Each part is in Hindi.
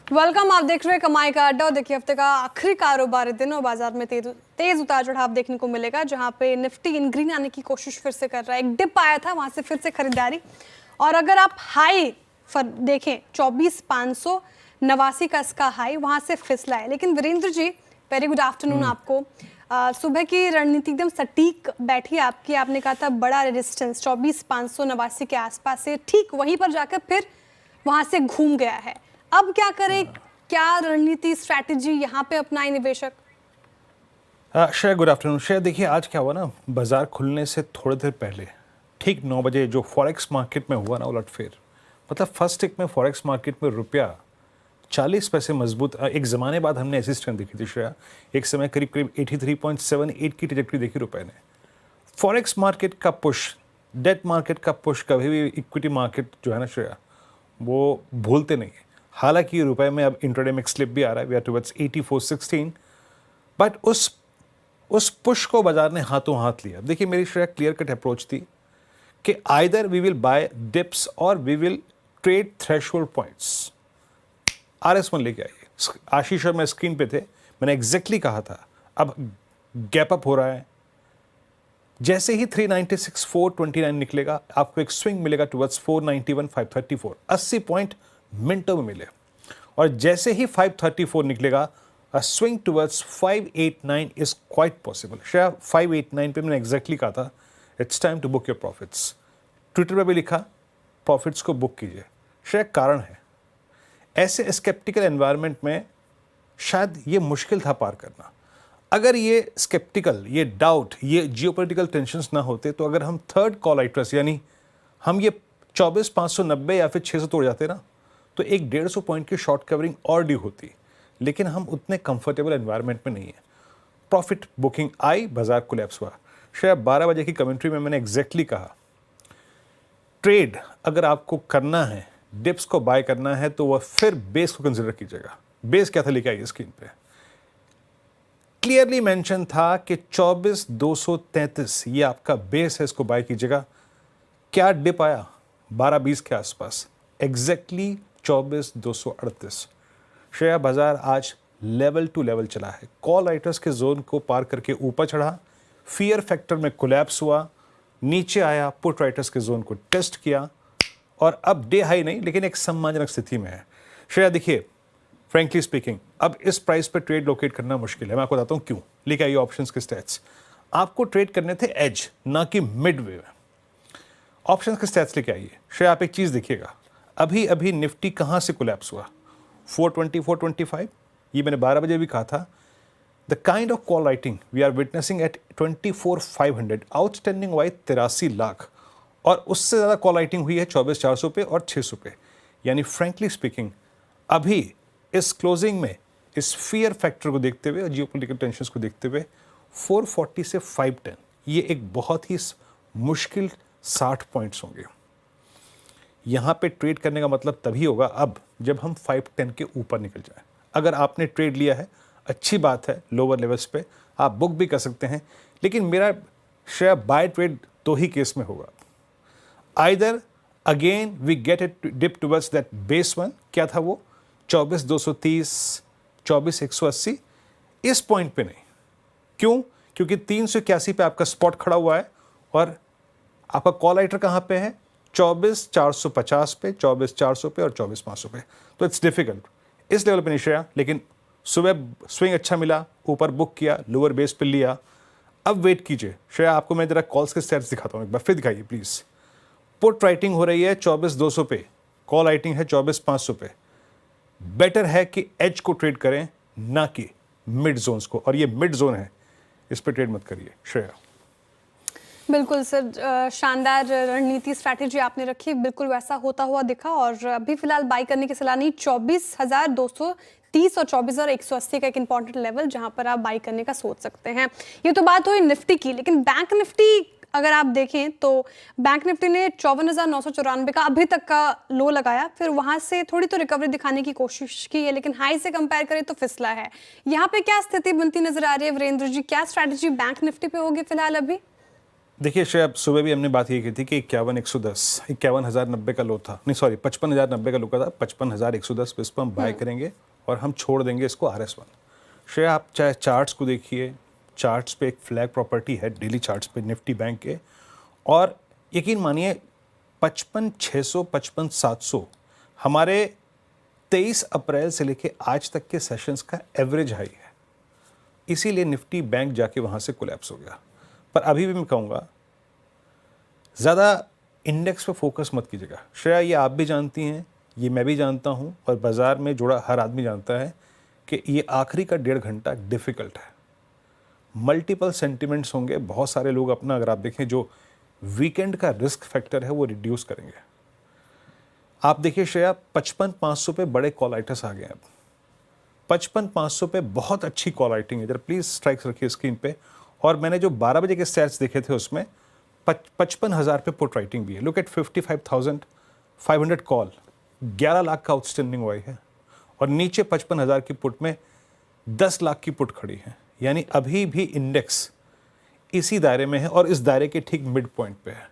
वेलकम। आप देख रहे हैं कमाई का अड्डा। और देखिए हफ्ते का आखिरी कारोबारी दिन और बाजार में तेज उतार चढ़ाव देखने को मिलेगा, जहां पे निफ्टी इन ग्रीन आने की कोशिश फिर से कर रहा है। एक डिप आया था, वहां से फिर से खरीदारी। और अगर आप हाई देखें 24,589 का इसका हाई वहां से फिसला है। लेकिन Virendra ji, very good afternoon आपको। सुबह की रणनीति एकदम सटीक बैठी आपकी। आपने कहा था बड़ा रेजिस्टेंस 24,589 के आसपास से, ठीक वहीं पर जाकर फिर वहां से घूम गया है। अब क्या करें, क्या रणनीति स्ट्रैटेजी यहाँ पे अपनाए निवेशक? Shreya, good afternoon. श्रेया, देखिए आज क्या हुआ ना, बाजार खुलने से थोड़ी देर पहले ठीक 9 बजे जो फॉरेक्स मार्केट में हुआ ना उलटफेर, मतलब फर्स्ट टिक में फॉरेक्स मार्केट में रुपया 40 पैसे मजबूत। एक ज़माने बाद हमने ऐसी स्ट्रेंथ देखी थी श्रेया। एक समय करीब करीब 83.78 की ट्रैजेक्टरी देखी रुपए ने। फॉरेक्स मार्केट का पुश, डेट मार्केट का पुश, कभी भी इक्विटी मार्केट जो है ना श्रेया, वो भूलते नहीं है। हालांकि रुपए में अब इंट्राडे में स्लिप भी आ रहा है, वी आर टुवर्ड्स 84.16, बट उस पुश को बाजार ने हाथों हाथ लिया। देखिए मेरी श्रेया क्लियर कट अप्रोच थी कि either we will buy dips और we will trade threshold points. RS1 लेके आइए। आशीष और मैं स्क्रीन पे थे, मैंने एग्जैक्टली कहा था। अब गैप अप हो रहा है, जैसे ही 396,429 निकलेगा आपको एक स्विंग मिलेगा टुवर्ड्स 491,534। 80 पॉइंट मिनटों में मिले। और जैसे ही 534 निकलेगा, a swing towards 589 is quite possible। Shreya 589 पे मैंने एग्जैक्टली कहा था it's time to book your profits. Twitter पे भी लिखा प्रॉफिट्स को बुक कीजिए। श्रेया कारण है, ऐसे स्केप्टिकल एनवायरनमेंट में शायद ये मुश्किल था पार करना। अगर ये स्केप्टिकल, ये डाउट, ये जियोपॉलिटिकल टेंशन्स ना होते तो अगर हम थर्ड कॉल आइट्रस यानी हम ये 24,590 या फिर 600 तोड़ जाते ना, तो एक 150 पॉइंट की शॉर्ट कवरिंग और ड्यू होती। लेकिन हम उतने कंफर्टेबल एनवायरनमेंट में नहीं है। प्रॉफिट बुकिंग आई, बाजार कोलैप्स हुआ। शायद 12 बजे की कमेंट्री में मैंने एग्जैक्टली कहा, ट्रेड अगर आपको करना है, डिप्स को बाय करना है, तो वह फिर बेस को कंसिडर कीजिएगा। बेस क्या था लेके आइए स्क्रीन पे। क्लियरली मेंशन था कि 24,233 ये आपका बेस है, इसको बाय कीजिएगा। क्या डिप आया 12-20 के आसपास, एग्जैक्टली 24,238। श्रेया बाजार आज लेवल टू लेवल चला है। कॉल राइटर्स के जोन को पार करके ऊपर चढ़ा, फियर फैक्टर में कोलैप्स हुआ, नीचे आया, पुट राइटर्स के जोन को टेस्ट किया और अब डे हाई नहीं लेकिन एक सम्मानजनक स्थिति में है। श्रेया देखिए, फ्रेंकली स्पीकिंग अब इस प्राइस पे ट्रेड लोकेट करना मुश्किल है। मैं आपको बताता हूँ क्यों। लेके आइए ऑप्शंस के स्टैट्स। आपको ट्रेड करने थे एज, ना कि मिड वे। ऑप्शंस के स्टैट्स लेके आइए। श्रेया आप एक चीज देखिएगा, अभी अभी निफ्टी कहां से कोलैप्स हुआ, 420, 425। ये मैंने 12 बजे भी कहा था। The kind of call writing we are witnessing at 24,500, outstanding wise 83 lakh, और उससे ज़्यादा कॉल राइटिंग हुई है 24,400 पे और 600 पे। यानी फ्रेंकली स्पीकिंग अभी इस क्लोजिंग में इस फियर फैक्टर को देखते हुए और जियोपॉलिटिकल टेंशंस को देखते हुए 440 से 510 ये एक बहुत ही मुश्किल 60 पॉइंट्स होंगे। यहाँ पे ट्रेड करने का मतलब तभी होगा अब जब हम 510 के ऊपर निकल जाए। अगर आपने ट्रेड लिया है अच्छी बात है, लोअर लेवल्स पे आप बुक भी कर सकते हैं। लेकिन मेरा शेयर बाय ट्रेड दो ही केस में होगा। Either again we get it dip towards that base one, क्या था वो 24,230, 24,180, इस पॉइंट पे नहीं। क्यों? क्योंकि 381 पे आपका स्पॉट खड़ा हुआ है और आपका कॉल राइटर कहाँ पे है, 24,450 पे, 24,400 पे और 24,500 पे। तो इट्स डिफिकल्ट इस लेवल पे नहीं श्रेया। लेकिन सुबह स्विंग अच्छा मिला, ऊपर बुक किया, लोअर बेस पे लिया। अब वेट कीजिए श्रेया, आपको मैं जरा कॉल्स के स्टैट्स दिखाता हूँ, एक बार फिर दिखाइए प्लीज। पुट राइटिंग हो रही है 24,200 पे, कॉल राइटिंग है 24,500 पे। बेटर है कि एज को ट्रेड करें ना कि मिड जोन्स को, और ये मिड जोन है, इस पर ट्रेड मत करिए श्रेया। बिल्कुल सर, शानदार रणनीति स्ट्रैटेजी आपने रखी, बिल्कुल वैसा होता हुआ दिखा। और अभी फिलहाल बाई करने की सलाह नहीं। 24,230 और 24,180 का एक इंपॉर्टेंट लेवल जहां पर आप बाई करने का सोच सकते हैं। ये तो बात हुई निफ्टी की, लेकिन बैंक निफ्टी अगर आप देखें तो बैंक निफ्टी ने 54,994 का अभी तक का लो लगाया, फिर वहां से थोड़ी तो रिकवरी दिखाने की कोशिश की है, लेकिन हाई से कंपेयर करें तो फिसला है। यहाँ पे क्या स्थिति बनती नजर आ रही है वीरेंद्र जी? क्या स्ट्रैटेजी बैंक निफ्टी पे होगी फिलहाल अभी? देखिए श्रेया, सुबह भी हमने बात ये की थी कि 51,110, 51,090 का लो था, नहीं सॉरी 55,090 का लो का था, 55,110 पे इस पर हम बाय करेंगे और हम छोड़ देंगे इसको RS1। श्रेया, आप चाहे चार्ट्स को देखिए, चार्ट्स पे एक फ्लैग प्रॉपर्टी है डेली चार्ट्स पे निफ्टी बैंक के, और यकीन मानिए 55,600, 55,700 हमारे 23 अप्रैल से लेके आज तक के सेशंस का एवरेज हाई है। इसीलिए निफ्टी बैंक जाके वहाँ से कोलैप्स हो गया। पर अभी भी मैं कहूँगा ज़्यादा इंडेक्स पे फोकस मत कीजिएगा। श्रेया, ये आप भी जानती हैं, ये मैं भी जानता हूँ, और बाज़ार में जुड़ा हर आदमी जानता है कि ये आखिरी का 1.5 घंटा डिफ़िकल्ट है। मल्टीपल सेंटिमेंट्स होंगे, बहुत सारे लोग अपना, अगर आप देखें, जो वीकेंड का रिस्क फैक्टर है वो रिड्यूस करेंगे। आप देखिए श्रेया, 55,500 पे बड़े कॉल राइटर्स आ गए हैं। अब 55,500 पे बहुत अच्छी कॉल राइटिंग है। जरा प्लीज़ स्ट्राइक्स रखिए स्क्रीन पे। और मैंने जो 12 बजे के स्टैट्स देखे थे उसमें 55,000 पे पुट राइटिंग भी है। लुक एट 55,500 कॉल, 11 लाख का आउटस्टैंडिंग हुआ है, और नीचे 55,000 की पुट में 10 लाख की पुट खड़ी है। यानी अभी भी इंडेक्स इसी दायरे में है और इस दायरे के ठीक मिड पॉइंट पे है।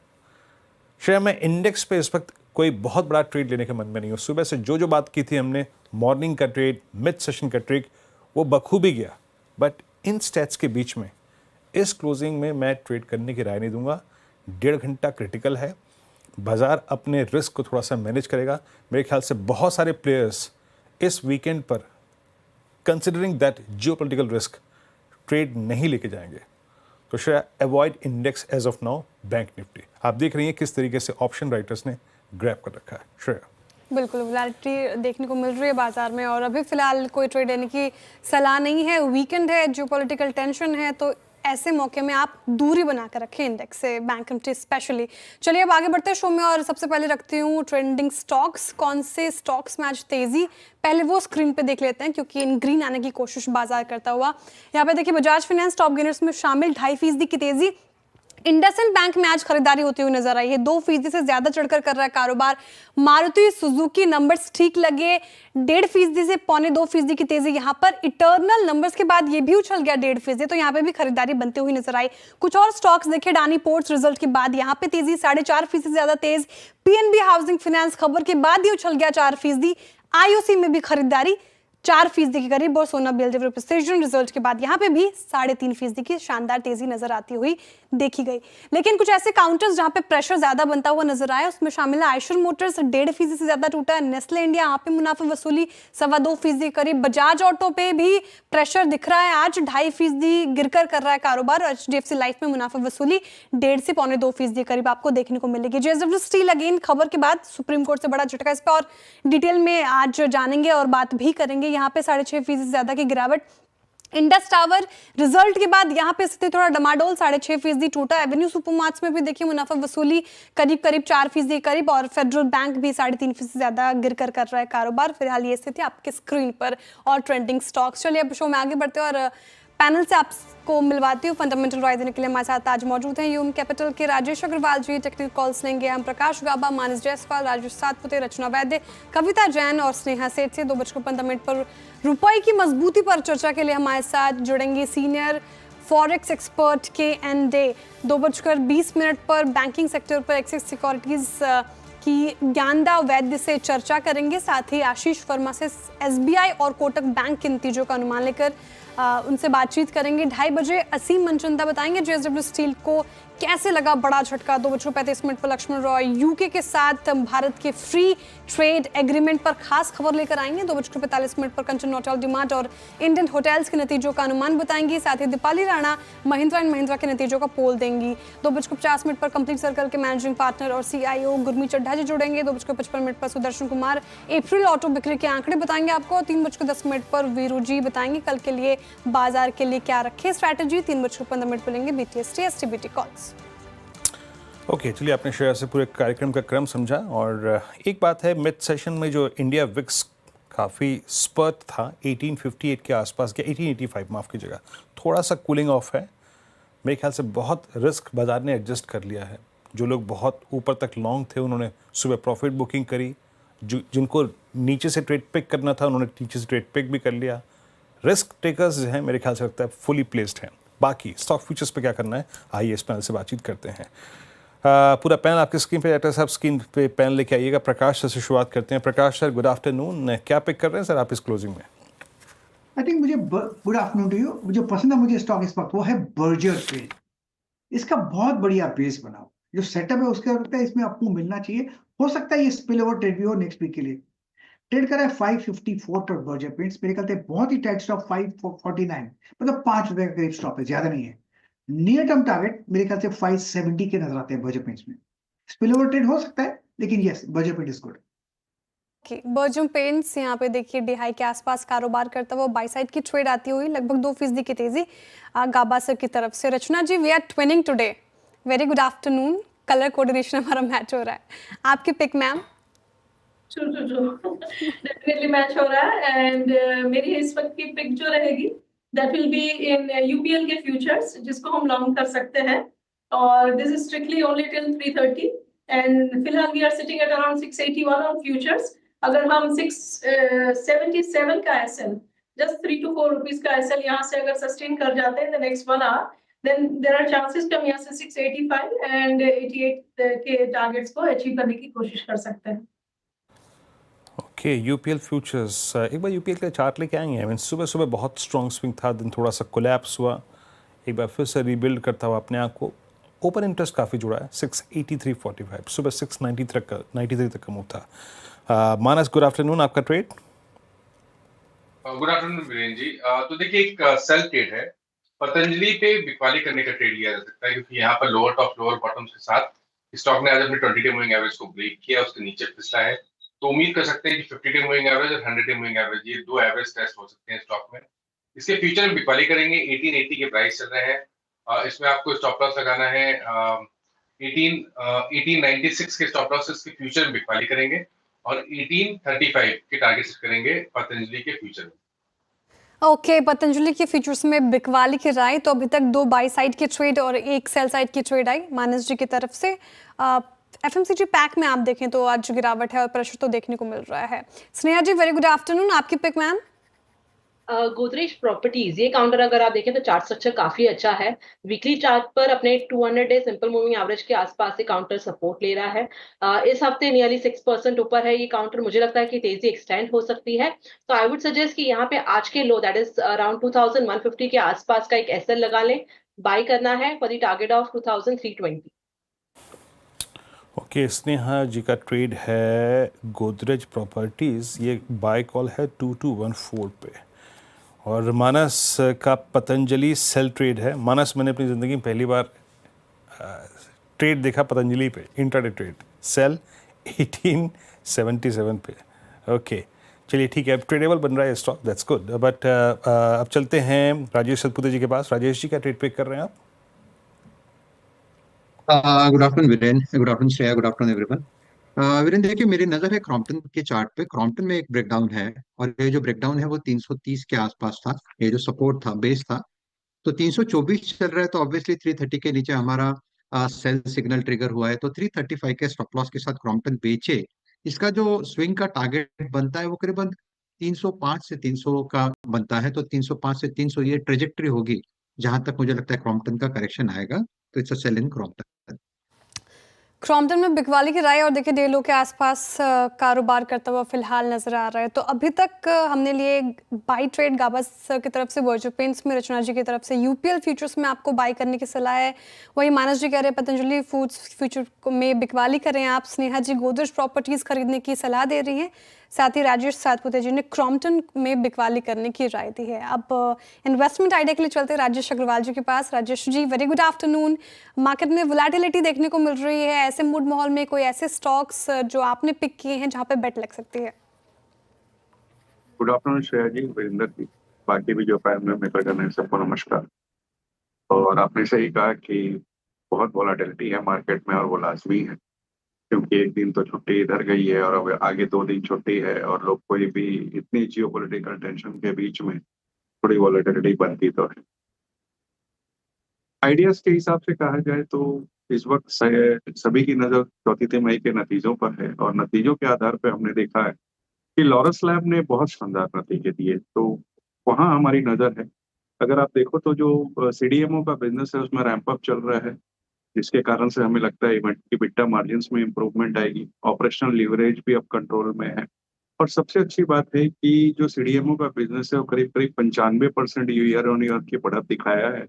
श्रेया, मैं इंडेक्स पे इस वक्त कोई बहुत बड़ा ट्रेड लेने के मन में नहीं हूँ। सुबह से जो बात की थी हमने, मॉर्निंग का ट्रेड, मिड सेशन का ट्रेड, वो बखूबी गया। बट इन स्टैट्स के बीच में इस क्लोजिंग में मैं ट्रेड करने की राय नहीं दूंगा। 1.5 घंटा क्रिटिकल है। बाजार अपने रिस्क को थोड़ा सा मैनेज करेगा। मेरे ख्याल से बहुत सारे प्लेयर्स इस वीकेंड पर, considering that geopolitical risk, trade नहीं लेके जाएंगे। तो Shreya, avoid index as of now Bank Nifty. आप देख रही हैं किस तरीके से ऑप्शन राइटर्स ने ग्रैब कर रखा है। श्रेया, बिल्कुल वैलिडिटी देखने को मिल रही है बाजार में, और अभी फिलहाल कोई ट्रेड लेने की सलाह नहीं है। वीकेंड है, जियोपॉलिटिकल टेंशन है, तो ऐसे मौके में आप दूरी बना कर रखें इंडेक्स से, बैंक निफ्टी स्पेशली। चलिए अब आगे बढ़ते हैं शो में, और सबसे पहले रखती हूँ ट्रेंडिंग स्टॉक्स। कौन से स्टॉक्स में आज तेजी, पहले वो स्क्रीन पे देख लेते हैं, क्योंकि इन ग्रीन आने की कोशिश बाजार करता हुआ। यहाँ पे देखिए बजाज फाइनेंस टॉप गेनर्स में शामिल, 2.5% की तेजी। इंडसइंड बैंक में आज खरीदारी होती हुई नजर आई है, 2% से ज्यादा चढ़कर कर रहा है कारोबार। मारुति सुजुकी नंबर्स ठीक लगे, 1.5% से 1.25% की तेजी यहाँ पर। इटर्नल नंबर्स के बाद ये भी उछल गया 1.5%, तो यहाँ पे भी खरीदारी बनती हुई नजर आई। कुछ और स्टॉक्स देखिए, अडानी पोर्ट्स रिजल्ट के बाद यहाँ पे तेजी 4.5% से ज्यादा तेज। पीएनबी हाउसिंग फाइनेंस खबर के बाद ही उछल गया 4%। आईओसी में भी खरीदारी 4% के करीब, और सोना बिल्डर प्रेसिजन रिजल्ट के बाद यहाँ पे भी 3.5% की शानदार तेजी नजर आती हुई देखी गई। लेकिन कुछ ऐसे काउंटर्स जहाँ पे प्रेशर ज्यादा बनता हुआ नजर आया, उसमें शामिल है आयशर मोटर्स, 1.5% से ज्यादा टूटा है। नेस्ले इंडिया, यहाँ पे मुनाफा वसूली 2.25% के करीब। बजाज ऑटो पे भी प्रेशर दिख रहा है, आज 2.5% गिरकर कर रहा है कारोबार। और एचडीएफसी लाइफ में मुनाफा वसूली 1.5 से 2.25% के करीब आपको देखने को मिलेगी। जेएसडब्ल्यू स्टील अगेन खबर के बाद सुप्रीम कोर्ट से बड़ा झटका, इस पर और डिटेल में आज जानेंगे और बात भी करेंगे। यहाँ पे 6.5% से ज्यादा की गिरावट। इंडस टावर रिजल्ट के बाद यहाँ पे स्थिति थोड़ा डमाडोल, 6.5% टूटा। एवेन्यू सुपरमार्ट्स में भी देखिए मुनाफा वसूली करीब 4% के करीब, और फेडरल बैंक भी 3.5% से ज्यादा गिरकर कर रहा है कारोबार। फिलहाल ये स्थिति आपके स्क्रीन पर और ट्रेंडिंग स्टॉक्स। चलिए अब शो में आगे बढ़ते हैं और पैनल से आपको मिलवाती हूँ। फंडामेंटल राय देने के लिए हमारे साथ आज मौजूद हैं यूएम कैपिटल के राजेश अग्रवाल जी। टेक्निकल कॉल्स लेंगे हम प्रकाश गाबा, मानस जायसवाल, राजेश सातपुते, रचना वैद्य, कविता जैन और स्नेहा सेठ से। 2:15 पर रुपए की मजबूती पर चर्चा के लिए हमारे साथ जुड़ेंगे senior forex expert KN day. 2:20 पर बैंकिंग सेक्टर पर एक्सिस सिक्योरिटीज की ज्ञानदा वैद्य से चर्चा करेंगे। साथ ही आशीष वर्मा से SBI और कोटक बैंक के नतीजों का अनुमान लेकर उनसे बातचीत करेंगे। 2:30 बजे असीम मनचंदा बताएंगे जेएसडब्ल्यू स्टील को कैसे लगा बड़ा झटका। 2:35 पर लक्ष्मण रॉय यूके के साथ भारत के फ्री ट्रेड एग्रीमेंट पर खास खबर लेकर आएंगे। 2:45 पर कंचन होटल डिमांड और इंडियन होटल्स के नतीजों का अनुमान बताएंगी। साथ ही दीपाली राणा महिंद्रा एंड महिंद्रा के नतीजों का पोल देंगी। 2:50 पर कंप्लीट सर्कल के मैनेजिंग पार्टनर और CIO गुरमीत चड्ढा जी जुड़ेंगे। 2:55 पर सुदर्शन कुमार अप्रैल ऑटो बिक्री के आंकड़े बताएंगे आपको। 3:10 पर वीरू जी बताएंगे कल के लिए बाजार के लिए क्या रखे स्ट्रैटेजी। 3:15 पर लेंगे BTST STBT कॉल्स। ओके, चलिए आपने श्रेया से पूरे कार्यक्रम का क्रम समझा। और एक बात है, मिड सेशन में जो इंडिया विक्स काफ़ी स्पर्ट था 1858 के आसपास के, 1885 माफ़ कीजिएगा, थोड़ा सा कूलिंग ऑफ है। मेरे ख्याल से बहुत रिस्क बाजार ने एडजस्ट कर लिया है। जो लोग बहुत ऊपर तक लॉन्ग थे उन्होंने सुबह प्रॉफिट बुकिंग करी, जिनको नीचे से ट्रेड पिक करना था उन्होंने नीचे से ट्रेड पिक भी कर लिया। रिस्क टेकर्स जो हैं मेरे ख्याल से लगता है फुली प्लेस्ड हैं। बाकी स्टॉक फ्यूचर्स पे क्या करना है, आइए इस पैनल से बातचीत करते हैं। पूरा पैनल आपकी स्क्रीन पे, डायरेक्टर साहब स्क्रीन पे पैनल लेके आइएगा। प्रकाश सर से शुरुआत करते हैं। प्रकाश सर, गुड आफ्टरनून। क्या पिक कर रहे हैं सर आप इस क्लोजिंग में? आई थिंक मुझे गुड आफ्टरनून टू यू। जो पसंद है मुझे स्टॉक इस वक्त वो है बर्जर पेन। इसका बहुत बढ़िया बेस बनाओ, जो सेटअप है उसके लगता है इसमें आपको मिलना चाहिए। हो सकता है ये स्पिल ओवर ट्रेड भी हो नेक्स्ट वीक के लिए। ट्रेड करा है 554 पर बर्जर पेंट्स। मेरे ख्याल से बहुत ही टाइट स्टॉप 549, मतलब ₹5 का करीब स्टॉप है, ज्यादा नहीं है। नियर टर्म टारगेट मेरे ख्याल से 570 के नजर आते हैं बर्जर पेंट्स में। स्पिल ओवर ट्रेड हो सकता है, लेकिन yes, Berger paint is good. Berger paints यहाँ पे देखिए डिहाई के आसपास कारोबार करता हुआ बाई साइड की ट्रेड आती हुई लगभग 2% की तेजी गाबा सर की तरफ से। Rachna ji, we are twinning today. Very good afternoon. Colour coordination हमारा मैच हो रहा है। आपकी pick ma'am? True definitely match हो रहा है। एंड मेरी इस वक्त की पिक जो रहेगी that will be in UPL के फ्यूचर्स, जिसको हम लॉन्ग कर सकते हैं। और this is strictly only till 3:30 and फिलहाल we are sitting at around 681 on futures. अगर हम 677 का एसएल, जस्ट 3 to 4 रुपीस का एसएल यहाँ से अगर सस्टेन कर जाते हैं the next 1 hour, then there are chances कि हम यहाँ से 685 एंड 88 के टारगेट्स को अचीव करने की कोशिश कर सकते हैं। ओके, यूपीएल फ्यूचर्स, एक बार यूपीएल का चार्ट लेके आएंगे। आई मीन सुबह सुबह बहुत स्ट्रॉन्ग स्विंग था, दिन थोड़ा सा कोलैप्स हुआ, एक बार फिर से रीबिल्ड करता हुआ अपने आप को। ओपन इंटरेस्ट काफ़ी जुड़ा है, 683.45, सुबह 693 तक का मूव था। मानस, गुड आफ्टरनून। आपका trade? Good afternoon Virendra ji. तो देखिए, एक सेल ट्रेड है। पतंजलि पे बिकवाली करने का ट्रेड लिया जा सकता है, क्योंकि यहाँ पर लोअर टॉप लोअर बॉटम्स के साथ स्टॉक ने आज अपने 20 डे मूविंग एवरेज को ब्रेक किया, उसके नीचे फिसला है। तो उम्मीद कर सकते हैं कि 50 डे मूविंग एवरेज और 100 डे मूविंग एवरेज, ये दो एवरेज टेस्ट हो सकते हैं स्टॉक में। इसके फ्यूचर में बिकवाली करेंगे। 1880 के प्राइस चल रहे हैं। इसमें आपको स्टॉप लॉस लगाना है 1896 के स्टॉप लॉस के फ्यूचर में बिकवाली करेंगे, और 1835 के टारगेट सेट करेंगे पतंजलि के फ्यूचर में। ओके, पतंजलि के फ्यूचर्स में बिकवाली की राय। तो अभी तक 2 बाई साइड की ट्रेड और 1 सेल साइड की ट्रेड आई मानस जी की तरफ से। एफएमसीजी पैक में आप देखें तो आज गिरावट है और प्रेशर तो देखने को मिल रहा है। स्नेहा जी, वेरी गुड आफ्टरनून। आपकी पिक मैम? गोदरेज प्रॉपर्टीज, ये काउंटर अगर आप देखें तो चार्ट स्ट्रक्चर काफी अच्छा है। वीकली चार्ट पर अपने 200 डे सिंपल मूविंग एवरेज के आसपास से काउंटर सपोर्ट ले रहा है। इस हफ्ते नियरली 6% ऊपर है ये काउंटर। मुझे लगता है कि तेजी एक्सटेंड हो सकती है। तो आई वुड सजेस्ट कि यहाँ पे आज के लो दैट इज अराउंड 2150 के आसपास का एक एसएल लगा लें। बाय करना है for the target of 2320। Okay, Sneha ji का ट्रेड है गोदरेज प्रॉपर्टीज़, ये बाय कॉल है 2214 पे। और मानस का पतंजलि सेल ट्रेड है। मानस, मैंने अपनी ज़िंदगी में पहली बार ट्रेड देखा पतंजलि पे, इंट्राडे ट्रेड, सेल 1877 पे। ओके, चलिए ठीक है, अब ट्रेडेबल बन रहा है स्टॉक, दैट्स गुड। बट अब चलते हैं राजेश सतपुते जी के पास। राजेश जी, क्या ट्रेड पिक कर रहे हैं आप? Good afternoon Virendra, good afternoon Shreya, good afternoon everyone. Virendra, देखिए मेरी नजर है क्रॉम्पटन के चार्ट पे। क्रॉम्पटन में एक ब्रेकडाउन है, और ये जो ब्रेकडाउन है वो 330 के आसपास था। ये जो सपोर्ट था, बेस था, तो 324 चल रहा है। तो ऑब्वियसली 330 के नीचे हमारा सेल सिग्नल ट्रिगर हुआ है। तो 335 के स्टॉप लॉस के साथ क्रॉम्पटन बेचे। इसका जो स्विंग का टारगेट बनता है वो करीबन 305 से 300 का बनता है। तो 305 से 300 ये ट्रेजेक्टरी होगी जहां तक मुझे लगता है क्रॉम्पटन का करेक्शन आएगा। तो it's a sell in Crompton. Crompton में बिकवाली की राय और देखिए डेलो के आसपास कारोबार करता हुआ फिलहाल नजर आ रहा है। तो अभी तक हमने लिए बाई ट्रेड गाबा सर की तरफ से, वर्जो पेंट्स में रचना जी की तरफ से। यूपीएल फ्यूचर्स में आपको बाई करने की सलाह है। वही मानस जी कह रहे हैं पतंजलि फूड्स फ्यूचर में बिकवाली करें आप। स्नेहा जी गोदरेज प्रॉपर्टीज खरीदने की सलाह दे रही हैं। साथ ही राजेश सातपुते जी ने क्रॉम्पटन में बिकवाली करने की राय दी है। अब इन्वेस्टमेंट आइडिया के लिए चलते हैं राजेश अग्रवाल जी के पास। Rajesh ji, very good afternoon. Market में वोलेटिलिटी देखने को मिल रही है, ऐसे मूड माहौल में कोई ऐसे स्टॉक्स जो आपने पिक किए हैं जहां पे बेट लग सकती है? गुड आफ्टरनून श्रेया जी, वीरेंद्र जी, बाकी भी जो पैनल में मित्र करने सबको नमस्कार। और आपने सही कहा कि बहुत वोलेटिलिटी है मार्केट में, और वो लाजमी है, क्योंकि एक दिन तो छुट्टी इधर गई है और अब आगे 2 दिन छुट्टी है, और लोग कोई भी इतनी जियोपॉलिटिकल टेंशन के बीच में थोड़ी वोलेटिलिटी बनती तो है। आइडियाज के हिसाब से कहा जाए तो इस वक्त सभी की नजर चौथी तिमाही के नतीजों पर है, और नतीजों के आधार पर हमने देखा है कि लॉरस लैब ने बहुत शानदार नतीजे दिए, तो वहाँ हमारी नजर है। अगर आप देखो तो जो सीडीएमओ का बिजनेस है उसमें रैंप अप चल रहा है, जिसके कारण से हमें लगता है इवेंट की बिट्टा मार्जिन्स में इंप्रूवमेंट आएगी, ऑपरेशनल लीवरेज भी अब कंट्रोल में है। और सबसे अच्छी बात है कि जो सीडीएमओ का बिजनेस है वो करीब करीब 95% ईयर ऑन ईयर की बढ़त दिखाया है।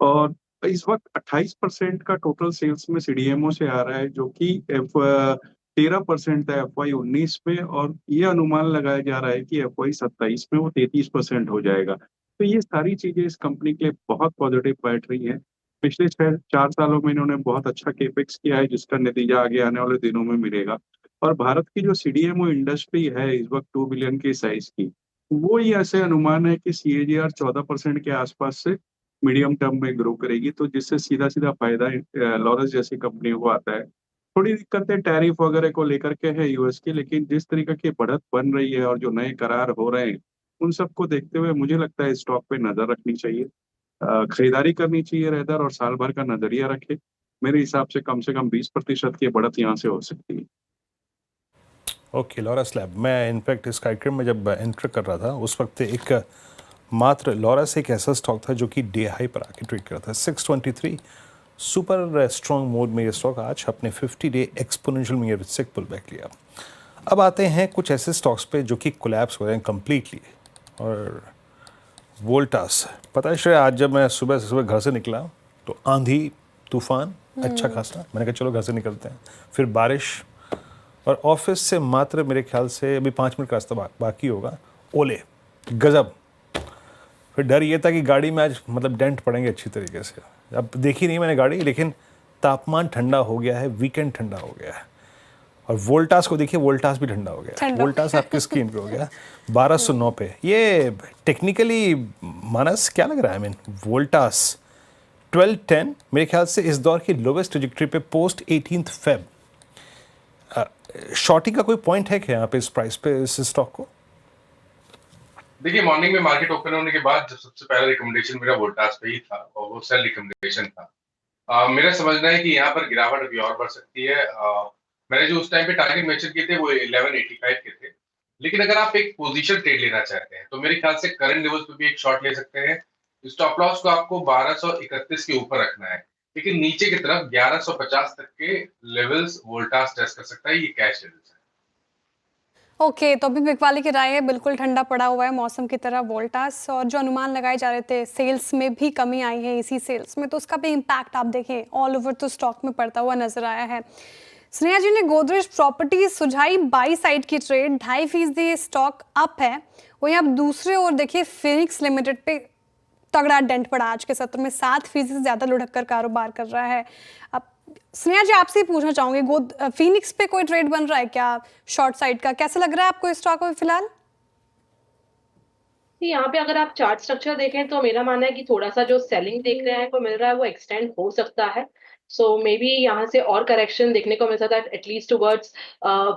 और इस वक्त 28% का टोटल सेल्स में सीडीएमओ से आ रहा है, जो कि 13% था FY19 में, और ये अनुमान लगाया जा रहा है कि FY27 में वो 33% हो जाएगा। तो ये सारी चीजें इस कंपनी के लिए बहुत पॉजिटिव बैठ रही हैं। पिछले 4 सालों में इन्होंने बहुत अच्छा केपेक्स किया है, जिसका नतीजा आगे आने वाले दिनों में मिलेगा। और भारत की जो सीडीएमओ इंडस्ट्री है इस वक्त 2 बिलियन की साइज की, वो ये ऐसे अनुमान है कि CAGR 14% के आसपास से मीडियम टर्म में ग्रो करेगी, तो जिससे सीधा सीधा फायदा लॉरस जैसी कंपनियों को आता है। थोड़ी दिक्कतें टैरिफ वगैरह को लेकर के है यूएस की, लेकिन जिस तरीके की बढ़त बन रही है और जो नए करार हो रहे हैं उन सबको देखते हुए मुझे लगता है स्टॉक पे नजर रखनी चाहिए, खरीदारी करनी चाहिए रेदर, और साल भर का नजरिया रखे। मेरे हिसाब से कम 20% की बढ़त यहाँ से हो सकती है। ओके, लॉरस लैब, मैं इनफैक्ट इस कार्यक्रम में जब एंटर कर रहा था उस वक्त एक मात्र लॉरस एक ऐसा स्टॉक था जो कि डे हाई पर आके ट्रेड कर रहा था 623, सुपर स्ट्रॉन्ग मोड में ये स्टॉक आज अपने 50 डे एक्सपोनेंशियल में से पुल बैक लिया। अब आते हैं कुछ ऐसे स्टॉक्स पे जो कि कोलैप्स हो रहे हैं कम्प्लीटली। और वोल्टास, पता है श्रेया, आज जब मैं सुबह घर से निकला तो आंधी तूफान अच्छा खासा, मैंने कहा चलो घर से निकलते हैं, फिर बारिश, और ऑफिस से मात्र मेरे ख्याल से अभी 5 मिनट का रास्ता बाकी होगा, ओले गजब। फिर डर ये था कि गाड़ी में आज मतलब डेंट पड़ेंगे अच्छी तरीके से। अब देखी नहीं मैंने गाड़ी, लेकिन तापमान ठंडा हो गया है, वीकेंड ठंडा हो गया है। और वोल्टास को देखिए, वोल्टास भी ठंडा हो गया। वोल्टास आपकी स्क्रीन पे हो गया 1209 पे। ये टेक्निकली मानस क्या लग रहा है? आई मीन वोल्टास 1210 मेरे ख्याल से इस दौर की लोवेस्ट ट्रैजेक्टरी पे पोस्ट 18 फेब। शॉर्टिंग का कोई पॉइंट है क्या यहाँ पे इस प्राइस पे इस स्टॉक को? देखिए, मॉर्निंग में मार्केट ओपन होने के बाद जब सबसे पहला रिकमेंडेशन मेरा वोल्टास पे ही था और वो सेल रिकमेंडेशन था। मेरा समझना है कि यहाँ पर गिरावट अभी और बढ़ सकती है। मैंने जो उस टाइम पे टारगेट मेंशन किए थे वो 1185 के थे, लेकिन अगर आप एक पोजीशन ट्रेड लेना चाहते हैं तो मेरे ख्याल से करंट लेवल्स पे भी एक शॉर्ट ले सकते हैं। स्टॉप लॉस को आपको 1231 के ऊपर रखना है, लेकिन नीचे की तरफ 1150 तक के लेवल्स वोल्टास टेस्ट कर सकता है। ये कैश लेवल्स है। ओके, तो अभी बिकवाली की राय है, बिल्कुल ठंडा पड़ा हुआ है मौसम की तरह वोल्टास, और जो अनुमान लगाए जा रहे थे सेल्स में भी कमी आई है इसी सेल्स में, तो उसका भी इम्पैक्ट आप देखें ऑल ओवर तो स्टॉक में पड़ता हुआ नजर आया है। स्नेहा जी ने गोदरेज प्रॉपर्टीज सुझाई बाई साइड की ट्रेड, 2.5% स्टॉक अप है। वहीं आप दूसरे ओर देखिए फिनिक्स लिमिटेड पे तगड़ा डेंट पड़ा आज के सत्र में, 7% से ज्यादा लुढ़क कर कारोबार कर रहा है। अब स्नेहा जी आपसे पूछना चाहूंगी, फिनिक्स पे कोई ट्रेड बन रहा है क्या शॉर्ट साइड का? कैसा लग रहा है आपको स्टॉक में फिलहाल? यहाँ पे अगर आप चार्ट स्ट्रक्चर देखें तो मेरा मानना है कि थोड़ा सा जो सेलिंग देख रहे हैं को मिल रहा है वो एक्सटेंड हो सकता है। सो मे बी यहाँ से और करेक्शन देखने को मिल सकता है, एटलीस्ट टुवर्ड्स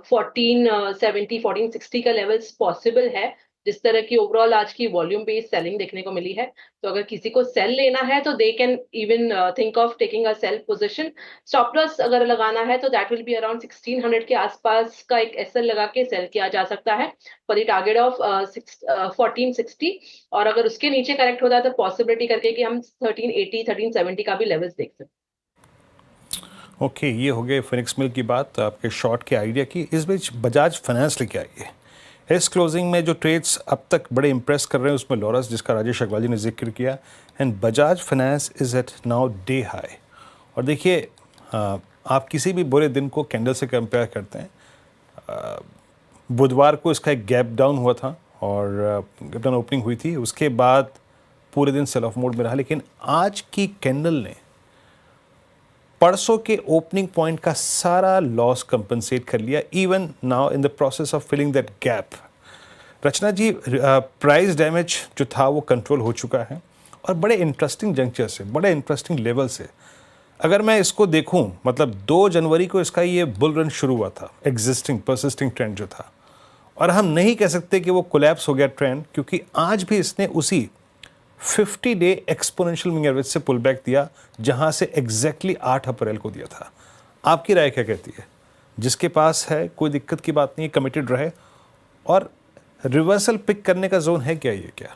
1470 1460 का लेवल्स पॉसिबल है, जिस तरह की ओवरऑल आज की वॉल्यूम बेस्ड सेलिंग देखने को मिली है। तो अगर किसी को सेल लेना है तो they can even think of taking a sell position. Stop loss अगर लगाना है तो दैट विल बी अराउंड 1600 के आसपास का एक एसएल लगा के सेल किया जा सकता है फॉर द टारगेट ऑफ 1460। और अगर उसके नीचे करेक्ट होता है तो पॉसिबिलिटी करके कि हम 1380 1370 का भी लेवल्स देख सकते हैं। ओके, ये हो गए फिनिक्स मिल की बात, आपके शॉर्ट के आइडिया की। इस बीच बजाज फाइनेंस लेके आई है। इस क्लोजिंग में जो ट्रेड्स अब तक बड़े इंप्रेस कर रहे हैं उसमें लॉरस, जिसका राजेश अग्रवाल जी ने जिक्र किया, and Bajaj Finance is at now day high. और देखिए, आप किसी भी बुरे दिन को कैंडल से कंपेयर करते हैं। बुधवार को इसका एक गैप डाउन हुआ था और गैप डाउन ओपनिंग हुई थी, उसके बाद पूरे दिन सेल ऑफ मोड में रहा, लेकिन आज की कैंडल ने परसों के ओपनिंग पॉइंट का सारा लॉस कंपनसेट कर लिया, even now in the process of filling that gap. Rachna ji, price damage जो था वो कंट्रोल हो चुका है और बड़े इंटरेस्टिंग जंक्चर से, बड़े इंटरेस्टिंग लेवल से अगर मैं इसको देखूं, मतलब 2 जनवरी को इसका ये बुल रन शुरू हुआ था, एग्जिस्टिंग परसिस्टिंग ट्रेंड जो था, और हम नहीं कह सकते कि वो कोलैप्स हो गया ट्रेंड, क्योंकि आज भी इसने उसी 50 डे एक्सपोनेंशियल मूविंग एवरेज से पुल बैक दिया जहां से एग्जैक्टली 8 अप्रैल को दिया था। आपकी राय क्या कहती है? जिसके पास है कोई दिक्कत की बात नहीं, कमिटेड रहे, और रिवर्सल पिक करने का जोन है क्या ये? क्या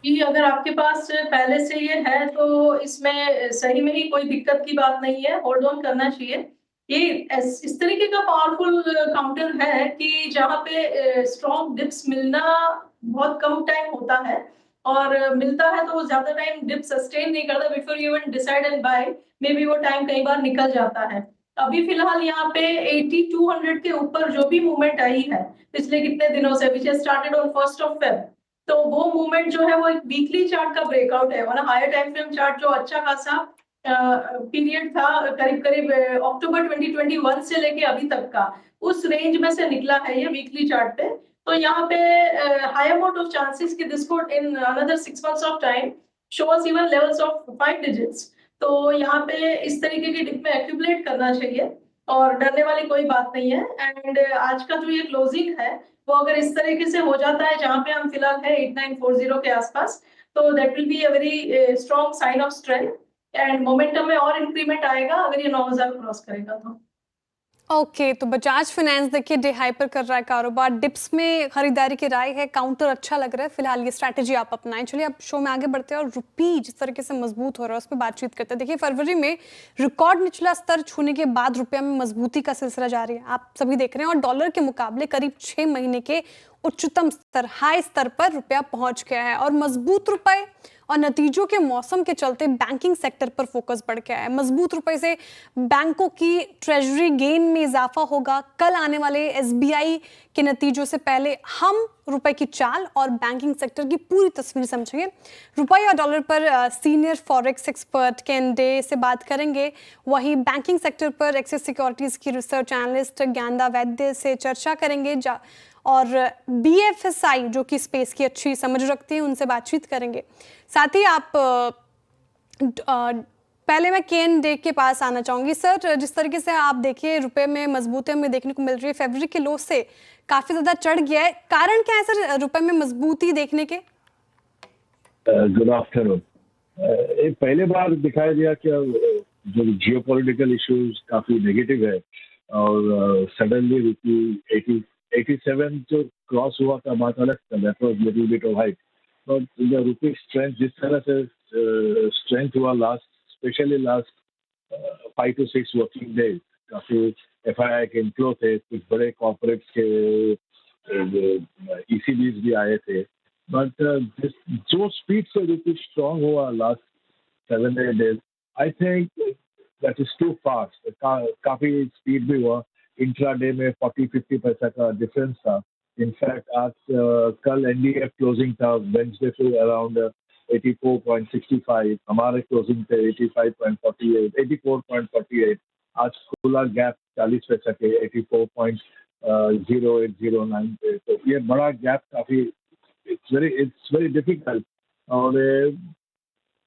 कि अगर आपके पास पहले से ये है तो इसमें सही में ही कोई दिक्कत की बात नहीं है, होल्ड ऑन करना चाहिए। ये इस तरीके का पावरफुल काउंटर है कि जहाँ पे स्ट्रॉन्ग डिप्स मिलना बहुत कम टाइम होता है और मिलता है तो वो ज्यादा टाइम डिप सस्टेन नहीं करता before you even decide and buy, maybe वो टाइम कई बार निकल जाता है। अभी फिलहाल यहाँ पे 8200 के ऊपर जो भी मूवमेंट आई है पिछले कितने दिनों से, which started on 1st of Feb, तो वो मूवमेंट जो है वो एक वीकली चार्ट का ब्रेकआउट है, वरना हायर टाइम फ्रेम चार्ट जो अच्छा खासा पीरियड था करीब करीब अक्टूबर 2021 से लेके अभी तक का, उस रेंज में से निकला है ये वीकली चार्ट पे। तो यहाँ पे हाई अमाउंट ऑफ चांसेस कि this could in another 6 months of time show us even levels of 5 digits। तो यहाँ पे इस तरीके की डिप में एक्यूमुलेट करना चाहिए और डरने वाली कोई बात नहीं है। एंड आज का जो ये क्लोजिंग है वो अगर इस तरीके से हो जाता है जहां पे हम फिलहाल है 8940 के आसपास, तो that will be a very strong sign of strength and momentum में और इंक्रीमेंट आएगा अगर ये 9000 क्रॉस करेगा तो। ओके, तो बजाज फाइनेंस देखिए डे हाई पर कर रहा है कारोबार, डिप्स में खरीदारी की राय है, काउंटर अच्छा लग रहा है, फिलहाल ये स्ट्रैटेजी आप अपनाएं। चलिए अब शो में आगे बढ़ते हैं और रुपी जिस तरीके से मजबूत हो रहा है उस पर बातचीत करते हैं। देखिए फरवरी में रिकॉर्ड निचला स्तर छूने के बाद रुपया में मजबूती का सिलसिला जारी है, आप सभी देख रहे हैं, और डॉलर के मुकाबले करीब 6 महीने के उच्चतम स्तर हाई स्तर पर रुपया पहुंच गया है। और मजबूत रुपए और नतीजों के मौसम के चलते बैंकिंग सेक्टर पर फोकस बढ़ गया है। मजबूत रुपए से बैंकों की ट्रेजरी गेन में इजाफा होगा। कल आने वाले एसबीआई के नतीजों से पहले हम रुपए की चाल और बैंकिंग सेक्टर की पूरी तस्वीर समझेंगे। रुपए और डॉलर पर सीनियर फॉरेक्स एक्सपर्ट केन डे से बात करेंगे, वहीं बैंकिंग सेक्टर पर एक्सिस सिक्योरिटीज की रिसर्च एनालिस्ट ज्ञानदा वैद्य से चर्चा करेंगे और बीएफएसआई जो कि स्पेस की अच्छी समझ रखती है उनसे बातचीत करेंगे। साथ ही आप पहले मैं केन डे के पास आना चाहूंगी। सर, जिस तरीके से आप देखिए रुपए में मजबूती हमें देखने को मिल रही है, फरवरी के लो से काफी ज्यादा चढ़ गया है, कारण क्या है सर रुपए में मजबूती देखने के? Good afternoon. पहले बार दिखाई दिया कि जो जियोपॉलिटिकल इश्यूज काफी नेगेटिव है और सडनली रुपी 87 जो क्रॉस हुआ था बात अलग था, that was little bit of height, but the rupee strength जिस तरह से स्ट्रेंथ हुआ last, specially last 5 to 6 working days, काफी एफआईआई के इनफ्लो थे, कुछ बड़े कॉर्पोरेट्स के ईसीबीज भी आए थे, बट जो स्पीड से रुपी स्ट्रांग हुआ last 7-8 days, I think that is too fast. काफी स्पीड भी हुआ, इंट्रा डे में 40-50 पैसा का डिफरेंस था। इनफैक्ट आज कल एनडीएफ क्लोजिंग था वेंसडे से अराउंड 84.65, हमारे क्लोजिंग थे 85.48, 84.48। आज खुला गैप 40 पैसा के 84.0809 पे, तो ये बड़ा गैप काफी इट्स वेरी डिफिकल्ट। और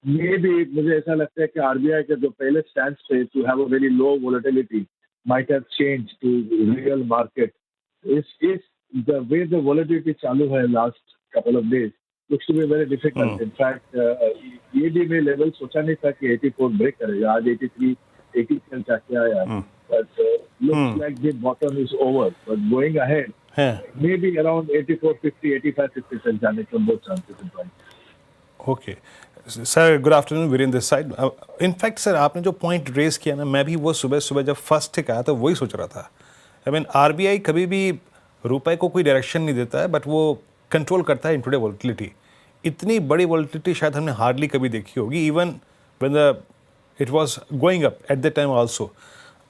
ये भी मुझे ऐसा लगता है कि आरबीआई के जो पहले स्टैंड थे to have a very low volatility might have changed to real market. Is the way the volatility चालू है last couple of days looks to be very difficult. In fact, ये भी मैं लेवल सोचा नहीं था कि 84 ब्रेक करेगा, आज 83, 80 चल जाके आया, but looks like the bottom is over. But going ahead, maybe around 84.50, 85.50 चल जाने के बहुत chances हैं भाई। Okay sir, good afternoon, Virendra side. In fact sir आपने जो पॉइंट रेज किया ना, मैं भी वो सुबह सुबह जब फर्स्ट टिक आया था वही सोच रहा था। आई मीन आरबीआई कभी भी रुपए को कोई डायरेक्शन नहीं देता है, बट वो कंट्रोल करता है इंट्राडे वोलेटिलिटी। इतनी बड़ी वोलेटिलिटी शायद हमने हार्डली कभी देखी होगी, even when it was going up at the time also.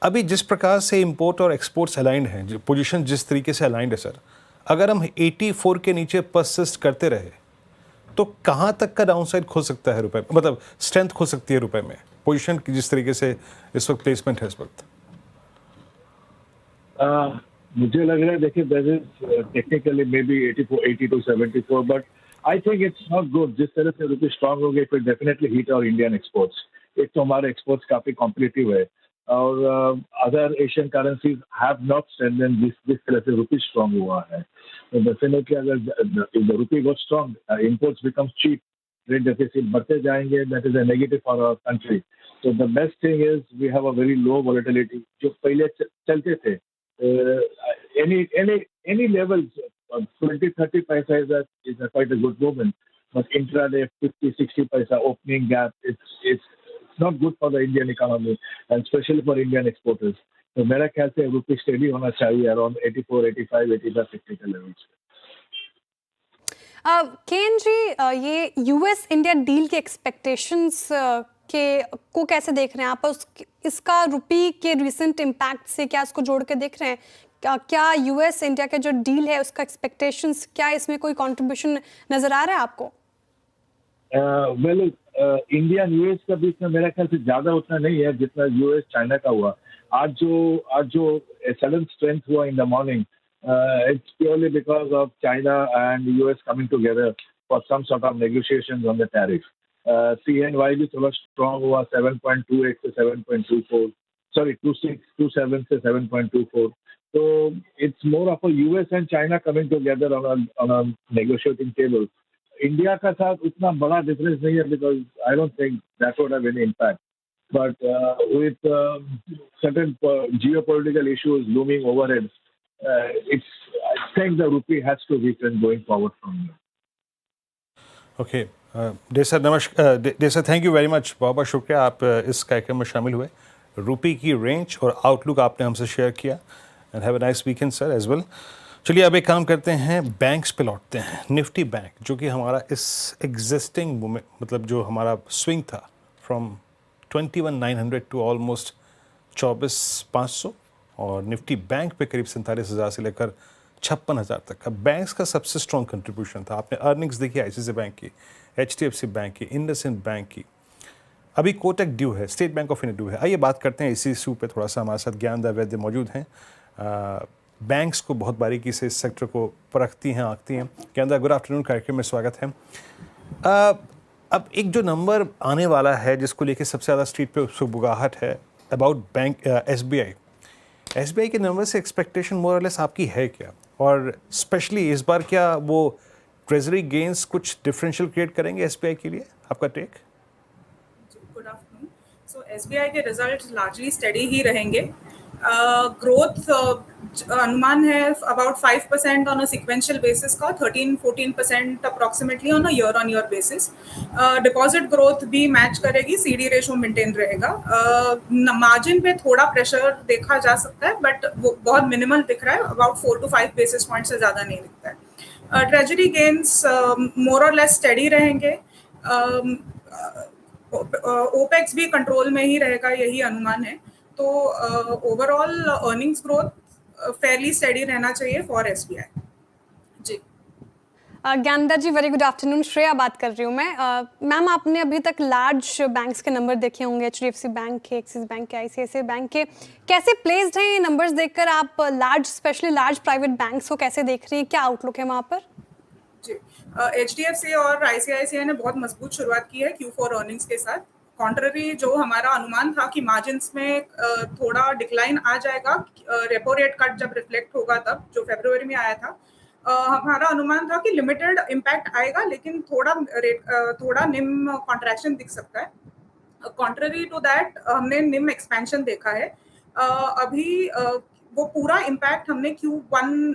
अभी जिस प्रकार से इंपोर्ट और एक्सपोर्ट्स अलाइंड हैं, पोजीशन जिस तरीके से अलाइंड है सर, अगर हम 84 के नीचे परसिस्ट करते रहे तो कहाँ तक का डाउनसाइड खो सकता है रुपए, मतलब स्ट्रेंथ खो सकती है रुपए में, पोजीशन की जिस तरीके से इस वक्त प्लेसमेंट है इस वक्त? मुझे लग रहा है, देखिए that is technically may be 80 to 74, but I think it's not good. जिस तरह से रुपी स्ट्रांग हो गई, इट विल डेफिनेटली हिट और इंडियन एक्सपोर्ट्स। एक तो हमारे एक्सपोर्ट्स काफी कॉम्पिटिटिव है और other Asian currencies have not strengthen जिस तरह से रुपी स्ट्रांग हुआ है। तो डेफिनेटली अगर rupee got strong, imports becomes cheap, trade deficit बढ़ते जाएंगे, that is a negative for our country. तो the best thing is we have a very low volatility जो पहले चलते थे। any levels, 20-30 paisa is quite a good movement. but intraday 50-60 paisa opening gap, it's not good for the Indian economy and especially for Indian exporters. तो मेरा ख्याल से रुपये स्टेडी होना चाहिए अराउंड 84, 85, 85, 50 के लेवल्स। केन जी, ये यूएस इंडिया डील के एक्सपेक्टेशंस को कैसे देख रहे हैं आप? इसका रुपी के रिसेंट इम्पैक्ट से क्या इसको जोड़ के देख रहे हैं? क्या यूएस इंडिया का जो डील है उसका एक्सपेक्टेशंस, क्या इसमें कोई कंट्रीब्यूशन नजर आ रहा है आपको? वेल, इंडिया यूएस का बीच में मेरा ख्याल से ज्यादा उतना नहीं है जितना यूएस चाइना का हुआ। आज जो सडन स्ट्रेंथ हुआ in the morning, it's purely because of China and US coming together for some sort of negotiations on the tariff. CNY भी थोड़ा strong हुआ 7.28 से 7.24, sorry 27 से 7.24. So it's more of a US and China coming together on a negotiating table. India का साथ उतना बड़ा difference नहीं है because I don't think that would have any impact. But with certain geopolitical issues looming overhead, I think the rupee has to weaken going forward from here. Okay Desa, नमस्कार Desa, thank you very much, बहुत बहुत शुक्रिया आप इस कार्यक्रम में शामिल हुए। रुपी की रेंज और आउटलुक आपने हमसे शेयर किया and have a nice weekend sir as well. चलिए अब एक काम करते हैं, बैंक्स पे लौटते हैं। निफ्टी बैंक जो कि हमारा इस एग्जिस्टिंग मूवमेंट, मतलब जो हमारा स्विंग था फ्रॉम 21,900 टू ऑलमोस्ट 24,500, और निफ्टी बैंक पे करीब 47,000 से लेकर 56,000 तक का बैंक्स का सबसे स्ट्रॉन्ग कंट्रीब्यूशन था। आपने अर्निंग्स देखी आईसीआईसीआई बैंक की, एचडीएफसी बैंक की, इंडसइंड बैंक की, अभी कोटक ड्यू है, state bank of India due है। आइए बात करते हैं इसी इशू पे थोड़ा सा। हमारे साथ ज्ञानदा वैद्य मौजूद हैं, बैंक्स को बहुत बारीकी से इस सेक्टर को परखती हैं, आंकती हैं। ज्ञानदा, गुड आफ्टरनून, कार्यक्रम में स्वागत है। अब एक जो नंबर आने वाला है जिसको लेके सबसे ज़्यादा स्ट्रीट पे सुबुगाहट है अबाउट बैंक एसबीआई के नंबर से एक्सपेक्टेशन मोर और लेस आपकी है क्या? और स्पेशली इस बार क्या वो ट्रेजरी गेन्स कुछ डिफरेंशियल क्रिएट करेंगे एसबीआई के लिए? आपका take? Good afternoon. So SBI के रिजल्ट लार्जली स्टडी ही रहेंगे। ग्रोथ अनुमान है about 5% on a sequential basis का, 13-14% approximately on a year on year basis. Deposit growth भी मैच करेगी, सीडी रेशो मेंटेन रहेगा। मार्जिन पे थोड़ा प्रेशर देखा जा सकता है बट वो बहुत मिनिमल दिख रहा है, अबाउट 4 to 5 बेसिस पॉइंट से ज़्यादा नहीं दिखता है। ट्रेजरी गेन्स मोर और लेस स्टडी रहेंगे। ओपेक्स भी कंट्रोल में ही रहेगा, यही अनुमान है। तो overall earnings growth fairly steady रहना चाहिए फॉर एसबीआई। जी Gyanda ji, very good afternoon, Shreya बात कर रही हूँ मैं। मैम, आपने अभी तक लार्ज बैंक्स के नंबर देखे होंगे, एचडीएफसी बैंक के, एक्सिस बैंक के, आईसीआईसीआई बैंक के। कैसे प्लेस्ड हैं ये नंबर्स देखकर आप? Large, specially large private banks को कैसे देख रही हैं, क्या आउटलुक है वहाँ पर? जी, एचडीएफसी और आईसीआईसीआई ने बहुत मजबूत शुरुआत की है Q4 अर्निंग्स के साथ। कॉन्ट्ररी जो हमारा अनुमान था कि मार्जिन्स में थोड़ा डिक्लाइन आ जाएगा, रेपो रेट कट जब रिफ्लेक्ट होगा तब, जो फरवरी में आया था, हमारा अनुमान था कि लिमिटेड इम्पैक्ट आएगा लेकिन थोड़ा निम कॉन्ट्रैक्शन दिख सकता है। कॉन्ट्ररी टू दैट हमने निम एक्सपेंशन देखा है। अभी वो पूरा इम्पैक्ट हमने Q1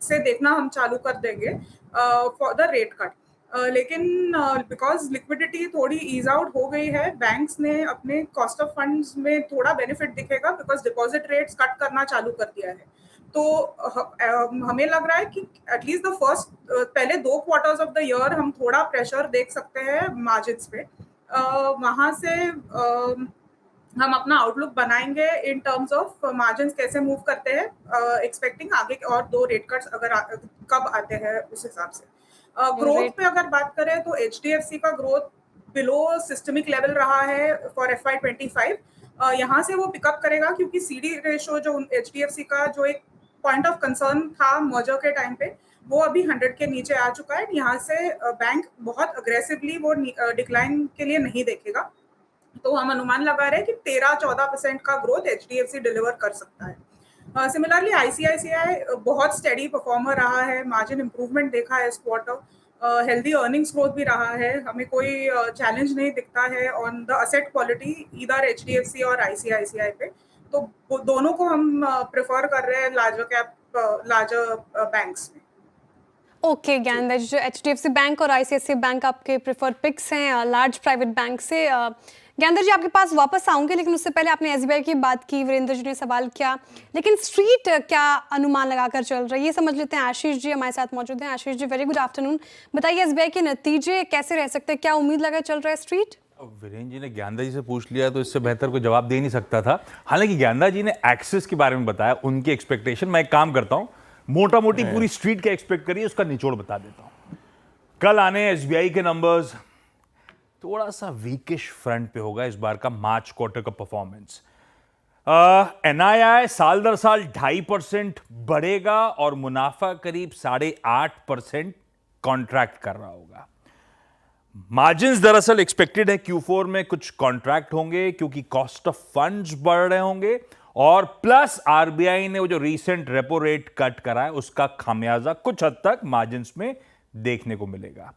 से देखना हम चालू कर देंगे फॉर द रेट कट। लेकिन बिकॉज लिक्विडिटी थोड़ी ईज आउट हो गई है, बैंक्स ने अपने कॉस्ट ऑफ फंड्स में थोड़ा बेनिफिट दिखेगा बिकॉज डिपॉजिट रेट्स कट करना चालू कर दिया है। तो हमें लग रहा है कि एटलीस्ट द पहले 2 क्वार्टर्स ऑफ द ईयर हम थोड़ा प्रेशर देख सकते हैं मार्जिन्स पे। वहाँ से हम अपना आउटलुक बनाएंगे इन टर्म्स ऑफ मार्जिन्स कैसे मूव करते हैं, एक्सपेक्टिंग आगे और 2 रेट कट्स अगर कब आते हैं उस हिसाब से। ग्रोथ पे अगर बात करें तो एचडीएफसी का ग्रोथ बिलो सिस्टमिक लेवल रहा है फॉर FY25। यहाँ से वो पिकअप करेगा क्योंकि सीडी रेशो जो एचडीएफसी का जो एक पॉइंट ऑफ कंसर्न था मर्जर के टाइम पे, वो अभी 100 के नीचे आ चुका है। यहाँ से बैंक बहुत अग्रेसिवली वो डिक्लाइन के लिए नहीं देखेगा, तो हम अनुमान लगा रहे हैं कि 13-14% का ग्रोथ एचडीएफसी डिलीवर कर सकता है। सिमिलरली आईसीआईसीआई बहुत स्टेडी परफॉर्मर रहा है, मार्जिन इंप्रूवमेंट देखा है इस क्वार्टर, हेल्दी अर्निंग्स ग्रोथ भी रहा है, हमें कोई चैलेंज नहीं दिखता है ऑन द असेट क्वालिटी इधर एचडीएफसी और आईसीआईसीआई पे। तो दोनों को हम प्रेफर कर रहे हैं लार्जर बैंक्स में। ओके ज्ञानदा जी, जो HDFC बैंक और ICICI बैंक आपके प्रेफर्ड पिक्स हैं लार्ज प्राइवेट बैंक से। ज्ञानदा जी आपके पास वापस आऊंगे, लेकिन उससे पहले आपने SBI की बात की, वीरेंद्र जी ने सवाल किया, लेकिन स्ट्रीट क्या अनुमान लगाकर चल रही है ये समझ लेते हैं। आशीष जी हमारे साथ मौजूद हैं। Ashish ji very good afternoon, बताइए SBI के नतीजे कैसे रह सकते हैं, क्या उम्मीद लगा चल रहा है स्ट्रीट? वीरेंद्र जी ने ज्ञानदा जी से पूछ लिया तो इससे बेहतर कोई जवाब दे नहीं सकता था। हालांकि ज्ञानदा जी ने एक्सिस के बारे में बताया, उनकी एक्सपेक्टेशन। मैं एक काम करता हूं, मोटा मोटी पूरी स्ट्रीट क्या एक्सपेक्ट करिए उसका निचोड़ बता देता हूं। कल आने SBI के नंबर्स थोड़ा सा वीकिश फ्रंट पे होगा इस बार का मार्च क्वार्टर का परफॉर्मेंस। NII साल दर साल 2.5% बढ़ेगा और मुनाफा करीब 8.5% कॉन्ट्रैक्ट कर रहा होगा। मार्जिन्स दरअसल एक्सपेक्टेड है Q4 में कुछ कॉन्ट्रैक्ट होंगे क्योंकि कॉस्ट ऑफ फंड्स बढ़ रहे होंगे, और प्लस RBI ने वो जो रीसेंट रेपो रेट कट करा है उसका खामियाजा कुछ हद तक मार्जिन्स में देखने को मिलेगा।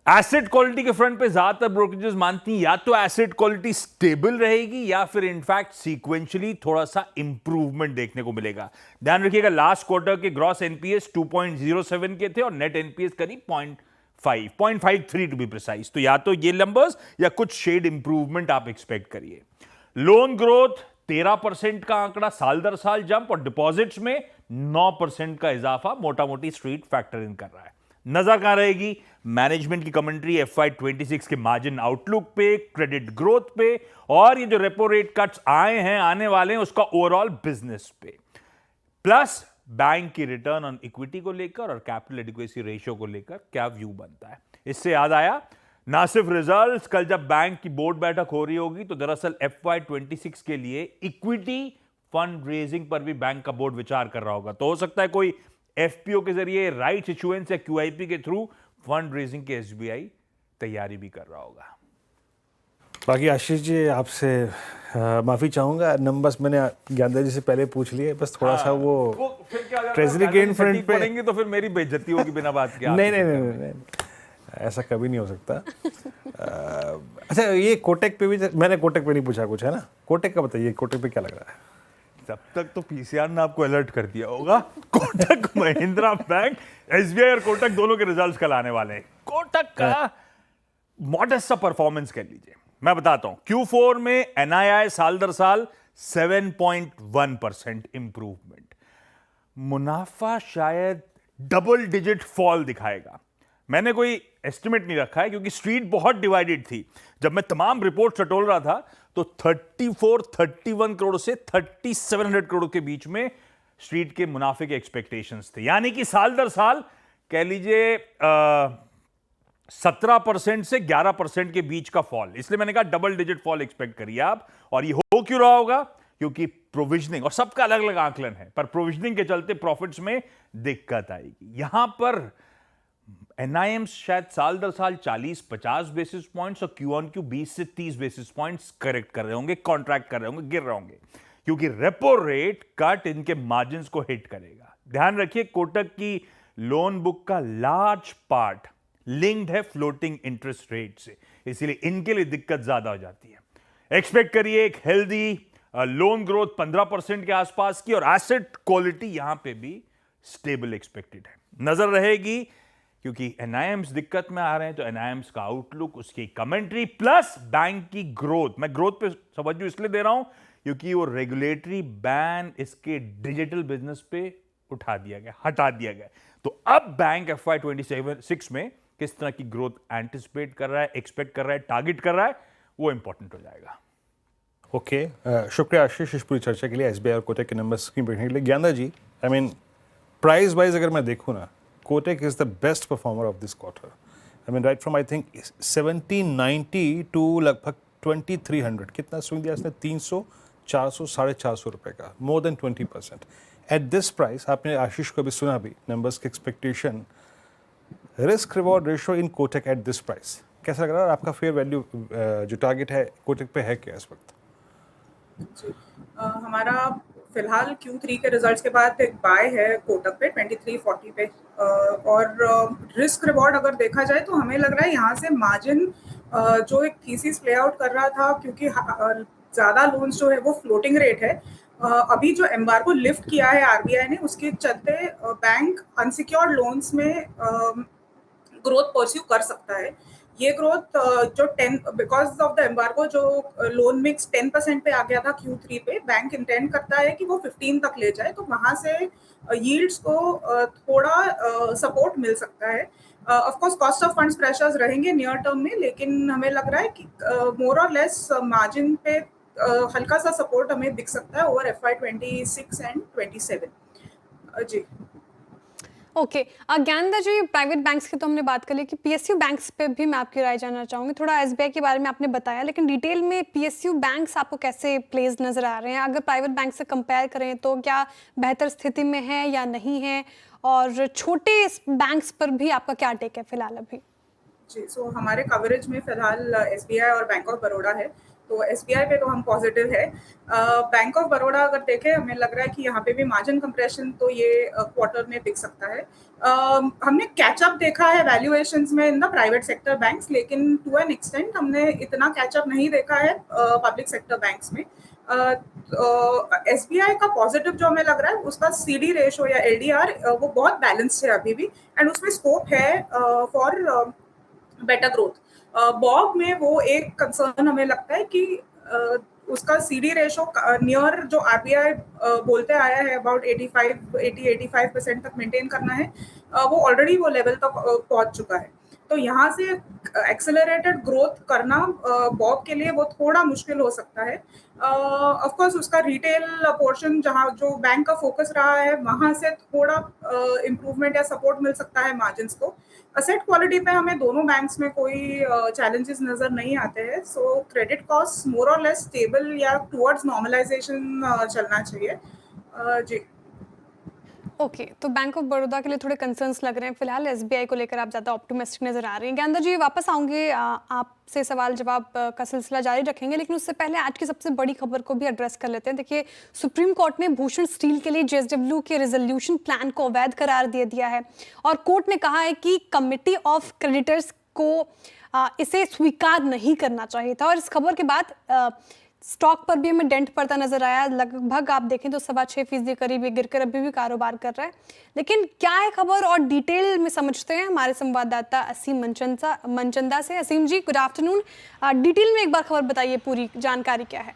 एसेट क्वालिटी के फ्रंट पे ज्यादातर ब्रोकरेजेस मानती हैं या तो एसेट क्वालिटी स्टेबल रहेगी या फिर इनफैक्ट सीक्वेंशियली थोड़ा सा इंप्रूवमेंट देखने को मिलेगा। ध्यान रखिएगा लास्ट क्वार्टर के ग्रॉस NPS 2.07 के थे और नेट NPS करीब 0.53 टू बी प्रिसाइज। तो या तो ये नंबर्स या कुछ शेड इंप्रूवमेंट आप एक्सपेक्ट करिए। लोन ग्रोथ 13% का आंकड़ा साल दर साल जंप, और डिपॉजिट्स में 9% का इजाफा मोटा मोटी स्ट्रीट फैक्टर इन कर रहा है। नजर कहां रहेगी? मैनेजमेंट की कमेंट्री FY26 के मार्जिन आउटलुक पे, क्रेडिट ग्रोथ पे, और ये जो रेपो रेट कट्स आए हैं आने वाले हैं उसका ओवरऑल बिजनेस पे, प्लस बैंक की रिटर्न ऑन इक्विटी को लेकर और कैपिटल एडिक्वेसी रेशियो को लेकर क्या व्यू बनता है। इससे याद आया, ना सिर्फ रिजल्ट्स, कल जब बैंक की बोर्ड बैठक हो रही होगी तो दरअसल FY26 के लिए इक्विटी फंड रेजिंग पर भी बैंक का बोर्ड विचार कर रहा होगा। तो हो सकता है कोई FPO के जरिए, राइट इश्यूएंस या QIP के थ्रू फंड रेजिंग के SBI तैयारी भी कर रहा होगा। बाकी आशीष जी आपसे माफी चाहूंगा, नंबर्स मैंने ज्ञानदा जी से पहले पूछ लिए, बस थोड़ा सा वो ट्रेजरी गेन फ्रंट पे पड़ेंगे तो फिर मेरी बेइज्जती होगी बिना बात के। नहीं, ऐसा कभी नहीं हो सकता। अच्छा, ये कोटक पे भी, मैंने कोटक पे नहीं पूछा कुछ, है ना? कोटक का बताइए, कोटक पे क्या लग रहा है? तब तक तो PCR ने आपको अलर्ट कर दिया होगा। कोटक महिंद्रा बैंक, SBI और कोटक दोनों के रिजल्ट्स कल आने वाले हैं। कोटक का मॉडेस्ट सा परफॉर्मेंस कह लीजिए, मैं बताता हूं। Q4 में NII साल दर साल 7.1% इंप्रूवमेंट, मुनाफा शायद डबल डिजिट फॉल दिखाएगा। मैंने कोई एस्टिमेट नहीं रखा है क्योंकि स्ट्रीट बहुत डिवाइडेड थी। जब मैं तमाम रिपोर्ट टटोल रहा था तो 31 करोड़ से 3700 करोड़ के बीच में स्ट्रीट के मुनाफे के एक्सपेक्टेशंस थे, यानी कि साल दर साल कह लीजिए 17% से 11% के बीच का फॉल। इसलिए मैंने कहा डबल डिजिट फॉल एक्सपेक्ट करिए आप। और ये हो क्यों रहा होगा? क्योंकि प्रोविजनिंग, और सबका अलग अलग आंकलन है, पर प्रोविजनिंग के चलते प्रॉफिट्स में दिक्कत आएगी। यहां पर NIMs शायद साल दर साल 40-50 बेसिस पॉइंट्स और Q-on-Q 20 से 30 बेसिस पॉइंट्स करेक्ट कर रहे होंगे, कॉन्ट्रैक्ट कर रहे होंगे, गिर रहे होंगे, क्योंकि रेपो रेट कट इनके मार्जिन्स को हिट करेगा। ध्यान रखिए, कोटक की लोन बुक का लार्ज पार्ट लिंक्ड है फ्लोटिंग इंटरेस्ट रेट से, इसीलिए इनके लिए दिक्कत ज्यादा हो जाती है। एक्सपेक्ट करिए एक हेल्दी लोन ग्रोथ 15% के आसपास की, और एसेट क्वालिटी यहां पे भी स्टेबल एक्सपेक्टेड है। नजर रहेगी क्योंकि NIMs दिक्कत में आ रहे हैं, तो NIMs का आउटलुक, उसकी कमेंट्री प्लस बैंक की ग्रोथ, मैं ग्रोथ पे तवज्जो इसलिए दे रहा हूं क्योंकि वो रेगुलेटरी बैन इसके डिजिटल बिजनेस पे उठा दिया गया, हटा दिया गया। तो अब बैंक FY26 में किस तरह की ग्रोथ एंटिसिपेट कर रहा है, एक्सपेक्ट कर रहा है, टारगेट कर रहा है, वो इंपॉर्टेंट हो जाएगा। ओके, शुक्रिया आशीष इस पूरी चर्चा के लिए, SBI और कोटक के नंबर स्क्रीन पर देखने के लिए। ज्ञानदा जी, आई मीन प्राइस वाइज अगर मैं देखूँ ना, Kotak is the best performer of this quarter. I mean, right from I think 1790 to लगभग 2300, कितना स्विंग दिया इसने? 300, 400, 450 रुपए का, more than 20%. At this price, आपने आशीष को भी सुना भी, numbers की expectation, risk reward ratio in Kotak at this price, कैसा लग रहा है? और आपका फेयर वैल्यू जो टारगेट है कोटक पे है क्या इस वक्त? हमारा फिलहाल Q3 के रिजल्ट्स के बाद एक बाय है कोटक पे 2340 पे, और रिस्क रिवॉर्ड अगर देखा जाए तो हमें लग रहा है यहाँ से मार्जिन जो एक थीसिस प्ले आउट कर रहा था, क्योंकि ज़्यादा लोन्स जो है वो फ्लोटिंग रेट है, अभी जो एम्बार्गो लिफ्ट किया है आरबीआई ने, उसके चलते बैंक अनसिक्योर्ड लोन्स में ग्रोथ परस्यू कर सकता है। ये ग्रोथ जो 10 बिकॉज ऑफ द एम्बार्गो जो लोन मिक्स 10% पे आ गया था Q3 पे, बैंक इंटेंड करता है कि वो 15 तक ले जाए, तो वहां से यील्ड्स को थोड़ा सपोर्ट मिल सकता है। Of course cost of funds pressures रहेंगे नियर टर्म में, लेकिन हमें लग रहा है कि मोर और लेस मार्जिन पे हल्का सा सपोर्ट हमें दिख सकता है ओवर FY26 एंड 27। जी okay Gyanda ji, private banks की तो हमने बात कर ली कि पीएसयू बैंक्स पे भी मैं आपकी राय जानना चाहूँगी। थोड़ा एसबीआई के बारे में आपने बताया, लेकिन डिटेल में पीएसयू बैंक्स आपको कैसे प्लेस नज़र आ रहे हैं? अगर प्राइवेट बैंक से कंपेयर करें तो क्या बेहतर स्थिति में है या नहीं है, और छोटे बैंक्स पर भी आपका क्या टेक है फिलहाल अभी? जी, सो हमारे कवरेज में फिलहाल एसबीआई और बैंक ऑफ बड़ौदा है, तो एसबीआई पे तो हम पॉजिटिव है। बैंक ऑफ बड़ौदा अगर देखें, हमें लग रहा है कि यहाँ पे भी मार्जिन कंप्रेशन तो ये क्वार्टर में दिख सकता है। हमने कैचअप देखा है वैल्यूएशंस में in the private sector banks, लेकिन टू एन एक्सटेंट हमने इतना कैचअप नहीं देखा है पब्लिक सेक्टर बैंक्स में। एसबीआई का पॉजिटिव जो हमें लग रहा है, उसका सीडी रेशो या एलडीआर वो बहुत बैलेंस्ड है अभी भी, एंड उसमें स्कोप है फॉर बेटर ग्रोथ। बॉब में वो एक कंसर्न हमें लगता है कि उसका सीडी रेशो नियर जो आरबीआई बोलते आया है अबाउट 80-85% तक मेंटेन करना है, वो ऑलरेडी वो लेवल तक पहुंच चुका है। तो यहाँ से एक्सेलरेटेड ग्रोथ करना बॉब के लिए वो थोड़ा मुश्किल हो सकता है। ऑफ कोर्स उसका रिटेल पोर्शन जहाँ जो बैंक का फोकस रहा है, वहाँ से थोड़ा इम्प्रूवमेंट या सपोर्ट मिल सकता है मार्जिन्स को। असेट क्वालिटी पे हमें दोनों बैंक्स में कोई चैलेंजेस नजर नहीं आते हैं, सो क्रेडिट कॉस्ट मोर और लेस स्टेबल या टुवर्ड्स नॉर्मलाइजेशन चलना चाहिए। जी ओके तो बैंक ऑफ बड़ौदा के लिए थोड़े कंसर्न्स लग रहे हैं फिलहाल, एसबीआई को लेकर आप ज़्यादा ऑप्टिमिस्टिक नजर आ रही हैं। ज्ञानदा जी वापस आऊँगे, आपसे सवाल जवाब का सिलसिला जारी रखेंगे, लेकिन उससे पहले आज की सबसे बड़ी खबर को भी एड्रेस कर लेते हैं। देखिए, सुप्रीम कोर्ट ने भूषण स्टील के लिए जेएसडब्ल्यू के रेजोल्यूशन प्लान को अवैध करार दे दिया है, और कोर्ट ने कहा है कि कमिटी ऑफ क्रेडिटर्स को इसे स्वीकार नहीं करना चाहिए था। और इस खबर के बाद स्टॉक पर भी हमें डेंट पड़ता नजर आया, लगभग आप देखें तो 6.25% करीब गिरकर अभी भी कारोबार कर रहा है। लेकिन क्या है खबर, और डिटेल में समझते हैं हमारे संवाददाता असीम मनचंदा से। असीम जी गुड आफ्टरनून, डिटेल में एक बार खबर बताइए, पूरी जानकारी क्या है?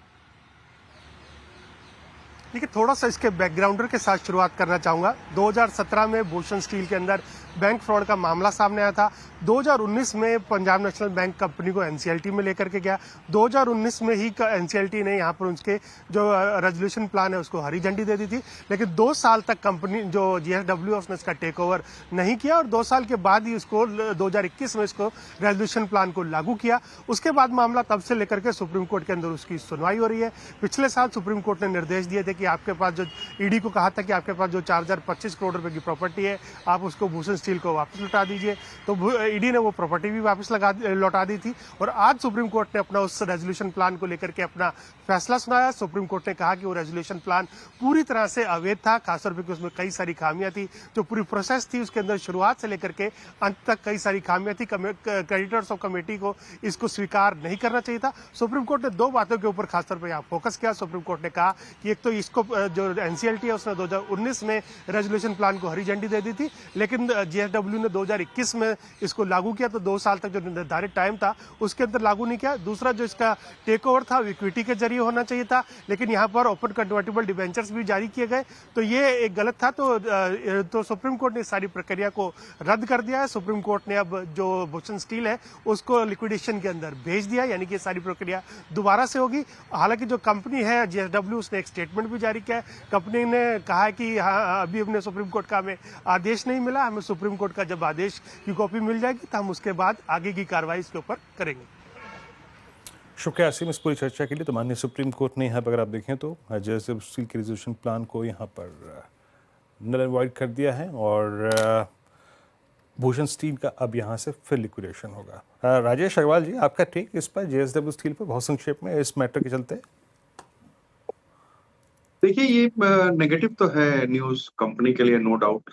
देखिए, थोड़ा सा इसके बैकग्राउंडर के साथ शुरुआत करना चाहूँगा। 2017 में भूषण स्टील के अंदर बैंक फ्रॉड का मामला सामने आया था। 2019 में पंजाब नेशनल बैंक कंपनी को एनसीएलटी में लेकर के गया। 2019 में ही एनसीएलटी ने यहाँ पर उसके जो रेजोल्यूशन प्लान है उसको हरी झंडी दे दी थी, लेकिन 2 साल तक कंपनी जो जेएसडब्ल्यू उसने इसका टेक ओवर नहीं किया, और 2 साल के बाद ही उसको 2021 में इसको रेजोल्यूशन प्लान को लागू किया। उसके बाद मामला तब से लेकर के सुप्रीम कोर्ट के अंदर उसकी सुनवाई हो रही है। पिछले साल सुप्रीम कोर्ट ने निर्देश दिए थे कि आपके पास जो ईडी को कहा था कि आपके पास जो 4025 करोड़ रुपए की प्रॉपर्टी है, आप उसको भूषण स्टील को वापस लौटा दीजिए। तो ईडी ने वो प्रॉपर्टी भी वापस लौटा दी थी, और आज सुप्रीम कोर्ट ने अपना उस रेजोल्यूशन प्लान को लेकर के अपना फैसला सुनाया। सुप्रीम कोर्ट ने कहा कि वो रेजोल्यूशन प्लान पूरी तरह से अवैध था, खासतौर पर उसमें कई सारी खामियां थी। जो पूरी प्रोसेस थी उसके अंदर शुरुआत से लेकर के अंत तक कई सारी खामियां थी। क्रेडिटर्स ऑफ कमेटी को इसको स्वीकार नहीं करना चाहिए था। सुप्रीम कोर्ट ने 2 बातों के ऊपर खासतौर पर यहाँ फोकस किया। सुप्रीम कोर्ट ने कहा कि एक तो इसको जो एनसीएलटी है उसने 2019 में रेजोल्यूशन प्लान को हरी झंडी दे दी थी, लेकिन जेएसडब्ल्यू ने 2021 में इसको लागू किया, तो 2 साल तक जो निर्धारित टाइम था उसके अंदर लागू नहीं किया। दूसरा जो इसका टेक ओवर था इक्विटी के जरिए होना चाहिए था, लेकिन यहाँ पर ओपन कन्वर्टेबल डिबेंचर्स भी जारी किए गए, तो ये एक गलत था। तो सुप्रीम कोर्ट ने सारी प्रक्रिया को रद्द कर दिया है। सुप्रीम कोर्ट ने अब जो भूषण स्टील है उसको लिक्विडेशन के अंदर भेज दिया, यानी कि सारी प्रक्रिया दोबारा से होगी। हालांकि जो कंपनी है जेएसडब्ल्यू उसने एक स्टेटमेंट भी जारी किया है। कंपनी ने कहा है कि हाँ, अभी हमने सुप्रीम कोर्ट का हमें आदेश नहीं मिला, हमें सुप्रीम कोर्ट का जब आदेश की कॉपी मिल जाएगी तो हम उसके बाद आगे की कार्रवाई इसके ऊपर करेंगे। शुक्रिया असीम इस पूरी चर्चा के लिए। तो माननीय सुप्रीम कोर्ट ने यहाँ पर अगर आप देखें तो जेएसडब्ल्यू स्टील के रेजोल्यूशन प्लान को यहाँ पर नल एंड वॉइड कर दिया है, और भूषण स्टील का अब यहाँ से फिर लिक्विडेशन होगा। राजेश अग्रवाल जी, आपका टेक इस पर, जेएसडब्ल्यू स्टील पर बहुत संक्षेप में इस मैटर के चलते? देखिए, ये नेगेटिव तो है न्यूज कंपनी के लिए, नो डाउट।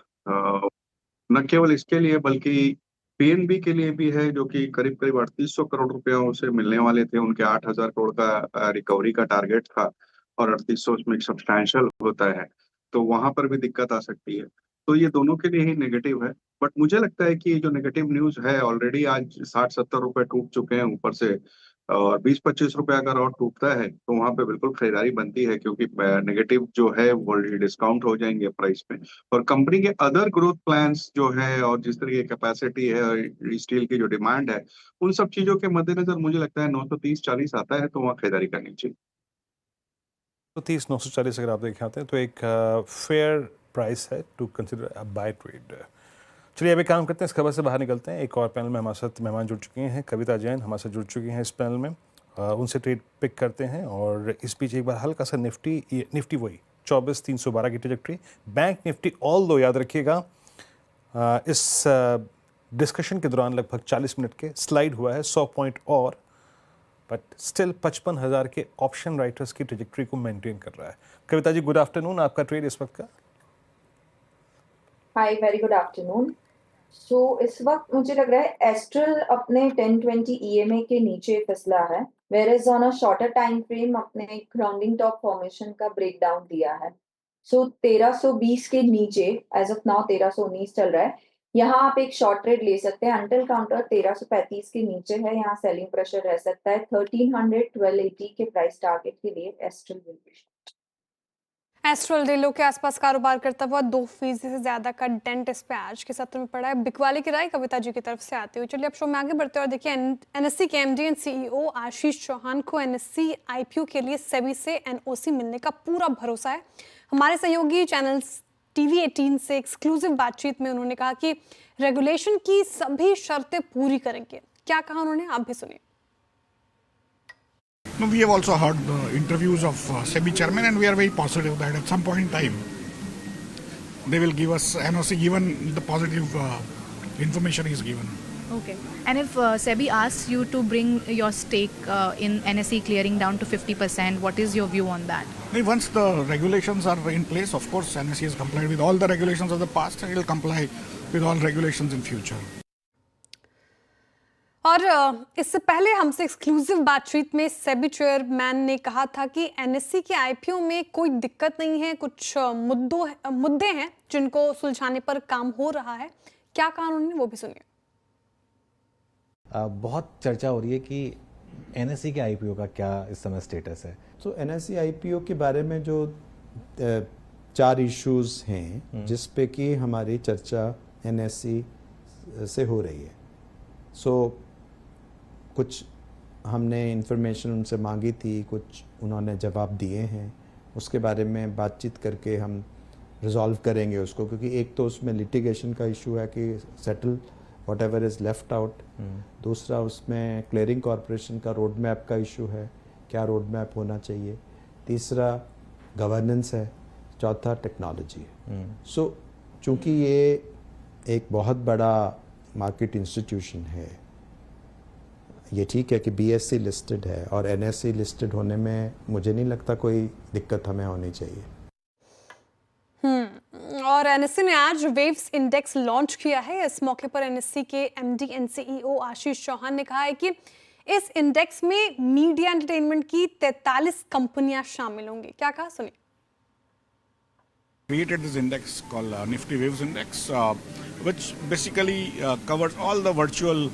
न केवल इसके लिए बल्कि पीएनबी के लिए भी है, जो कि करीब करीब 3800 करोड़ रुपयों से मिलने वाले थे। उनके 8000 करोड़ का रिकवरी का टारगेट था, और 3800 उसमें सब्सटैंशियल होता है, तो वहां पर भी दिक्कत आ सकती है। तो ये दोनों के लिए ही नेगेटिव है। बट मुझे लगता है कि ये जो नेगेटिव न्यूज है, ऑलरेडी आज 60-70 रुपए टूट चुके हैं ऊपर से, और 20-25 रुपए अगर और टूटता है तो वहां पे बिल्कुल खरीदारी बनती है, क्योंकि नेगेटिव जो है वो डिस्काउंट हो जाएंगे प्राइस में। और कंपनी के अदर ग्रोथ प्लान्स जो है और जिस तरह की कैपेसिटी है और स्टील की जो डिमांड है, उन सब चीजों के मद्देनजर मुझे लगता है 930-40 आता है तो वहाँ खरीदारी करनी चाहिए। तो 930 अगर आप देखें आते हैं तो एक फेयर प्राइस है to consider a buy trade. चलिए अभी काम करते हैं, इस खबर से बाहर निकलते हैं। एक और पैनल में हमारे साथ मेहमान जुड़ चुके हैं, कविता जैन हमारे साथ जुड़ चुकी हैं इस पैनल में। उनसे ट्रेड पिक करते हैं। और इस बीच एक बार हल्का सा निफ्टी वही 24,312 की ट्रेजेक्ट्री, बैंक निफ्टी ऑल दो याद रखिएगा इस डिस्कशन के दौरान लगभग 40 मिनट के स्लाइड हुआ है 100 पॉइंट और, बट स्टिल 55,000 के ऑप्शन राइटर्स की ट्रेजेक्ट्री को मेंटेन कर रहा है। कविता जी गुड आफ्टरनून, आपका ट्रेड इस वक्त का? हाय, वेरी गुड आफ्टरनून। सो इस वक्त मुझे लग रहा है एस्ट्रल अपने 1020 EMA के नीचे फिसला है, where is on a shorter time frame अपने ग्राउंडिंग टॉप फॉर्मेशन का ब्रेकडाउन दिया है। सो 1320 के नीचे एज ऑफ नाउ 1319 चल रहा है। यहाँ आप एक शॉर्ट ट्रेड ले सकते हैं अंटिल काउंटर 1335 के नीचे है, यहाँ सेलिंग प्रेशर रह सकता है। 1300-1280 के प्राइस टारगेट के लिए एस्ट्रल विल बी। एस्ट्रल डेलो के आसपास कारोबार करता हुआ 2% से ज्यादा का डेंट इस पे आज के सत्र में पड़ा है। बिकवाली की राय कविता जी की तरफ से आती हुई। चलिए अब शो में आगे बढ़ते हैं और देखिए एनएससी के MD and CEO Ashish Chauhan को NSE IPO के लिए सेबी से NOC मिलने का पूरा भरोसा है। हमारे सहयोगी चैनल TV18 से एक्सक्लूसिव बातचीत में उन्होंने कहा कि रेगुलेशन की सभी शर्तें पूरी करेंगे। क्या कहा उन्होंने, आप भी सुनिए। No, we have also heard the interviews of SEBI chairman, and we are very positive that at some point in time they will give us NOC given the positive information is given. Okay. And if SEBI asks you to bring your stake in NSE clearing down to 50%, what is your view on that? Once the regulations are in place, of course, NSE has complied with all the regulations of the past, and it will comply with all regulations in future. और इससे पहले हमसे एक्सक्लूसिव बातचीत में सेबी चेयरमैन ने कहा था कि NSE के IPO में कोई दिक्कत नहीं है, कुछ मुद्दे हैं जिनको सुलझाने पर काम हो रहा है। क्या कहा उन्होंने, वो भी सुनिए। बहुत चर्चा हो रही है कि NSE के IPO का क्या इस समय स्टेटस है। तो NSE IPO के बारे में जो 4 इश्यूज हैं जिस पे कि हमारी चर्चा NSE से हो रही है। कुछ हमने इन्फॉर्मेशन उनसे मांगी थी, कुछ उन्होंने जवाब दिए हैं, उसके बारे में बातचीत करके हम रिजॉल्व करेंगे उसको, क्योंकि एक तो उसमें लिटिगेशन का इशू है कि settle what ever is left out, दूसरा उसमें क्लियरिंग कॉरपोरेशन का रोड मैप का इशू है, क्या रोड मैप होना चाहिए, तीसरा गवर्नेंस है, चौथा टेक्नोलॉजी है। चूँकि ये एक बहुत बड़ा मार्केट इंस्टीट्यूशन है, ये ठीक है कि BSE लिस्टेड है और NSE लिस्टेड होने में मुझे नहीं लगता कोई दिक्कत हमें होनी चाहिए। और NSE ने आज वेव्स इंडेक्स लॉन्च किया है। इस मौके पर NSE के MD and CEO Ashish Chauhan ने कहा है कि इस इंडेक्स में मीडिया एंटरटेनमेंट की 43 कंपनियां शामिल होंगी। क्या कहा, सुनिए। Created this index called Nifty Waves Index, which basically covers all the virtual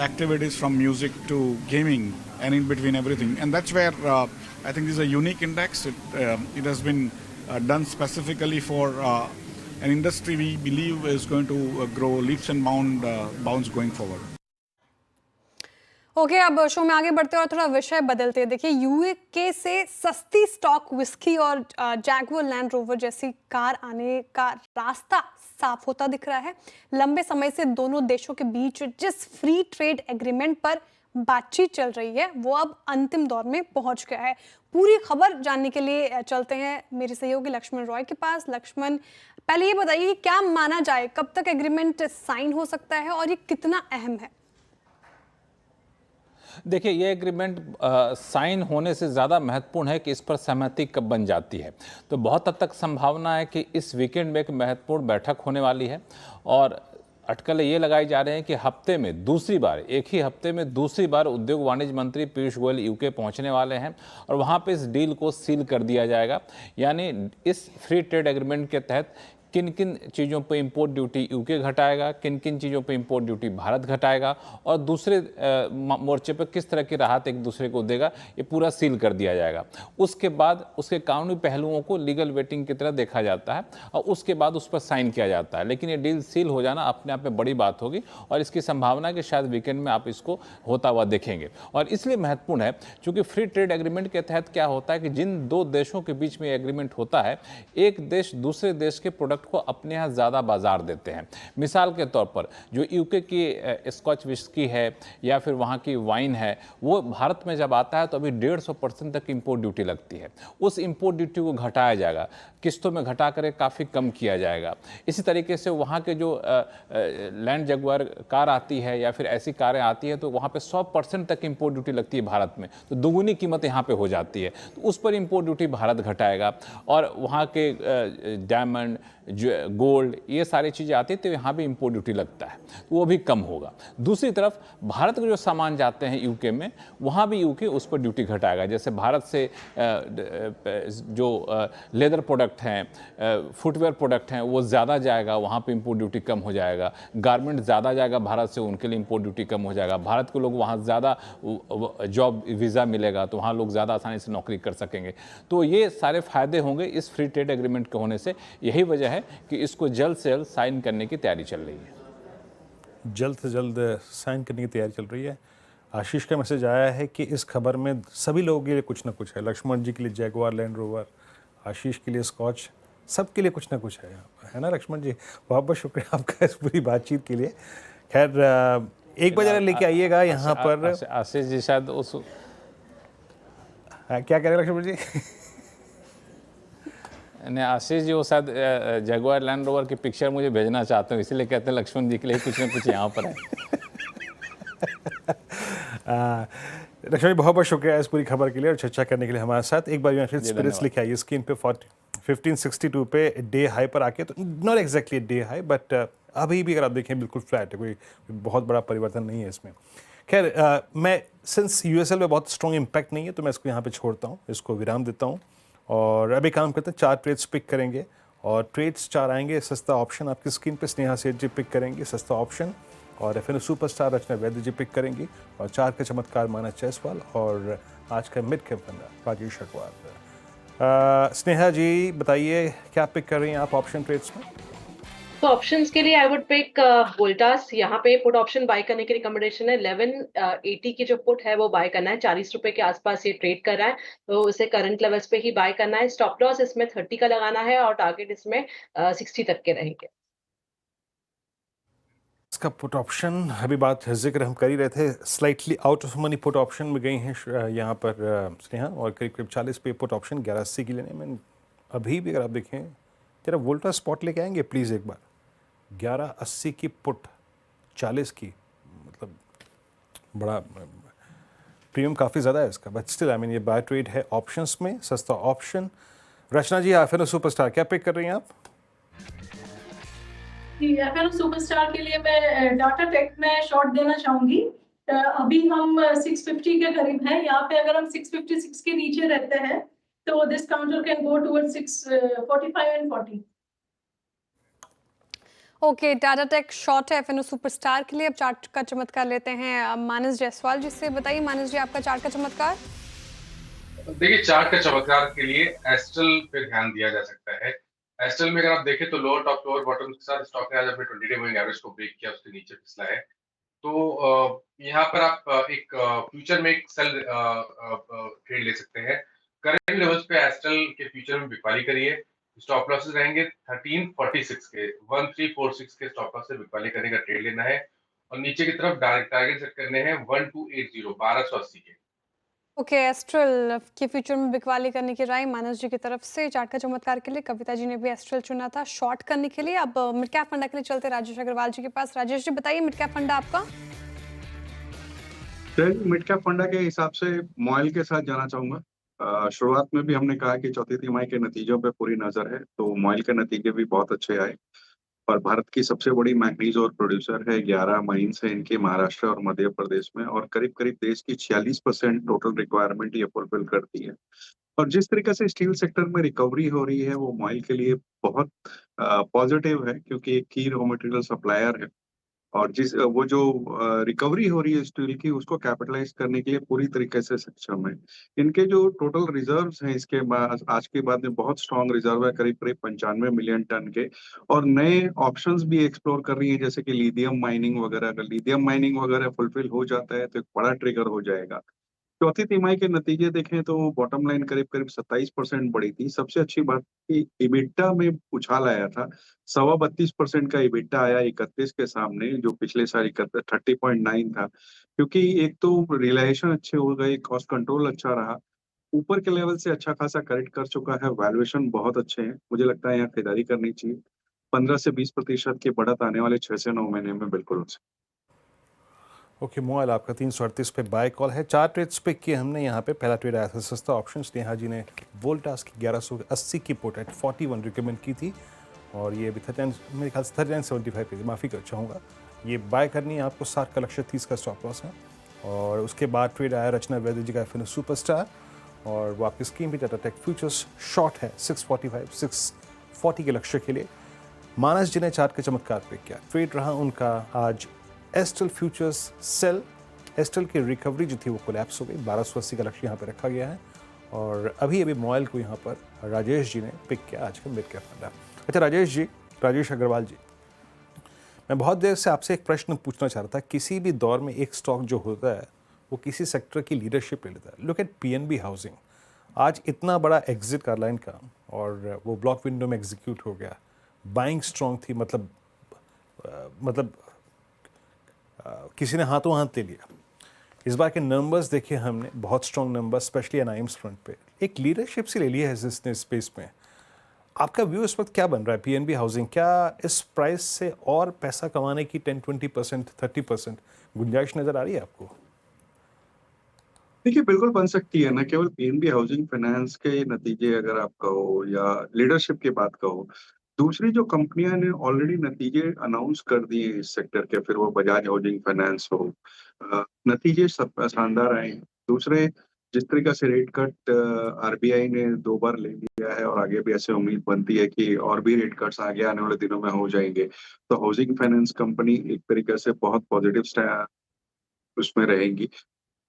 activities from music to gaming and in between everything, and that's where I think this is a unique index. It has been done specifically for an industry we believe is going to grow leaps and bounds going forward. Okay, अब शो में आगे बढ़ते और थोड़ा विषय बदलते हैं। देखिए यूके से सस्ती स्टॉक विस्की और जैगुआर लैंड रोवर जैसी कार आने का रास्ता साफ होता दिख रहा है। लंबे समय से दोनों देशों के बीच जिस फ्री ट्रेड एग्रीमेंट पर बातचीत चल रही है वो अब अंतिम दौर में पहुंच गया है। पूरी खबर जानने के लिए चलते हैं मेरे सहयोगी लक्ष्मण रॉय के पास। लक्ष्मण, पहले ये बताइए क्या माना जाए, कब तक एग्रीमेंट साइन हो सकता है और ये कितना अहम है? देखिए, ये एग्रीमेंट साइन होने से ज़्यादा महत्वपूर्ण है कि इस पर सहमति कब बन जाती है। तो बहुत हद तक संभावना है कि इस वीकेंड में एक महत्वपूर्ण बैठक होने वाली है और अटकलें ये लगाई जा रहे हैं कि हफ्ते में दूसरी बार, एक ही हफ्ते में दूसरी बार उद्योग वाणिज्य मंत्री पीयूष गोयल यूके पहुंचने वाले हैं और वहां पे इस डील को सील कर दिया जाएगा। यानी इस फ्री ट्रेड एग्रीमेंट के तहत किन किन चीज़ों पे इंपोर्ट ड्यूटी यूके घटाएगा, किन किन चीज़ों पे इंपोर्ट ड्यूटी भारत घटाएगा और दूसरे मोर्चे पे किस तरह की राहत एक दूसरे को देगा, ये पूरा सील कर दिया जाएगा। उसके बाद उसके कानूनी पहलुओं को लीगल वेटिंग की तरह देखा जाता है और उसके बाद उस पर साइन किया जाता है। लेकिन ये डील सील हो जाना अपने आप में बड़ी बात होगी और इसकी संभावना है कि शायद वीकेंड में आप इसको होता हुआ देखेंगे। और इसलिए महत्वपूर्ण है क्योंकि फ्री ट्रेड एग्रीमेंट के तहत क्या होता है कि जिन दो देशों के बीच में एग्रीमेंट होता है, एक देश दूसरे देश के प्रोडक्ट को अपने यहाँ ज़्यादा बाजार देते हैं। मिसाल के तौर पर जो यूके की स्कॉच विस्की है या फिर वहाँ की वाइन है, वो भारत में जब आता है तो अभी 150% तक इंपोर्ट ड्यूटी लगती है। उस इंपोर्ट ड्यूटी को घटाया जाएगा, किस्तों में घटा कर काफ़ी कम किया जाएगा। इसी तरीके से वहाँ के जो लैंड जगुआर कार आती है या फिर ऐसी कारें आती है तो वहाँ पे 100% तक इंपोर्ट ड्यूटी लगती है भारत में, तो दोगुनी कीमत यहाँ पे हो जाती है, तो उस पर इंपोर्ट ड्यूटी भारत घटाएगा। और वहाँ के डायमंड, गोल्ड, ये सारी चीज़ें आती हैं तो यहाँ भी इंपोर्ट ड्यूटी लगता है, तो वो भी कम होगा। दूसरी तरफ भारत के जो सामान जाते हैं यूके में, वहाँ भी यूके उस पर ड्यूटी घटाएगा। जैसे भारत से जो लेदर प्रोडक्ट हैं, फुटवेयर प्रोडक्ट हैं, वो ज़्यादा जाएगा, वहाँ पे इंपोर्ट ड्यूटी कम हो जाएगा। गारमेंट ज़्यादा जाएगा भारत से, उनके लिए इंपोर्ट ड्यूटी कम हो जाएगा। भारत के लोग वहाँ ज़्यादा जॉब वीज़ा मिलेगा तो वहाँ लोग ज़्यादा आसानी से नौकरी कर सकेंगे। तो ये सारे फ़ायदे होंगे इस फ्री ट्रेड एग्रीमेंट के होने से। यही वजह है कि इसको जल्द से जल्द साइन करने की तैयारी चल रही है। जल्द से जल्द साइन करने की तैयारी चल रही है। आशीष का मैसेज आया है कि इस खबर में सभी लोगों के लिए कुछ ना कुछ है। लक्ष्मण जी के लिए जैगुआर लैंड रोवर, आशीष के लिए स्कॉच, सबके लिए कुछ ना कुछ है यहाँ पर, है ना लक्ष्मण जी? बहुत बहुत शुक्रिया आपका इस पूरी बातचीत के लिए। खैर एक बजे लेके आइएगा यहाँ पर। आशीष जी शायद उस क्या कह रहे हैं लक्ष्मण जी? नहीं, आशीष जी वो शायद जगुआर लैंड रोवर की पिक्चर मुझे भेजना चाहते हैं, इसलिए कहते हैं लक्ष्मण जी के लिए कुछ ना कुछ यहाँ पर है। लक्ष्मण जी बहुत बहुत शुक्रिया इस पूरी खबर के लिए और चर्चा करने के लिए हमारे साथ। एक बार स्पिरिट्स लिखे आइए स्क्रीन पे 1562 पे डे हाई पर आके, तो not exactly day high but अभी भी अगर आप देखें बिल्कुल फ्लैट है, कोई बहुत बड़ा परिवर्तन नहीं है इसमें। खैर मैं सिंस यूएसएल में बहुत स्ट्रॉन्ग इम्पैक्ट नहीं है तो मैं इसको यहाँ पे छोड़ता हूँ, इसको विराम देता हूँ और अभी काम करते हैं। 4 ट्रेड्स पिक करेंगे और ट्रेड्स 4 आएंगे। सस्ता ऑप्शन आपकी स्क्रीन पे स्नेहा सेठ जी पिक करेंगे सस्ता ऑप्शन, और एफ सुपरस्टार रचना वैद्य जी पिक करेंगी, और 4 का चमत्कार मानस जायसवाल, और आज का मिड कैप फंडा राजेश अग्रवाल। स्नेहा जी बताइए क्या पिक कर रही हैं आप ऑप्शन ट्रेड्स में? तो ऑप्शंस के लिए आई वुड पिक वोल्टास। यहाँ पे पुट ऑप्शन बाय करने की रिकमेंडेशन है। 1180 की जो पुट है वो बाय करना है, 40 रुपए के आसपास ये ट्रेड कर रहा है, तो इसे करंट लेवल्स पे ही बाय करना है। स्टॉप लॉस इसमें 30 का लगाना है और टारगेट इसमें 60 तक के रहेंगे। इसका पुट ऑप्शन अभी बात जिक्र हम कर ही रहे थे, slightly out of money put option में गई हैं यहाँ पर स्नेहा, और करीब करीब 40 पे पुट ऑप्शन 1180 की लेने में। अभी भी अगर आप देखें जरा वोल्टा स्पॉट लेके आएंगे प्लीज़ एक बार। 1180 की पुट 40 की, मतलब बड़ा प्रीमियम काफ़ी ज़्यादा है इसका, बट स्टिल आई मीन ये बाय ट्रेड है ऑप्शंस में, सस्ता ऑप्शन। रचना जी एफ सुपरस्टार क्या पिक कर रही हैं आप? एफ सुपरस्टार के लिए मैं डाटा टेक में शॉर्ट देना चाहूंगी। अभी हम 650 के करीब हैं। यहाँ पे अगर हम 656 के नीचे रहते हैं तो this counter can go towards 645 and 40। Okay, Tata Tech short है एफ सुपरस्टार के लिए। अब चार्ट का चमत्कार लेते हैं मानस जायसवाल जिससे। बताइए मानस जी आपका चार्ट का चमत्कार। देखिए चार्ट का चमत्कार के लिए एस्ट्रल पे ध्यान दिया जा सकता है। एस्ट्रल में अगर आप देखें तो लोअर टॉप लोअर बॉटम के साथ स्टॉक ने आज अपने 20 डे मूविंग एवरेज को ब्रेक किया, उसके नीचे फिसला है। तो यहाँ पर आप एक फ्यूचर में एक सेल ट्रेड ले सकते हैं। करंट लेवल्स पे एस्ट्रल के फ्यूचर में बिकवाली करिए। स्टॉप लॉसेस रहेंगे 1346 के, 1346 के स्टॉप लॉस से बिकवाली करने का ट्रेड लेना है, और नीचे की तरफ डायरेक्ट टारगेट सेट करने हैं 1280 1280 के। ओके, एस्ट्रल के फ्यूचर में बिकवाली करने की राय मानस जी की तरफ से। चार्ट का चमत्कार के लिए कविता जी ने भी एस्ट्रल चुना था शॉर्ट करने के लिए। अब मिड कैप फंडा के लिए चलते राजेश अग्रवाल जी के पास। राजेश जी बताइए मिड कैप फंडा आपका। मिड कैप फंडा के हिसाब से मॉइल के साथ जाना चाहूंगा। शुरुआत में भी हमने कहा कि चौथी तिमाही के नतीजों पे पूरी नजर है, तो मॉइल के नतीजे भी बहुत अच्छे आए। और भारत की सबसे बड़ी मैग्नीज और प्रोड्यूसर है। 11 माइंस है इनके महाराष्ट्र और मध्य प्रदेश में, और करीब करीब देश की 46% टोटल रिक्वायरमेंट ये फुलफिल करती है। और जिस तरीके से स्टील सेक्टर में रिकवरी हो रही है वो मॉइल के लिए बहुत पॉजिटिव है, क्योंकि एक की रॉ मटेरियल सप्लायर है। और वो जो रिकवरी हो रही है स्टील की, उसको कैपिटलाइज करने के लिए पूरी तरीके से सक्षम है। इनके जो टोटल रिजर्व्स हैं इसके बाद, आज के बाद में बहुत स्ट्रॉन्ग रिजर्व है, करीब करीब 95 मिलियन टन के। और नए ऑप्शंस भी एक्सप्लोर कर रही है, जैसे कि लिथियम माइनिंग वगैरह। अगर लिथियम माइनिंग वगैरह फुलफिल हो जाता है तो एक बड़ा ट्रिगर हो जाएगा। चौथी तिमाही के नतीजे देखें तो बॉटम लाइन करीब करीब 27% बढ़ी थी। सबसे अच्छी बात कि इबिट्टा में उछाल आया था, 32.25% का इबिट्टा आया 31 के सामने, जो पिछले साल 30.9 था। क्योंकि एक तो रियलाइजेशन अच्छे हो गए, कॉस्ट कंट्रोल अच्छा रहा, ऊपर के लेवल से अच्छा खासा करेक्ट कर चुका है, वैल्यूएशन बहुत अच्छे हैं। मुझे लगता है यहाँ खरीदारी करनी चाहिए। 15 से 20% की बढ़त आने वाले 6 से 9 महीने में बिल्कुल हो सकती है। ओके, मोबाइल आपका 338 पे बाय कॉल है। 4 ट्रेड्स पे किए हमने यहाँ पे। पहला ट्रेड आया था सस्ता ऑप्शंस। नेहा जी ने वोल्टास की 1180 की पुट एट 41 रिकमेंड की थी, और ये अभी 39, मेरे ख्याल से 39.75 पे, माफ़ी कर चाहूँगा। ये बाय करनी है आपको। 60 का लक्ष्य, 30 का स्टॉप लॉस है। और उसके बाद ट्रेड आया रचना वैद्य जी का एफ सुपरस्टार, और वो आपकी स्क्रीन पे टाटा टेक फ्यूचर्स शॉर्ट है 645, 640 के लक्ष्य के लिए। मानस जी ने चार्ट के चमत्कार पे किया। ट्रेड रहा उनका आज एस्ट्रल फ्यूचर्स सेल। एस्ट्रल की रिकवरी जो थी वो कोलैप्स हो गई। 1280 का लक्ष्य यहाँ पे रखा गया है, और अभी मोबाइल को यहाँ पर राजेश जी ने पिक किया आज का मिड कैप फंडा। अच्छा राजेश जी, राजेश अग्रवाल जी, मैं बहुत देर से आपसे एक प्रश्न पूछना चाह रहा था। किसी भी दौर में एक स्टॉक जो होता है वो किसी सेक्टर की लीडरशिप ले लेता है। लुक एट पीएनबी हाउसिंग, आज इतना बड़ा एग्जिट कारलाइन का, और वो ब्लॉक विंडो में एग्जीक्यूट हो गया। बाइंग स्ट्रॉन्ग थी, मतलब किसी ने हाथों हाथ ले लिया। इस बार के नंबर्स देखिए हमने, बहुत स्ट्रॉन्ग नंबर्स, स्पेशली एनआईएम्स फ्रंट पे। एक लीडरशिप से ले लिया है इसने स्पेस में। आपका व्यू इस वक्त क्या बन रहा है पीएनबी हाउसिंग? क्या इस प्राइस से और पैसा कमाने की 10-20%, 30% गुंजाइश नजर आ रही है आपको? देखिए, बिल्कुल बन सकती है। न केवल पीएनबी हाउसिंग फाइनेंस के नतीजे अगर आप कहो, या लीडरशिप की बात कहो, दूसरी जो कंपनियां ने ऑलरेडी नतीजे अनाउंस कर दिए इस सेक्टर के, फिर वो बजाज हाउसिंग फाइनेंस हो, नतीजे सब शानदार आए। दूसरे, जिस तरीके से रेट कट आरबीआई ने 2 बार ले लिया है, और आगे भी ऐसे उम्मीद बनती है कि और भी रेट कट्स आगे आने वाले दिनों में हो जाएंगे, तो हाउसिंग फाइनेंस कंपनी एक तरीके से बहुत पॉजिटिव उसमें रहेंगी।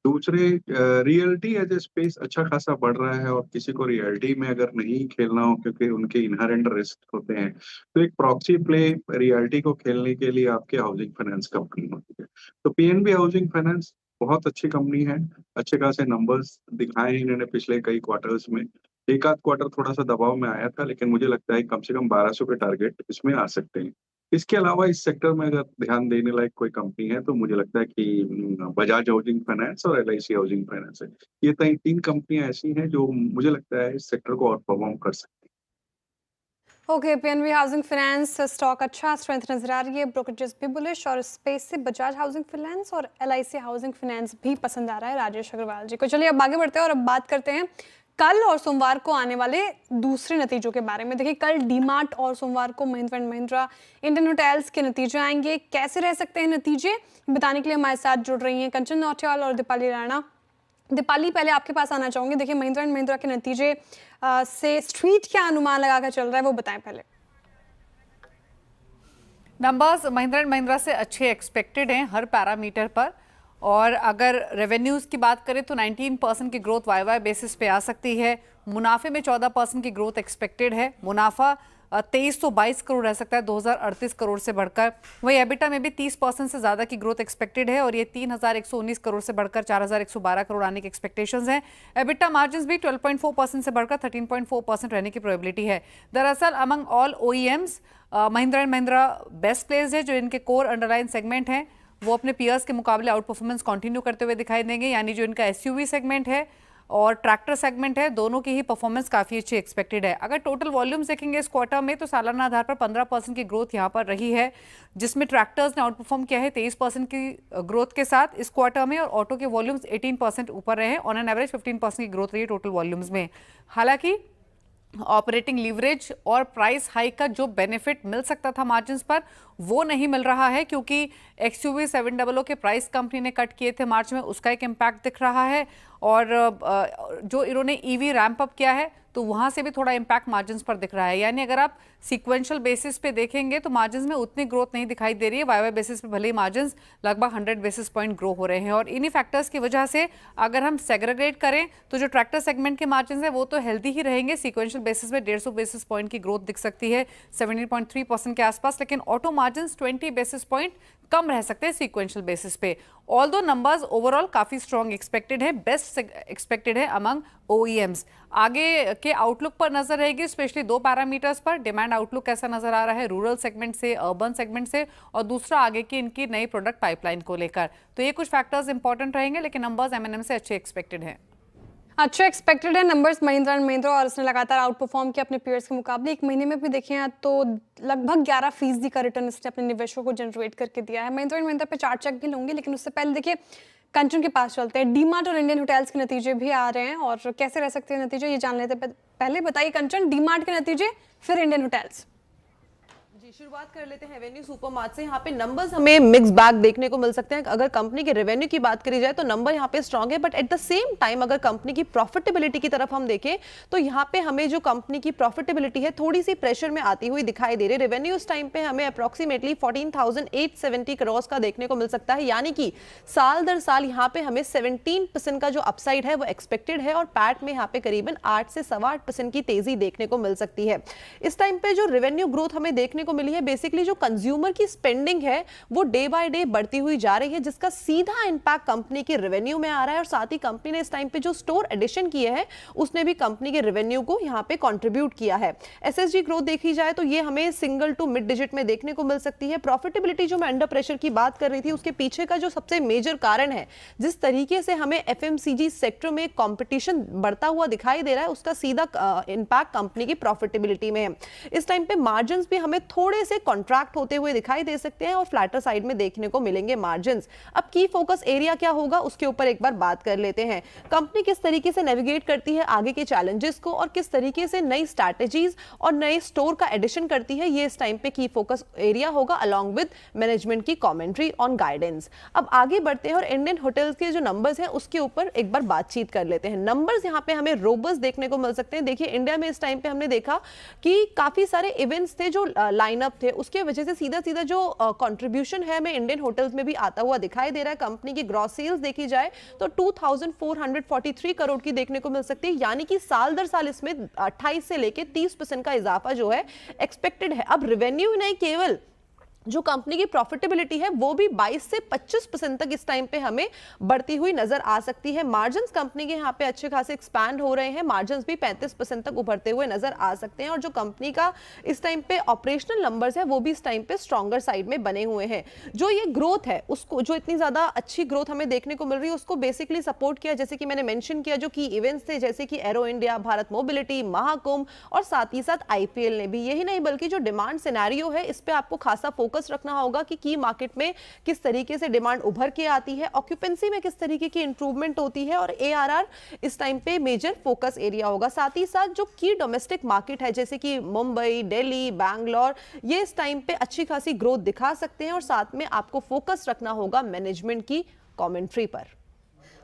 दूसरे, रियल्टी एज ए स्पेस अच्छा खासा बढ़ रहा है, और किसी को रियल्टी में अगर नहीं खेलना हो क्योंकि उनके इनहेरेंट रिस्क होते हैं, तो एक प्रॉक्सी प्ले रियल्टी को खेलने के लिए आपके हाउसिंग फाइनेंस कंपनी होती है। तो पीएनबी हाउसिंग फाइनेंस बहुत अच्छी कंपनी है। अच्छे खासे नंबर्स दिखाए हैं इन्होंने पिछले कई क्वार्टर्स में। एक आध क्वार्टर थोड़ा सा दबाव में आया था, लेकिन मुझे लगता है कम से कम 1200 के टारगेट इसमें आ सकते हैं। इसके अलावा इस सेक्टर में अगर ध्यान देने लायक कोई कंपनी है तो मुझे लगता है कि बजाज हाउसिंग फाइनेंस और एलआईसी हाउसिंग फाइनेंस है। ये 3 कंपनियां ऐसी हैं जो मुझे लगता है इस सेक्टर को और परफॉर्म कर सकती हैं। Okay, PNB housing finance stock अच्छा स्ट्रेंथ नजर आ रही है, ब्रोकरेजेस भी बुलिश, और स्पेस से बजाज हाउसिंग फाइनेंस और एलआईसी हाउसिंग फाइनेंस भी पसंद आ रहा है राजेश अग्रवाल जी को। चलिए अब आगे बढ़ते हैं और अब बात करते हैं कल और सोमवार को आने वाले दूसरे नतीजों के बारे में। देखिए, कल डीमार्ट और सोमवार को Mahindra and Mahindra, Indian hotels के नतीजे आएंगे। कैसे रह सकते हैं नतीजे, बताने के लिए हमारे साथ जुड़ रही हैं कंचन नौटियाल और दीपाली राणा। दीपाली, पहले आपके पास आना चाहूंगी। देखिए, महिंद्रा एंड महिंद्रा के नतीजे से स्ट्रीट क्या अनुमान लगाकर चल रहा है वो बताएं पहले। नंबर्स महिंद्रा एंड महिंद्रा से अच्छे एक्सपेक्टेड हैं हर पैरामीटर पर, और अगर रेवेन्यूज़ की बात करें तो 19% की ग्रोथ वाई बेसिस पे आ सकती है। मुनाफे में 14% की ग्रोथ एक्सपेक्टेड है। मुनाफा 2322 करोड़ रह सकता है 2038 करोड़ से बढ़कर। वही एबिटा में भी 30% से ज़्यादा की ग्रोथ एक्सपेक्टेड है, और ये 3119 करोड़ से बढ़कर 4112 करोड़ आने की एक्सपेक्टेशंस हैं। एबिटा मार्जिन्स भी 12.4% से बढ़कर 13.4% रहने की प्रोबेबिलिटी है। दरअसल among all OEMs Mahindra and Mahindra best place है। जो इनके कोर अंडरलाइन सेगमेंट हैं वो अपने पीयर्स के मुकाबले आउट परफॉर्मेंस कंटिन्यू करते हुए दिखाई देंगे, यानी जो इनका SUV सेगमेंट है और ट्रैक्टर सेगमेंट है, दोनों की ही परफॉर्मेंस काफ़ी अच्छी एक्सपेक्टेड है। अगर टोटल वॉल्यूम्स देखेंगे इस क्वार्टर में तो सालाना आधार पर 15% की ग्रोथ यहाँ पर रही है, जिसमें ट्रैक्टर्स ने आउट परफॉर्म किया है 23% की ग्रोथ के साथ इस क्वार्टर में, और ऑटो के वॉल्यूम्स 18% ऊपर रहे हैं। ऑन एन एवरेज 15% की ग्रोथ रही है टोटल वॉल्यूम्स में। हालांकि ऑपरेटिंग लीवरेज और प्राइस हाइक का जो बेनिफिट मिल सकता था मार्जिन्स पर वो नहीं मिल रहा है, क्योंकि XUV 700 के प्राइस कंपनी ने कट किए थे मार्च में, उसका एक इम्पैक्ट दिख रहा है। और जो इन्होंने EV रैंप अप किया है तो वहाँ से भी थोड़ा इम्पैक्ट मार्जिन्स पर दिख रहा है। यानी अगर आप सीक्वेंशियल बेसिस पे देखेंगे तो मार्जिन्स में उतनी ग्रोथ नहीं दिखाई दे रही है। वाई बेसिस पे भले ही मार्जिन्स लगभग 100 बेसिस पॉइंट ग्रो हो रहे हैं। और इन्हीं फैक्टर्स की वजह से अगर हम सेग्रीगेट करें तो जो ट्रैक्टर सेगमेंट के मार्जिन्स है वो तो हेल्दी ही रहेंगे। सीक्वेंशियल बेसिस में 150 बेसिस पॉइंट की ग्रोथ दिख सकती है 17.3% के आसपास, लेकिन ऑटो मार्जिन्स 20 बेसिस पॉइंट कम रह सकते हैं सीक्वेंशियल बेसिस पे। ऑल्दो नंबर्स ओवरऑल काफी स्ट्रॉन्ग एक्सपेक्टेड है, बेस्ट एक्सपेक्टेड है अमंग OEMs। आगे के आउटलुक पर नजर रहेगी, स्पेशली 2 पैरामीटर्स पर। डिमांड आउटलुक कैसा नजर आ रहा है रूरल सेगमेंट से, अर्बन सेगमेंट से, और दूसरा आगे की इनकी नई प्रोडक्ट पाइपलाइन को लेकर। तो ये कुछ फैक्टर्स इंपॉर्टेंट रहेंगे, लेकिन नंबर्स M&M से अच्छे एक्सपेक्टेड हैं। अच्छे एक्सपेक्टेड है नंबर्स महिंद्रा एंड महिंद्रा, और इसने लगातार आउट परफॉर्म किया अपने पीयर्स के मुकाबले। एक महीने में भी देखें तो लगभग 11% का रिटर्न इसने अपने निवेशकों को जनरेट करके दिया है। महिंद्रा एंड महिंद्रा पे चार्ट चेक भी लूंगी, लेकिन उससे पहले देखिए कंचन के पास चलते हैं। डीमार्ट और इंडियन होटल्स के नतीजे भी आ रहे हैं, और कैसे रह सकते हैं नतीजे ये जान लेते हैं। पहले बताइए कंचन, डीमार्ट के नतीजे फिर इंडियन होटल्स। शुरुआत कर लेते हैं रेवेन्यू सुपरमार्ट से। यहाँ पे नंबर्स हमें मिक्स बैग देखने को मिल सकते हैं। अगर कंपनी के रेवेन्यू की बात करी जाए तो नंबर यहाँ पे स्ट्रांग है, but at the same time अगर कंपनी की प्रॉफिटेबिलिटी की तरफ हम देखें तो यहाँ पे हमें जो कंपनी की प्रॉफिटेबिलिटी है थोड़ी सी प्रेशर में आती हुई दिखाई दे रही है। रेवेन्यू इस टाइम पे हमें अप्रोक्सीमेटली 14,870 करोड़ का देखने को मिल सकता है, यानी कि साल दर साल यहाँ पे हमें 17% का जो अपसाइड है वो एक्सपेक्टेड है, और पैट में यहाँ पे करीबन 8 से 8.25% की तेजी देखने को मिल सकती है। इस टाइम पे जो रेवेन्यू ग्रोथ हमें देखने को मिली है, बेसिकली जो कंज्यूमर की स्पेंडिंग है वो डे बाय डे बढ़ती हुई जा रही है, जिसका सीधा इंपैक्ट कंपनी के रेवेन्यू में आ रहा है। और साथ ही कंपनी ने इस टाइम पे जो स्टोर एडिशन किए हैं उसने भी कंपनी के रेवेन्यू को यहां पे कंट्रीब्यूट किया है। एसएसजी ग्रोथ देखी जाए तो ये हमें सिंगल टू मिड डिजिट में देखने को मिल सकती है। प्रॉफिटेबिलिटी जो मैं अंडर प्रेशर की बात कर रही थी उसके पीछे का जो सबसे मेजर कारण है, जिस तरीके से हमें एफएमसीजी सेक्टर में कंपटीशन बढ़ता हुआ दिखाई दे रहा है, उसका सीधा इंपैक्ट कंपनी की प्रॉफिटेबिलिटी में है। इस टाइम पे मार्जिन्स भी हमें थोड़े से कॉन्ट्रैक्ट होते हुए दिखाई दे सकते हैं और फ्लैटर साइड में देखने को मिलेंगे मार्जिन्स। अब की फोकस एरिया क्या होगा उसके ऊपर एक बार बात कर लेते हैं। कंपनी किस तरीके से नेविगेट करती है आगे के चैलेंजेस को और किस तरीके से नई स्ट्रैटेजीज और नए स्टोर का एडिशन करती है, ये इस टाइम पे की फोकस एरिया होगा अलॉन्ग विद मैनेजमेंट की कमेंट्री ऑन गाइडेंस। अब आगे बढ़ते हैं और इंडियन होटल्स के जो नंबर्स हैं उसके ऊपर एक बार बातचीत कर लेते हैं। नंबर्स यहाँ पे हमें रोबस्ट देखने को मिल सकते हैं। देखिए इंडिया में इस टाइम पे हमने देखा कि काफी सारे इवेंट्स थे जो लाइनअप थे, उसके वजह से सीधा सीधा जो कंट्रीब्यूशन है हमें इंडियन होटल्स में भी आता हुआ दिखाई दे रहा है। कंपनी की ग्रॉस सेल्स देखी जाए तो 2443 करोड़ की देखने को मिल सकती है, यानी कि साल दर साल इसमें 28 से लेके 30% का इजाफा जो है एक्सपेक्टेड है। अब रेवेन्यू नहीं, केवल जो कंपनी की प्रॉफिटेबिलिटी है वो भी 22 से 25% तक इस टाइम पे हमें बढ़ती हुई नजर आ सकती है। मार्जिन्स कंपनी के यहाँ पे अच्छे खासे एक्सपैंड हो रहे हैं, मार्जिन्स भी 35% तक उभरते हुए नजर आ सकते हैं। और जो कंपनी का इस टाइम पे ऑपरेशनल नंबर्स है वो भी इस टाइम पे स्ट्रॉन्गर साइड में बने हुए हैं। जो ये ग्रोथ है उसको, जो इतनी ज्यादा अच्छी ग्रोथ हमें देखने को मिल रही है, उसको बेसिकली सपोर्ट किया, जैसे कि मैंने मेंशन किया, जो की इवेंट्स थे जैसे कि arrow India, Bharat mobility, Mahakumbh और साथ ही साथ IPL ने भी। यही नहीं बल्कि जो डिमांड सिनेरियो है इस पे आपको खासा फोकस रखना होगा कि की मार्केट में किस तरीके से डिमांड उभर के आती है, ऑक्यूपेंसी में किस तरीके की इंप्रूवमेंट होती है, और ARR इस टाइम पे मेजर फोकस एरिया होगा। साथ ही साथ जो की डोमेस्टिक मार्केट है जैसे कि मुंबई, दिल्ली, बैंगलोर, ये इस टाइम पे अच्छी खासी ग्रोथ दिखा सकते हैं। और साथ में आपको फोकस रखना होगा मैनेजमेंट की कमेंट्री पर।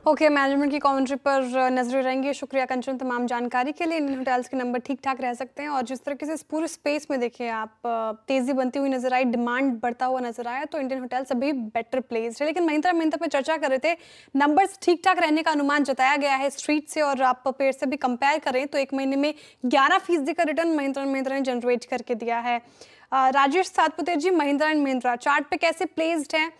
ओके, मैनेजमेंट की कमेंट्री पर नजर रहेंगे। शुक्रिया कंचन तमाम जानकारी के लिए। इंडियन होटल्स के नंबर ठीक ठाक रह सकते हैं, और जिस तरीके से इस पूरे स्पेस में देखिए आप तेजी बनती हुई नजर आई, डिमांड बढ़ता हुआ नजर आया, तो इंडियन होटल्स अभी बेटर प्लेस्ड है। लेकिन महिंद्रा पे चर्चा कर रहे थे, नंबर्स ठीक ठाक रहने का अनुमान जताया गया है स्ट्रीट से, और आप पेड़ से भी कंपेयर करें तो एक महीने में 11% का रिटर्न महिंद्रा ने जनरेट करके दिया है। राजेश सातपुते जी, महिंद्रा चार्ट पे कैसे प्लेस्ड है,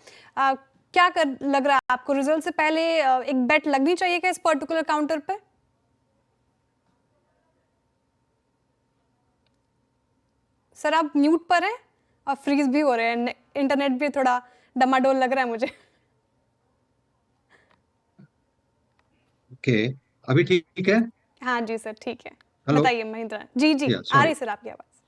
क्या लग रहा है आपको? रिजल्ट से पहले एक बेट लगनी चाहिए क्या इस पर्टिकुलर काउंटर पे? सर आप म्यूट पर हैं और फ्रीज भी हो रहे हैं, इंटरनेट भी थोड़ा डमाडोल लग रहा है मुझे। ओके, अभी ठीक है? हाँ जी सर, ठीक है। हेलो, बताइए महिंद्रा। जी या आ रही सर आपकी आवाज।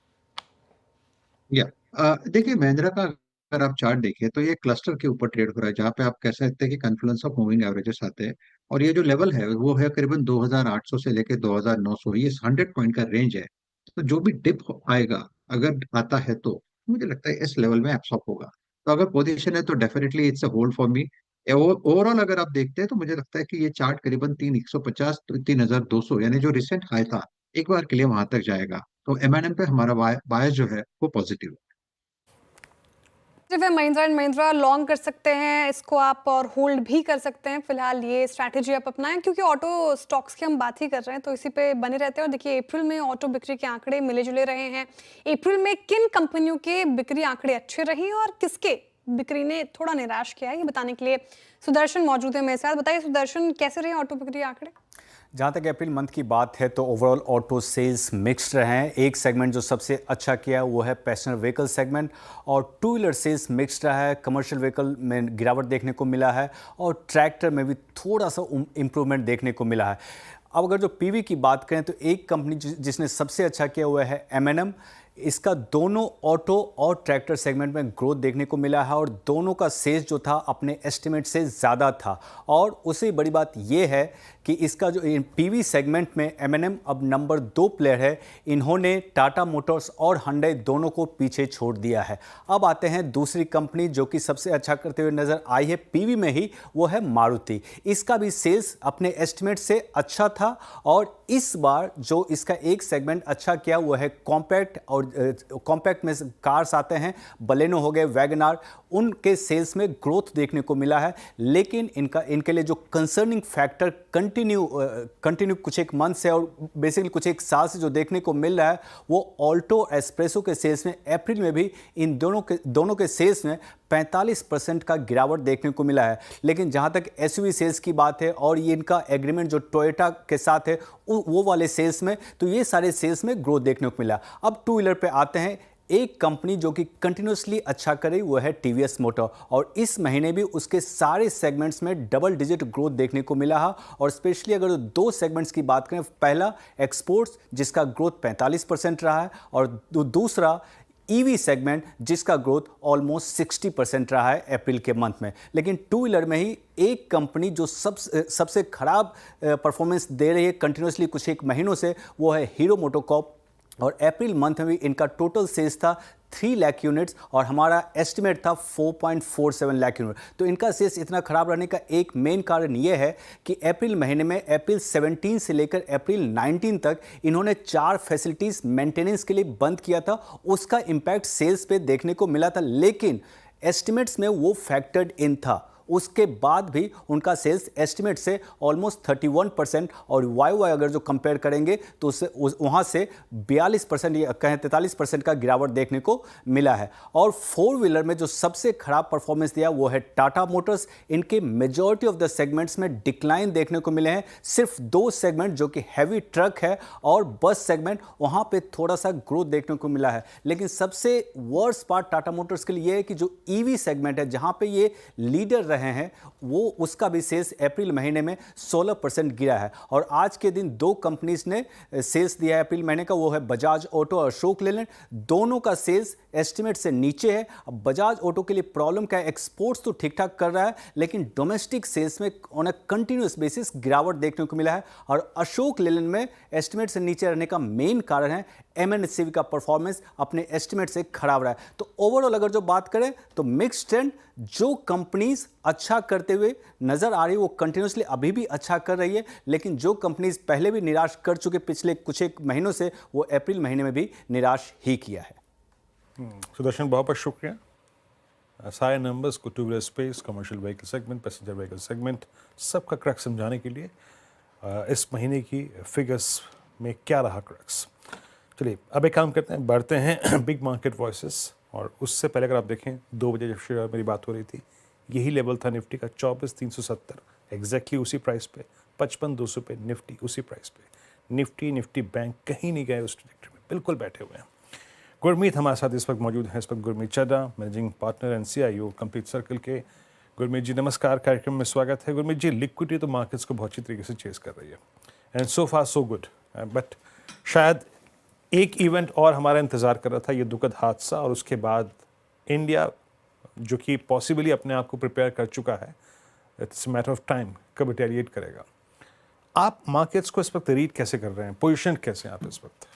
देखिए महिंद्रा का अगर आप चार्ट देखें तो ये क्लस्टर के ऊपर ट्रेड हो रहा है, जहाँ पे आप कह सकते हैं कि कन्फ्लुएंस ऑफ मूविंग एवरेजेस आते हैं। और ये जो लेवल है वो है करीबन 2800 से लेकर 2900, ये 100 पॉइंट का रेंज है। तो जो भी डिप आएगा, अगर आता है तो मुझे लगता है इस लेवल में एब्सॉर्ब होगा। तो अगर पोजीशन है तो definitely it's a hold for me. Overall अगर आप देखते हैं तो मुझे लगता है कि ये चार्ट करीबन 3150 3200 यानी जो रिसेंट हाई था, एक बार के लिए वहां तक जाएगा। तो एमएनएम पे हमारा बायस जो है वो पॉजिटिव है। है महिंद्रा एंड महिंद्रा लॉन्ग कर सकते हैं इसको आप, और होल्ड भी कर सकते हैं फिलहाल ये स्ट्रैटेजी आप अपनाएं, क्योंकि ऑटो स्टॉक्स की हम बात ही कर रहे हैं तो इसी पे बने रहते हैं। और देखिए अप्रैल में ऑटो बिक्री के आंकड़े मिले जुले रहे हैं। अप्रैल में किन कंपनियों के बिक्री आंकड़े अच्छे रहे और किसके बिक्री ने थोड़ा निराश किया है, ये बताने के लिए सुदर्शन मौजूद है मेरे साथ। बताइए सुदर्शन, कैसे रहे ऑटो बिक्री आंकड़े? जहाँ तक अप्रैल मंथ की बात है तो ओवरऑल ऑटो सेल्स मिक्स्ड रहे हैं। एक सेगमेंट जो सबसे अच्छा किया है वो है पैसेंजर व्हीकल सेगमेंट, और टू व्हीलर सेल्स मिक्स्ड रहा है। कमर्शियल व्हीकल में गिरावट देखने को मिला है और ट्रैक्टर में भी थोड़ा सा इम्प्रूवमेंट देखने को मिला है। अब अगर जो पीवी की बात करें तो एक कंपनी जिसने सबसे अच्छा किया हुआ है एमएनएम। इसका दोनों ऑटो और ट्रैक्टर सेगमेंट में ग्रोथ देखने को मिला है और दोनों का सेल्स जो था अपने एस्टिमेट से ज़्यादा था। और उससे बड़ी बात यह है कि इसका जो पीवी सेगमेंट में एमएनएम अब नंबर 2 प्लेयर है। इन्होंने टाटा मोटर्स और hyundai दोनों को पीछे छोड़ दिया है। अब आते हैं दूसरी कंपनी जो कि सबसे अच्छा करते हुए नज़र आई है पीवी में ही, वो है मारुति। इसका भी सेल्स अपने एस्टिमेट से अच्छा था और इस बार जो इसका एक सेगमेंट अच्छा किया वो है कॉम्पैक्ट, और कॉम्पैक्ट में कार्स आते हैं, बलेनो हो गए, वैगनार, उनके सेल्स में ग्रोथ देखने को मिला है। लेकिन इनके लिए जो कंसर्निंग फैक्टर कंटिन्यू कुछ एक मंथ से और बेसिकली कुछ एक साल से जो देखने को मिल रहा है वो ऑल्टो एस्प्रेसो के सेल्स में अप्रैल में भी इन दोनों के सेल्स में 45% का गिरावट देखने को मिला है। लेकिन जहां तक एसयूवी सेल्स की बात है और ये इनका एग्रीमेंट जो टोयोटा के साथ है वो वाले सेल्स में, तो ये सारे सेल्स में ग्रोथ देखने को मिला। अब टू व्हीलर पे आते हैं। एक कंपनी जो कि कंटिन्यूसली अच्छा कर रही वो है टीवीएस मोटर, और इस महीने भी उसके सारे सेगमेंट्स में डबल डिजिट ग्रोथ देखने को मिला है। और स्पेशली अगर दो सेगमेंट्स की बात करें, पहला एक्सपोर्ट्स जिसका ग्रोथ 45% रहा है और दूसरा ईवी सेगमेंट जिसका ग्रोथ ऑलमोस्ट 60% रहा है अप्रैल के मंथ में। लेकिन टू व्हीलर में ही एक कंपनी जो सबसे खराब परफॉर्मेंस दे रही है कंटिन्यूसली कुछ एक महीनों से, वो है हीरो मोटोकॉर्प। और अप्रैल मंथ में भी इनका टोटल सेल्स था 3 लाख यूनिट्स और हमारा एस्टिमेट था 4.47 लाख यूनिट। तो इनका सेल्स इतना खराब रहने का एक मेन कारण यह है कि अप्रैल महीने में अप्रैल 17 से लेकर अप्रैल 19 तक इन्होंने 4 फैसिलिटीज़ मेंटेनेंस के लिए बंद किया था। उसका इम्पैक्ट सेल्स पे देखने को मिला था, लेकिन एस्टिमेट्स में वो फैक्टर्ड इन था। उसके बाद भी उनका सेल्स एस्टिमेट से ऑलमोस्ट 31% और वाई अगर जो कंपेयर करेंगे तो उससे वहाँ से 42% या कहें 43% का गिरावट देखने को मिला है। और फोर व्हीलर में जो सबसे खराब परफॉर्मेंस दिया वो है टाटा मोटर्स। इनके मेजॉरिटी ऑफ द सेगमेंट्स में डिक्लाइन देखने को मिले हैं। सिर्फ 2 सेगमेंट जो कि हैवी ट्रक है और बस सेगमेंट, वहाँ पे थोड़ा सा ग्रोथ देखने को मिला है। लेकिन सबसे वर्स्ट पार्ट टाटा मोटर्स के लिए ये है कि जो ईवी सेगमेंट है जहाँ पे ये लीडर रहे हैं, वो उसका भी सेल्स अप्रैल महीने में 16% गिरा है। और आज के दिन 2 कंपनीज ने सेल्स दिया है अप्रैल महीने का, वो है बजाज ऑटो और अशोक लेलैंड। दोनों का सेल्स एस्टिमेट से नीचे है। अब बजाज ऑटो के लिए प्रॉब्लम क्या है, एक्सपोर्ट्स तो ठीक ठाक कर रहा है लेकिन डोमेस्टिक सेल्स में ऑन अ कंटिन्यूस बेसिस गिरावट देखने को मिला है। और अशोक लेलैंड में एस्टिमेट से नीचे रहने का मेन कारण है एमएनएससीवी का परफॉर्मेंस अपने एस्टिमेट से खराब रहा है। तो ओवरऑल अगर जो बात करें तो मिक्स ट्रेंड, जो कंपनीज अच्छा करते हुए नजर आ रही है वो कंटिन्यूसली अभी भी अच्छा कर रही है, लेकिन जो कंपनीज पहले भी निराश कर चुके पिछले कुछ एक महीनों से, वो अप्रैल महीने में भी निराश ही किया है। सुदर्शन, बहुत बहुत शुक्रिया। सारे नंबर्स को two wheeler space, commercial vehicle segment, passenger vehicle segment, सबका क्रक्स समझाने के लिए इस महीने की फिगर्स में क्या रहा क्रक्स। चलिए अब एक काम करते हैं, बढ़ते हैं बिग मार्केट वॉइसेस। और उससे पहले अगर आप देखें 2 बजे जब शेयर मेरी बात हो रही थी, यही लेवल था निफ्टी का 24,370, एग्जैक्टली उसी प्राइस पे 55,200 पे निफ्टी, उसी प्राइस पे निफ्टी बैंक कहीं नहीं गए उस ट्रैजेक्टरी में, बिल्कुल बैठे हुए हैं। गुरमीत हमारे साथ इस वक्त मौजूद हैं, इस वक्त Gurmeet Chadha, managing partner and CIO Complete Circle के। गुरमीत जी नमस्कार, कार्यक्रम में स्वागत है। गुरमीत जी, लिक्विडिटी तो मार्केट्स को बहुत अच्छी तरीके से चेस कर रही है and so far so good, but शायद एक इवेंट और हमारा इंतज़ार कर रहा था, ये दुखद हादसा, और उसके बाद इंडिया जो कि पॉसिबली अपने आप को प्रिपेयर कर चुका है, इट्स मैटर ऑफ टाइम कब रिटेलिएट करेगा। आप मार्केट्स को इस वक्त रीड कैसे कर रहे हैं, पोजीशन कैसे हैं आप इस वक्त?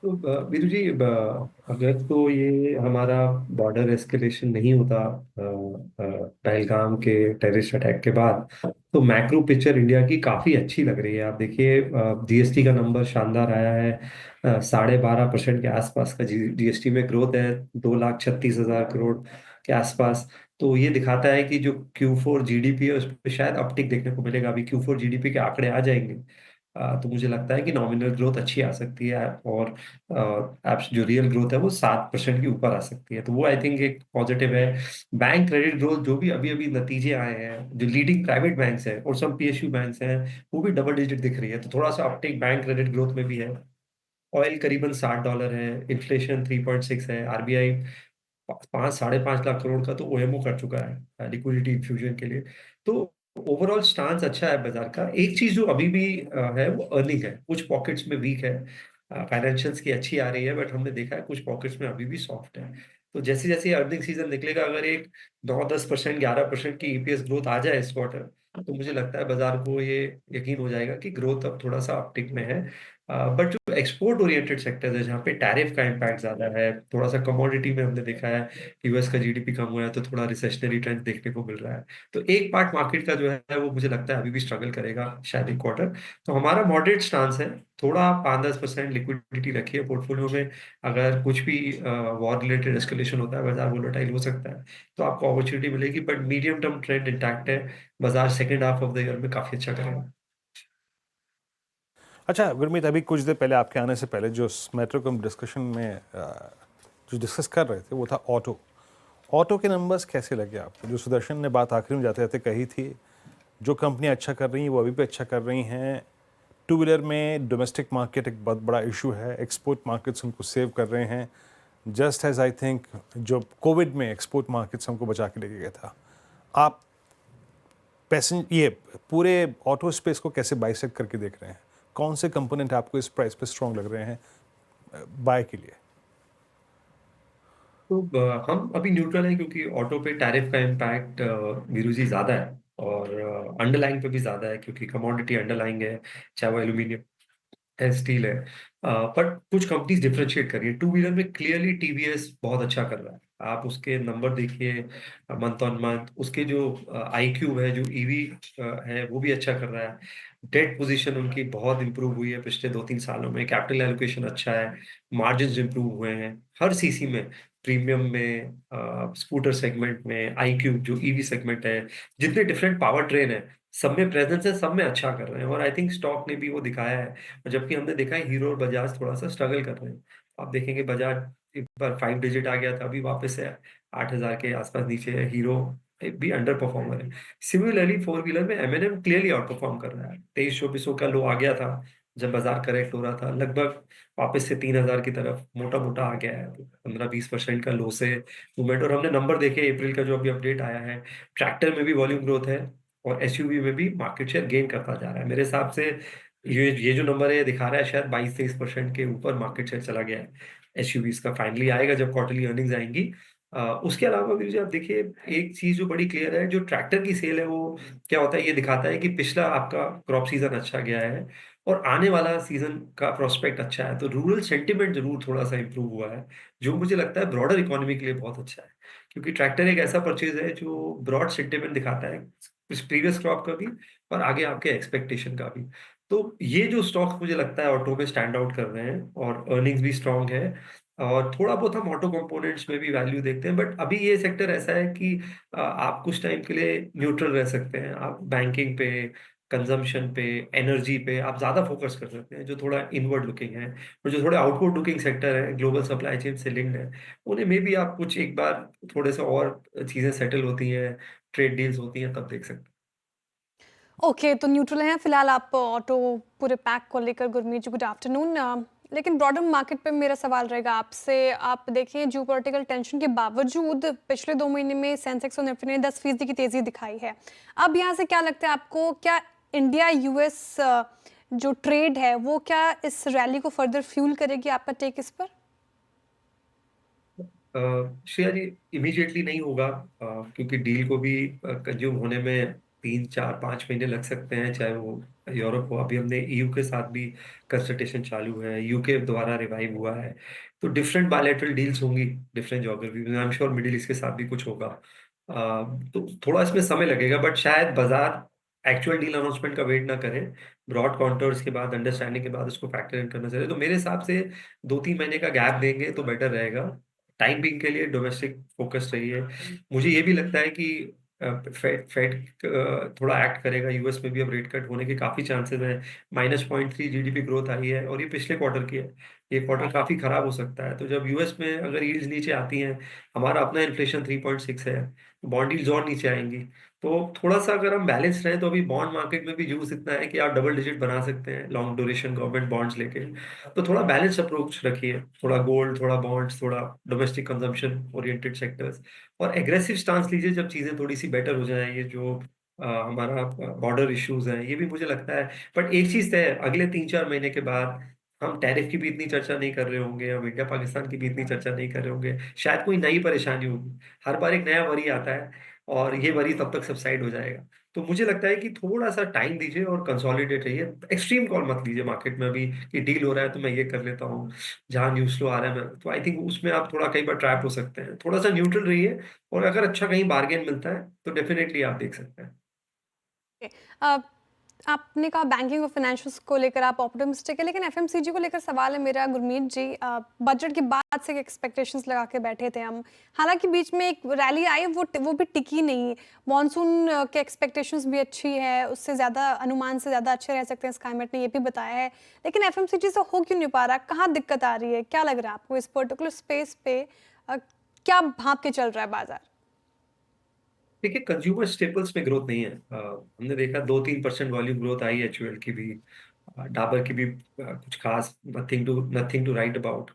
तो वीरू जी, अगर तो ये हमारा बॉर्डर एस्केलेशन नहीं होता पहलगाम के टेररिस्ट अटैक के बाद, तो मैक्रो पिक्चर इंडिया की काफ़ी अच्छी लग रही है। आप देखिए, जीएसटी का नंबर शानदार आया है, 12.5% के आसपास का जीएसटी में ग्रोथ है, 2,36,000 करोड़ के आसपास। तो ये दिखाता है कि जो Q4 जीडीपी है उस पर शायद अपटिक देखने को मिलेगा। अभी Q4 जीडीपी के आंकड़े आ जाएंगे, तो मुझे लगता है कि नॉमिनल ग्रोथ अच्छी आ सकती है, और जो रियल ग्रोथ है वो 7% के ऊपर आ सकती है। तो वो आई थिंक एक पॉजिटिव है। बैंक क्रेडिट ग्रोथ जो भी अभी अभी नतीजे आए हैं, जो लीडिंग प्राइवेट बैंक्स हैं और सब पीएसयू बैंक्स हैं, वो भी डबल डिजिट दिख रही है। तो थोड़ा सा अपटेक बैंक क्रेडिट ग्रोथ में भी है। ऑयल करीबन $60 है, इन्फ्लेशन 3.6 है, आरबीआई 5-5.5 लाख करोड़ का तो ओएमओ कर चुका है लिक्विडिटी इन्फ्यूजन के लिए। तो ओवरऑल स्टांस अच्छा है बाजार का। एक चीज जो अभी भी है वो अर्निंग है, कुछ पॉकेट्स में वीक है। फाइनेंशियल्स की अच्छी आ रही है, बट हमने देखा है कुछ पॉकेट्स में अभी भी सॉफ्ट है। तो जैसे जैसे अर्निंग सीजन निकलेगा, अगर एक 9-10%, 11% की ईपीएस ग्रोथ आ जाए इस क्वार्टर, तो मुझे लगता है बाजार को ये यकीन हो जाएगा कि ग्रोथ अब थोड़ा सा अपटिक में है। बट जो एक्सपोर्ट ओरिएंटेड सेक्टर्स है, जहाँ पे टैरिफ का इम्पैक्ट ज्यादा है, थोड़ा सा कमोडिटी में हमने देखा है यूएस का जीडीपी कम हुआ है, तो थोड़ा रिसेशनरी ट्रेंड देखने को मिल रहा है। तो एक पार्ट मार्केट का जो है वो मुझे लगता है अभी भी स्ट्रगल करेगा शायद एक क्वार्टर। तो हमारा मॉडरेट स्टांस है, थोड़ा 5-10% लिक्विडिटी रखिए पोर्टफोलियो में। अगर कुछ भी वॉर रिलेटेड एस्केलेशन होता है, बाजार वोलेटाइल हो सकता है, तो आपको अपॉर्चुनिटी मिलेगी, but medium term trend intact है। बाजार second half of the year में काफी अच्छा करेगा। अच्छा गुरमीत, अभी कुछ देर पहले आपके आने से पहले जो मैटर को हम डिस्कशन में जो डिस्कस कर रहे थे वो था ऑटो के नंबर्स कैसे लगे आपको? जो सुदर्शन ने बात आखिरी में जाते जाते कही थी, जो कंपनियां अच्छा कर रही हैं वो अभी भी अच्छा कर रही हैं। टू व्हीलर में डोमेस्टिक मार्केट एक बहुत बड़ा इशू है, एक्सपोर्ट मार्केट्स उनको सेव कर रहे हैं, जस्ट एज आई थिंक जो कोविड में एक्सपोर्ट मार्केट्स हमको बचा के लेके गया था। आप ये पूरे ऑटो स्पेस को कैसे बाइसेक्ट करके देख रहे हैं? कौन से कंपोनेंट आपको इस प्राइस पे स्ट्रॉन्ग लग रहे हैं बाय के लिए? तो हम अभी न्यूट्रल हैं, क्योंकि ऑटो पे टैरिफ का इम्पैक्ट वीरू जी ज़्यादा है, और अंडरलाइंग पे भी ज़्यादा है, क्योंकि कमोडिटी अंडरलाइंग है, चाहे वो एल्यूमिनियम है, स्टील है। बट कुछ कंपनीज डिफरेंशिएट कर रही है। टू व्हीलर में क्लियरली टीवीएस बहुत अच्छा कर रहा है। आप उसके नंबर देखिए मंथ ऑन मंथ, उसके जो iQ है, जो ईवी है, वो भी अच्छा कर रहा है। डेट पोजीशन उनकी बहुत इंप्रूव हुई है पिछले 2-3 सालों में। कैपिटल एलोकेशन अच्छा है, मार्जिन्स इंप्रूव हुए हैं हर सीसी में, प्रीमियम में, स्कूटर सेगमेंट में, iQ जो ईवी सेगमेंट है, जितने डिफरेंट पावर ट्रेन है, सब में प्रेजेंस है, सब में अच्छा कर रहे हैं। और आई थिंक स्टॉक ने भी वो दिखाया है। और जबकि हमने देखा है हीरो और बजाज थोड़ा सा स्ट्रगल कर रहे हैं। आप देखेंगे बजाज एक बार 5 डिजिट आ गया था, अभी वापस है 8,000 के आसपास नीचे है। हीरो भी अंडर परफॉर्मर है। सिमिलरली फोर व्हीलर में M&M क्लियरली आउट परफॉर्म कर रहा है। 2300 का लो आ गया था जब बाजार करेक्ट हो रहा था, लगभग वापस से 3,000 की तरफ मोटा मोटा आ गया है। 15-20% का लो से मूवमेंट। और हमने नंबर देखे अप्रैल का जो अभी अपडेट आया है, ट्रैक्टर में भी वॉल्यूम ग्रोथ है और एसयूवी में भी मार्केट शेयर गेन करता जा रहा है। मेरे हिसाब से ये जो नंबर है दिखा रहा है शायद 22-23% के ऊपर मार्केट शेयर चला गया है एसयूवीज का। फाइनली आएगा जब क्वार्टरली अर्निंग्स आएंगी। उसके अलावा भी आप देखिए, एक चीज जो बड़ी क्लियर है, जो ट्रैक्टर की सेल है वो क्या होता है, ये दिखाता है कि पिछला आपका क्रॉप सीजन अच्छा गया है और आने वाला सीजन का प्रोस्पेक्ट अच्छा है। तो रूरल सेंटिमेंट जरूर थोड़ा सा इंप्रूव हुआ है, जो मुझे लगता है ब्रॉडर इकोनॉमी के लिए बहुत अच्छा है, क्योंकि ट्रैक्टर एक ऐसा परचेज है जो ब्रॉड सेंटिमेंट दिखाता है, प्रीवियस क्रॉप का भी और आगे आपके एक्सपेक्टेशन का भी। तो ये जो स्टॉक्स मुझे लगता है ऑटो में स्टैंड आउट कर रहे हैं और अर्निंग्स भी स्ट्रांग है। और थोड़ा बहुत हम ऑटो कंपोनेंट्स में भी वैल्यू देखते हैं, बट अभी ये सेक्टर ऐसा है कि आप कुछ टाइम के लिए न्यूट्रल रह सकते हैं। आप बैंकिंग पे, कंजम्पशन पे, एनर्जी पे आप ज्यादा फोकस कर सकते हैं, जो थोड़ा इनवर्ड लुकिंग है। और जो थोड़े आउटवर्ड लुकिंग सेक्टर है, ग्लोबल सप्लाई चेन से लिंक्ड है, उन्हें में भी आप कुछ एक बार थोड़े से और चीजें सेटल होती हैं, ट्रेड डील्स होती हैं, तब देख सकते हैं। ओके, तो न्यूट्रल हैं फिलहाल आप ऑटो पूरे पैक को लेकर। गुरमीत जी गुड आफ्टरनून। लेकिन ब्रॉडर मार्केट पे मेरा सवाल रहेगा आपसे। आप देखिए जियोपॉलिटिकल टेंशन के बावजूद पिछले 2 महीने में सेंसेक्स और निफ्टी ने 10% की तेजी दिखाई है। अब यहाँ से क्या लगता है आपको, क्या इंडिया यूएस जो ट्रेड है वो क्या इस रैली को फर्दर फ्यूल करेगी? आपका टेक इस पर? श्रेया जी, इमीडिएटली नहीं होगा, क्योंकि डील को भी कंज्यूम होने में 3 4 5 महीने लग सकते हैं, चाहे वो यूरोप हो। अभी हमने ईयू के साथ भी कंसल्टेशन चालू है, यूके द्वारा रिवाइव हुआ है, तो डिफरेंट बायलैटरल डील्स होंगी डिफरेंट ज्योग्राफी में। I am sure middle east के साथ भी कुछ होगा। तो थोड़ा इसमें समय लगेगा, बट शायद बाजार एक्चुअल डील अनाउंसमेंट का वेट ना करें, ब्रॉड कॉन्टोर्स के बाद, अंडरस्टैंडिंग के बाद उसको फैक्टर इन करना चाहिए। तो मेरे हिसाब से 2 3 महीने का गैप देंगे तो बेटर रहेगा। टाइम बिंग के लिए डोमेस्टिक फोकस रहिए। मुझे ये भी लगता है कि फेड फेड थोड़ा एक्ट करेगा। यूएस में भी अब रेट कट होने के काफी चांसेस हैं। -0.3 जीडीपी ग्रोथ आई है और ये पिछले क्वार्टर की है। ये क्वार्टर काफी खराब हो सकता है। तो जब यूएस में अगर यील्ड्स नीचे आती हैं, हमारा अपना इन्फ्लेशन 3.6 है, बॉन्ड यील्ड्स और नीचे आएंगी। तो थोड़ा सा अगर हम बैलेंस रहें, तो अभी बॉन्ड मार्केट में भी जूस इतना है कि आप डबल डिजिट बना सकते हैं लॉन्ग ड्यूरेशन गवर्नमेंट बॉन्ड्स लेके। तो थोड़ा बैलेंस अप्रोच रखिए, थोड़ा गोल्ड, थोड़ा बॉन्ड्स, थोड़ा डोमेस्टिक कंजम्पशन ओरिएंटेड सेक्टर्स, और एग्रेसिव स्टांस लीजिए जब चीजें थोड़ी सी बेटर हो जाए। ये जो हमारा बॉर्डर इश्यूज हैं, ये भी मुझे लगता है। बट एक चीज तय है, अगले 3 4 महीने के बाद हम टैरिफ की भी इतनी चर्चा नहीं कर रहे होंगे, हम इंडिया पाकिस्तान की भी इतनी चर्चा नहीं कर रहे होंगे। शायद कोई नई परेशानी होगी। हर बार एक नया वरी आता है और ये वरी तब तक सबसाइड हो जाएगा। तो मुझे लगता है कि थोड़ा सा टाइम दीजिए और कंसोलिडेट रहिए। एक्सट्रीम कॉल मत लीजिए मार्केट में अभी कि डील हो रहा है तो मैं ये कर लेता हूँ, जहाँ न्यूज फ्लो आ रहा है मैं, तो आई थिंक उसमें आप थोड़ा कई बार ट्रैप हो सकते हैं। थोड़ा सा न्यूट्रल रहिए, और अगर अच्छा कहीं बार्गेन मिलता है तो डेफिनेटली आप देख सकते हैं। अ, आपने कहा बैंकिंग और फाइनेंशियल्स को लेकर आप ऑप्टिमिस्टिक है, लेकिन एफएमसीजी को लेकर सवाल है मेरा गुरमीत जी। बजट के बाद से एक्सपेक्टेशंस लगा के बैठे थे हम, हालांकि बीच में एक रैली आई, वो भी टिकी नहीं। मॉनसून के एक्सपेक्टेशंस भी अच्छी है, उससे ज़्यादा अनुमान से ज़्यादा अच्छे रह सकते हैं, स्काईमेट ने ये भी बताया है। लेकिन एफएमसीजी से हो क्यों नहीं पा रहा? कहाँ दिक्कत आ रही है? क्या लग रहा है आपको इस पर्टिकुलर स्पेस पे? क्या भाप के चल रहा है बाजार? देखिए, कंज्यूमर स्टेपल्स में ग्रोथ नहीं है। हमने देखा 2 3% वॉल्यूम ग्रोथ आई है एचयूएल की भी, डाबर की भी कुछ खास नथिंग टू राइट अबाउट।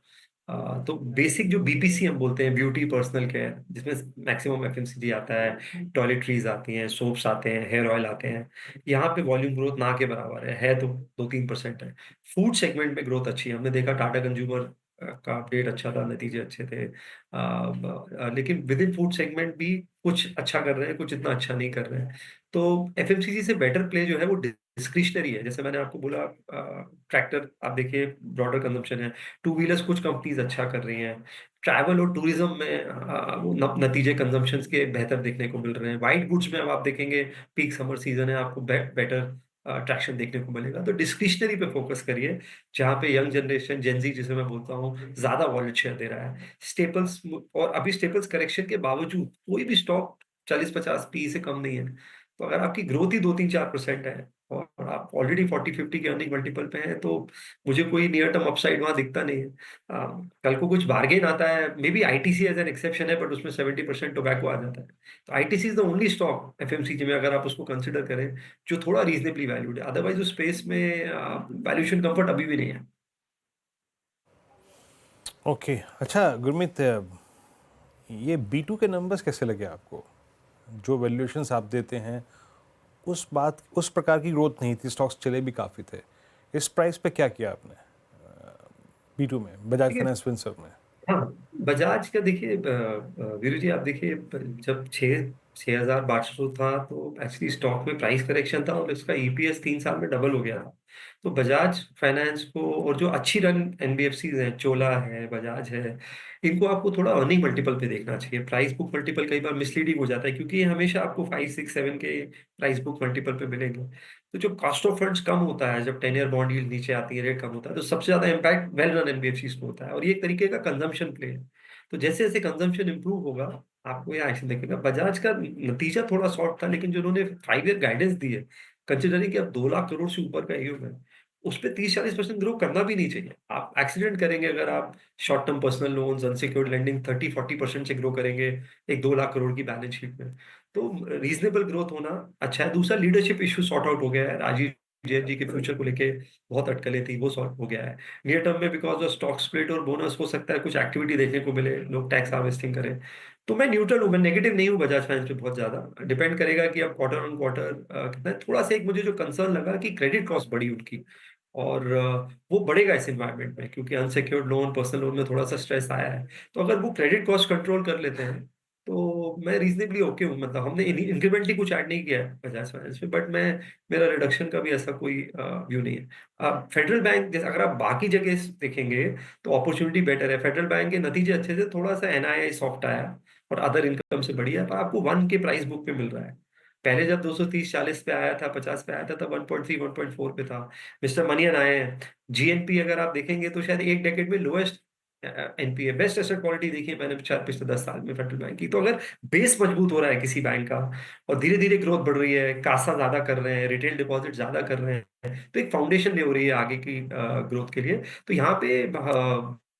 तो बेसिक जो बीपीसी हम बोलते हैं, ब्यूटी पर्सनल केयर, जिसमें मैक्सिमम एफएमसीजी आता है, टॉयलेटरीज आती हैं, सोप्स आते हैं, हेयर ऑयल आते हैं, यहाँ पे वॉल्यूम ग्रोथ ना के बराबर है तो 2 3% है। फूड सेगमेंट में ग्रोथ अच्छी है। हमने देखा टाटा कंज्यूमर का अपडेट अच्छा था, नतीजे अच्छे थे। लेकिन विद इन फूड सेगमेंट भी कुछ अच्छा कर रहे हैं, कुछ इतना अच्छा नहीं कर रहे हैं। तो एफएमसीजी से बेटर प्ले जो है वो डिस्क्रिशनरी है। जैसे मैंने आपको बोला, ट्रैक्टर आप देखिए ब्रॉडर कंजम्पशन है, टू व्हीलर्स कुछ कंपनीज अच्छा कर रही हैं, ट्रैवल और टूरिज्म में वो नतीजे कंजम्पशन के बेहतर देखने को मिल रहे हैं। व्हाइट गुड्स में अब आप देखेंगे पीक समर सीजन है, आपको बेटर ट्रैक्शन देखने को मिलेगा। तो डिस्क्रिशनरी पे फोकस करिए, जहाँ पे यंग जनरेशन जेनजी जिसे मैं बोलता हूँ ज्यादा वॉलेट शेयर दे रहा है। स्टेपल्स, और अभी स्टेपल्स करेक्शन के बावजूद कोई भी स्टॉक 40 50 पी से कम नहीं है। तो अगर आपकी ग्रोथ ही 2 3 4% है और आप ऑलरेडी 40 50 के अर्निंग मल्टीपल पे हैं, तो मुझे कोई नियर टर्म अपसाइड वहां दिखता नहीं है। कल को कुछ बार्गेन आता है, maybe ITC as an exception है, बट उसमें 70% टोबैको आ जाता है। तो ITC is the only stock FMCG में, अगर आप उसको कंसिडर करें, जो थोड़ा रीजनेबली वैल्यूड है। अदरवाइज उस स्पेस में वैल्यूएशन कंफर्ट अभी भी नहीं है। ओके, अच्छा गुरमीत, ये B2 के नंबर्स कैसे लगे आपको? जो वैल्यूएशंस आप देते हैं, उस प्रकार की ग्रोथ नहीं थी, स्टॉक्स चले भी काफ़ी थे। इस प्राइस पे क्या किया आपने B2 में, बजाज फाइनेंस फिनसर्व में? हाँ, बजाज का देखिए, वीरू जी आप देखिए, जब 6,500 था तो एक्चुअली स्टॉक में प्राइस करेक्शन था और इसका ईपीएस 3 साल में डबल हो गया था। तो बजाज फाइनेंस को, और जो अच्छी रन एनबीएफसी हैं, चोला है, बजाज है, इनको आपको थोड़ा अर्निंग मल्टीपल पे देखना चाहिए। प्राइस बुक मल्टीपल कई बार मिसलीडिंग हो जाता है, क्योंकि ये हमेशा आपको 5 6 7 के प्राइस बुक मल्टीपल पे मिलेंगे। तो जो कॉस्ट ऑफ फंड्स कम होता है, जब 10 ईयर बॉन्ड यील्ड नीचे आती है, रेट कम होता है, तो सबसे ज्यादा इम्पैक्ट वेल रन एनबीएफसी को होता है। और ये एक तरीके का कंजम्पशन प्ले है। तो जैसे जैसे कंजम्पशन इंप्रूव होगा, आपको ये एक्शन देखेगा। बजाज का नतीजा थोड़ा शॉर्ट था, लेकिन जो उन्होंने 5 ईयर गाइडेंस दी है, कंसिडरिंग कि अब 2 लाख करोड़ से ऊपर का ईयू है, उस पे 30 40% ग्रो करना भी नहीं चाहिए। आप एक्सीडेंट करेंगे अगर आप short term personal loans, unsecured lending 30 40% से ग्रो करेंगे एक 2 लाख करोड़ की बैलेंस शीट में। तो रीजनेबल ग्रोथ होना अच्छा है। दूसरा, लीडरशिप इशू सॉर्ट आउट हो गया है। राजीव जैन जी के फ्यूचर को लेके बहुत अटकलें थी, वो सॉल्व हो गया है। नियर टर्म में बिकॉज ऑफ स्टॉक स्प्लिट और बोनस हो सकता है कुछ एक्टिविटी देखने को मिले, लोग टैक्स हार्वेस्टिंग करें। तो मैं न्यूट्रल हूँ, मैं नेगेटिव नहीं हूँ बजाज फाइनेंस पे बहुत ज्यादा। डिपेंड करेगा कि अब क्वार्टर ऑन क्वार्टर कितना है। थोड़ा सा एक मुझे जो कंसर्न लगा कि क्रेडिट कॉस्ट बढ़ी उनकी, और वो बढ़ेगा इस एनवायरनमेंट में, क्योंकि अनसिक्योर्ड लोन, पर्सनल लोन में थोड़ा सा स्ट्रेस आया है। तो अगर वो क्रेडिट कॉस्ट कंट्रोल कर लेते हैं तो मैं रीजनेबली ओके हूँ। मतलब हमने इंक्रीमेंटली कुछ ऐड नहीं किया है बजाज फाइनेंस में, बट मेरा रिडक्शन का भी ऐसा कोई व्यू नहीं है। फेडरल बैंक जैसे अगर आप बाकी जगह देखेंगे तो अपॉर्चुनिटी बेटर है। फेडरल बैंक के नतीजे अच्छे थे, थोड़ा सा एनआईआई सॉफ्ट आया और अदर इनकम से बढ़िया, पर आपको 1 के प्राइस बुक पे मिल रहा है। पहले जब 230-40 पे आया था, 50 पे आया था, तब 1.3 1.4 पे था। मिस्टर मनियन आए हैं। जीएनपी अगर आप देखेंगे तो शायद एक डेकेड में lowest NPA, best asset quality देखी है मैंने शायद पिछले 10 साल में फेडरल बैंक की। तो अगर बेस मजबूत हो रहा है किसी बैंक का और धीरे धीरे ग्रोथ बढ़ रही है, कासा ज्यादा कर रहे हैं, रिटेल डिपॉजिट ज्यादा कर रहे हैं, तो एक फाउंडेशन ले हो रही है आगे की ग्रोथ के लिए। तो यहाँ पे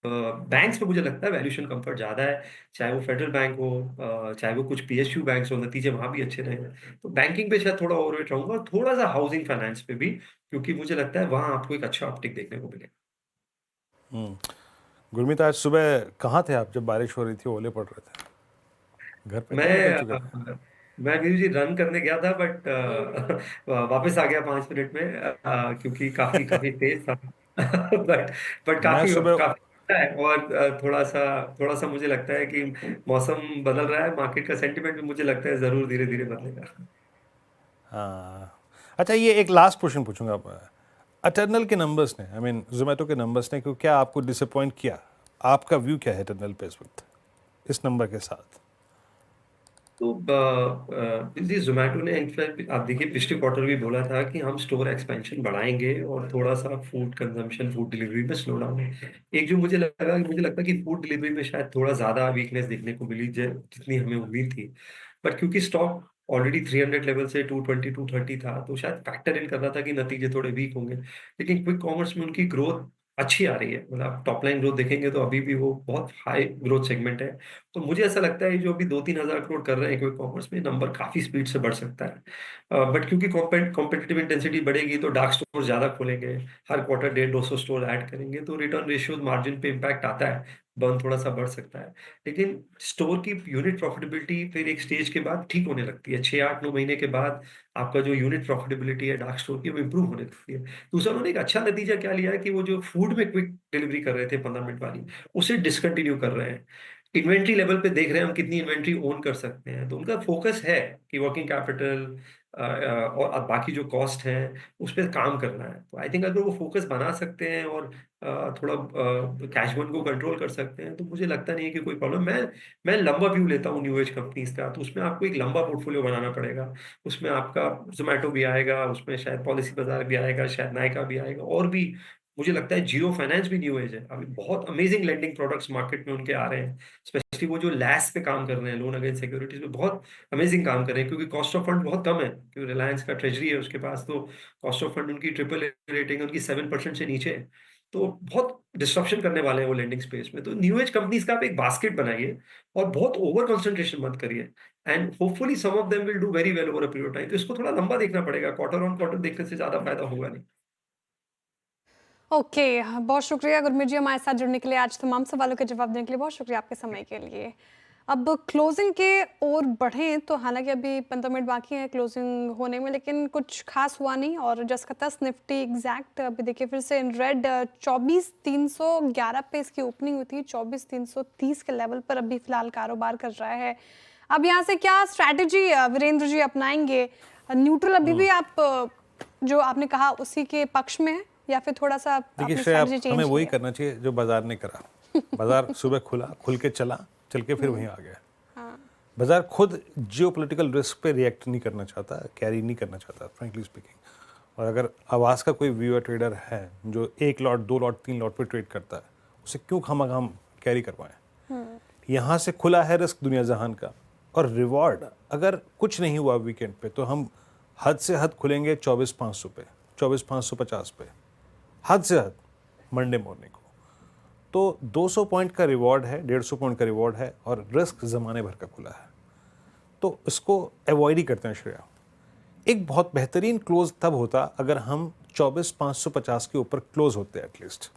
बैंक्स में मुझे लगता है वैल्यूएशन कंफर्ट ज्यादा है, चाहे वो फेडरल बैंक हो, चाहे वो कुछ पीएसयू बैंक्स हो, नतीजे वहां भी अच्छे रहे हैं। तो बैंकिंग पे शायद थोड़ा ओवरवेट रहूंगा, और थोड़ा सा हाउसिंग फाइनेंस पे भी, क्योंकि मुझे लगता है वहां आपको एक अच्छा ऑप्टिक देखने को मिलेगा। गुरमीत, आज सुबह कहाँ थे आप जब बारिश हो रही थी, ओले पड़ रहे थे? घर पे थे या निकल चुके थे? मैं वीरू जी रन करने गया था, बट वापस आ गया 5 मिनट में, क्योंकि काफी काफी तेज था। बट मैं काफी सुबह काफी अच्छा है। और थोड़ा सा मुझे लगता है कि मौसम बदल रहा है, मार्केट का सेंटिमेंट भी मुझे लगता है जरूर धीरे धीरे बदलेगा। हाँ, अच्छा, ये एक लास्ट क्वेश्चन पूछूंगा। अटर्नल के नंबर्स ने, आई मीन जोमेटो के नंबर्स ने, क्या आपको डिसअपॉइंट किया? आपका व्यू क्या है अटर्नल पे इस वक्त इस नंबर के साथ? तो जोमेटो ने इनफैक्ट आप देखिए पिछले क्वार्टर भी बोला था कि हम स्टोर एक्सपेंशन बढ़ाएंगे और थोड़ा सा फूड कंजम्पशन, फूड डिलीवरी में स्लो डाउन है। एक जो मुझे लगता कि फूड डिलीवरी में शायद थोड़ा ज्यादा वीकनेस देखने को मिली जितनी हमें उम्मीद थी। बट क्योंकि स्टॉक ऑलरेडी 300 लेवल से 220 230 था, तो शायद फैक्टर इन कर रहा था कि नतीजे थोड़े वीक होंगे। लेकिन क्विक कॉमर्स में उनकी ग्रोथ अच्छी आ रही है। मतलब आप टॉप लाइन ग्रोथ देखेंगे तो अभी भी वो बहुत हाई ग्रोथ सेगमेंट है। तो मुझे ऐसा लगता है जो अभी 2-3 हजार करोड़ कर रहे हैं क्विक कॉमर्स में, नंबर काफी स्पीड से बढ़ सकता है। बट क्योंकि कॉम्पिटिटिव इंटेंसिटी बढ़ेगी तो डार्क स्टोर ज्यादा खोलेंगे, हर क्वार्टर 150-200 स्टोर ऐड करेंगे, तो रिटर्न रेशियो मार्जिन पे इम्पैक्ट आता है, बर्न थोड़ा सा बढ़ सकता है। लेकिन स्टोर की यूनिट प्रॉफिटेबिलिटी फिर एक स्टेज के बाद ठीक होने लगती है। 6-8-9 महीने के बाद आपका जो यूनिट प्रॉफिटेबिलिटी है डार्क स्टोर की, वो इंप्रूव होने लगती है। दूसरा, उन्होंने एक अच्छा नतीजा क्या लिया है कि वो जो फूड में क्विक डिलीवरी कर रहे थे 15 मिनट वाली, उसे डिसकंटिन्यू कर रहे हैं। इन्वेंट्री लेवल पे देख रहे हैं हम कितनी इन्वेंट्री ओन कर सकते हैं। तो उनका फोकस है कि वर्किंग कैपिटल और बाकी जो कॉस्ट है उस पर काम करना है। तो आई थिंक अगर वो फोकस बना सकते हैं और थोड़ा कैश बर्न को कंट्रोल कर सकते हैं, तो मुझे लगता नहीं है कि कोई प्रॉब्लम। मैं लंबा व्यू लेता हूँ न्यू एज कंपनीज का, तो उसमें आपको एक लंबा पोर्टफोलियो बनाना पड़ेगा। उसमें आपका जोमेटो भी आएगा, उसमें शायद पॉलिसी बाजार भी आएगा, शायद नायका भी आएगा, और भी मुझे लगता है जियो फाइनेंस भी न्यू एज है। अभी बहुत अमेजिंग लेंडिंग प्रोडक्ट्स मार्केट में उनके आ रहे हैं, स्पेशली वो जो लैस पे काम कर रहे हैं, लोन अगेंस्ट सिक्योरिटीज पे बहुत अमेजिंग काम कर रहे हैं, क्योंकि कॉस्ट ऑफ फंड बहुत कम है, क्योंकि रिलायंस का ट्रेजरी है उसके पास, तो कॉस्ट ऑफ फंड उनकी ट्रिपल रेटिंग उनकी 7% से नीचे है। तो बहुत डिस्ट्रप्शन करने वाले हैं वो लेंडिंग स्पेस में। तो न्यू एज कंपनीज का आप एक बास्केट बनाइए और बहुत ओवर कंसंट्रेशन मत करिए, and hopefully some of them will do very well over a period of time. तो इसको थोड़ा लंबा देखना पड़ेगा, क्वार्टर ऑन क्वार्टर देखने से ज्यादा फायदा होगा नहीं। ओके, बहुत शुक्रिया गुरमीत जी हमारे साथ जुड़ने के लिए, आज तमाम सवालों के जवाब देने के लिए बहुत शुक्रिया आपके समय के लिए। अब क्लोजिंग के ओर बढ़ें तो हालांकि अभी 15 मिनट बाकी हैं क्लोजिंग होने में, लेकिन कुछ खास हुआ नहीं। और जस का तस निफ्टी एग्जैक्ट अभी देखिए फिर से इन रेड 24,311 पे इसकी ओपनिंग हुई थी, 24,330 के लेवल पर अभी फिलहाल कारोबार कर रहा है। अब यहाँ से क्या स्ट्रैटेजी वीरेंद्र जी अपनाएंगे? न्यूट्रल अभी भी आप जो आपने कहा उसी के पक्ष में है, या फिर थोड़ा सा देखिए श्रेया, हमें वही करना चाहिए जो बाजार ने करा। बाजार सुबह खुल के चल के फिर वहीं आ गया। हाँ। बाजार खुद जियोपॉलिटिकल रिस्क पे रिएक्ट नहीं करना चाहता, कैरी नहीं करना चाहता, फ्रैंकली स्पीकिंग। और अगर आवाज़ का कोई व्यूअर ट्रेडर है जो 1 लॉट 2 लॉट 3 लॉट पे ट्रेड करता है, उसे क्यों हम कैरी करवाएं? यहाँ से खुला है रिस्क दुनिया जहान का, और रिवॉर्ड अगर कुछ नहीं हुआ वीकेंड पे तो हम हद से हद खुलेंगे 24,500 पे, 24,550 पे, हद से हद मंडे मॉर्निंग को। तो 200 पॉइंट का रिवॉर्ड है, 150 पॉइंट का रिवॉर्ड है, और रिस्क ज़माने भर का खुला है। तो इसको अवॉइड ही करते हैं श्रेया। एक बहुत बेहतरीन क्लोज तब होता अगर हम 24,550 के ऊपर क्लोज होते at least.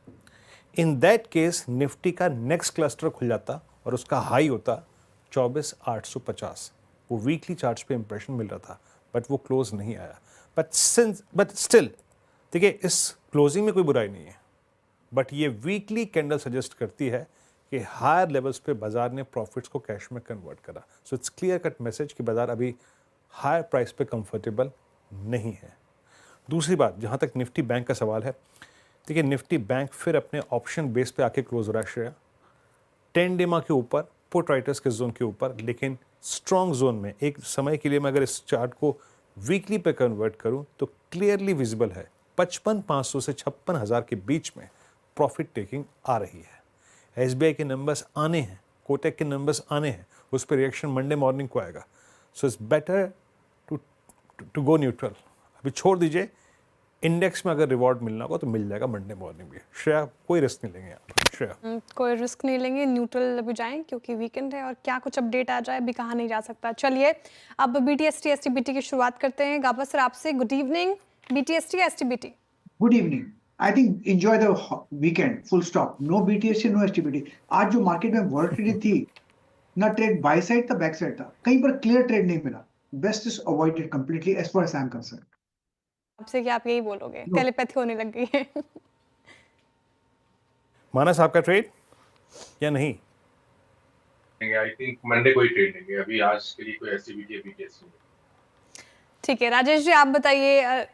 In that case Nifty का नेक्स्ट क्लस्टर खुल जाता और उसका हाई होता 24,850। वो वीकली चार्ट्स पे इंप्रेशन मिल रहा था, बट वो क्लोज नहीं आया। बट स्टिल देखिए, इस क्लोजिंग में कोई बुराई नहीं है, बट ये वीकली कैंडल सजेस्ट करती है कि हायर लेवल्स पे बाजार ने प्रॉफिट्स को कैश में कन्वर्ट करा। So it's clear cut message कि बाजार अभी हायर प्राइस पे कंफर्टेबल नहीं है। दूसरी बात, जहाँ तक निफ्टी बैंक का सवाल है, देखिए निफ्टी बैंक फिर अपने ऑप्शन बेस पे आके क्लोज हो रहा है श्रेया, 10 डेमा के ऊपर, पुट राइटर्स के जोन के ऊपर, लेकिन स्ट्रॉन्ग जोन में। एक समय के लिए मैं अगर इस चार्ट को वीकली पे कन्वर्ट करूं तो क्लियरली विजिबल है 55,500 से 56,000 के बीच में प्रॉफिट टेकिंग आ रही है। एसबीआई के नंबर्स आने हैं, कोटक के नंबर्स आने हैं, उस पर रिएक्शन मंडे मॉर्निंग को आएगा। So it's better to go neutral. अभी छोड़ दीजिए, इंडेक्स में अगर रिवॉर्ड मिलना होगा तो मिल जाएगा मंडे मॉर्निंग भी। श्रेया, कोई रिस्क नहीं लेंगे यहाँ पर। श्रेया, कोई रिस्क नहीं लेंगे, न्यूट्रल अभी जाएं क्योंकि वीकेंड है और क्या कुछ अपडेट आ जाए अभी कहा नहीं जा सकता। चलिए अब बीटीएसटी एसटीबीटी की शुरुआत करते हैं। गाबा सर आपसे, good evening. BTST STBT? Good evening. I think enjoy the weekend, full stop. No BTST, no STBT. आज जो मार्केट में वॉलेटिलिटी थी, ना ट्रेड बाय साइड था बैक साइड था, कहीं पर क्लियर ट्रेड नहीं मिला। Best is avoided completely as far as I am concern. आपसे क्या आप यही बोलोगे? टेलीपैथी होने लग गई है। मानस आपका ट्रेड या नहीं? आई थिंक मंडे कोई ट्रेड नहीं है अभी, आज के लिए कोई एसटीबीटी या बीटीएसटी नहीं। ठीक है, राजेश जी आप बताइए,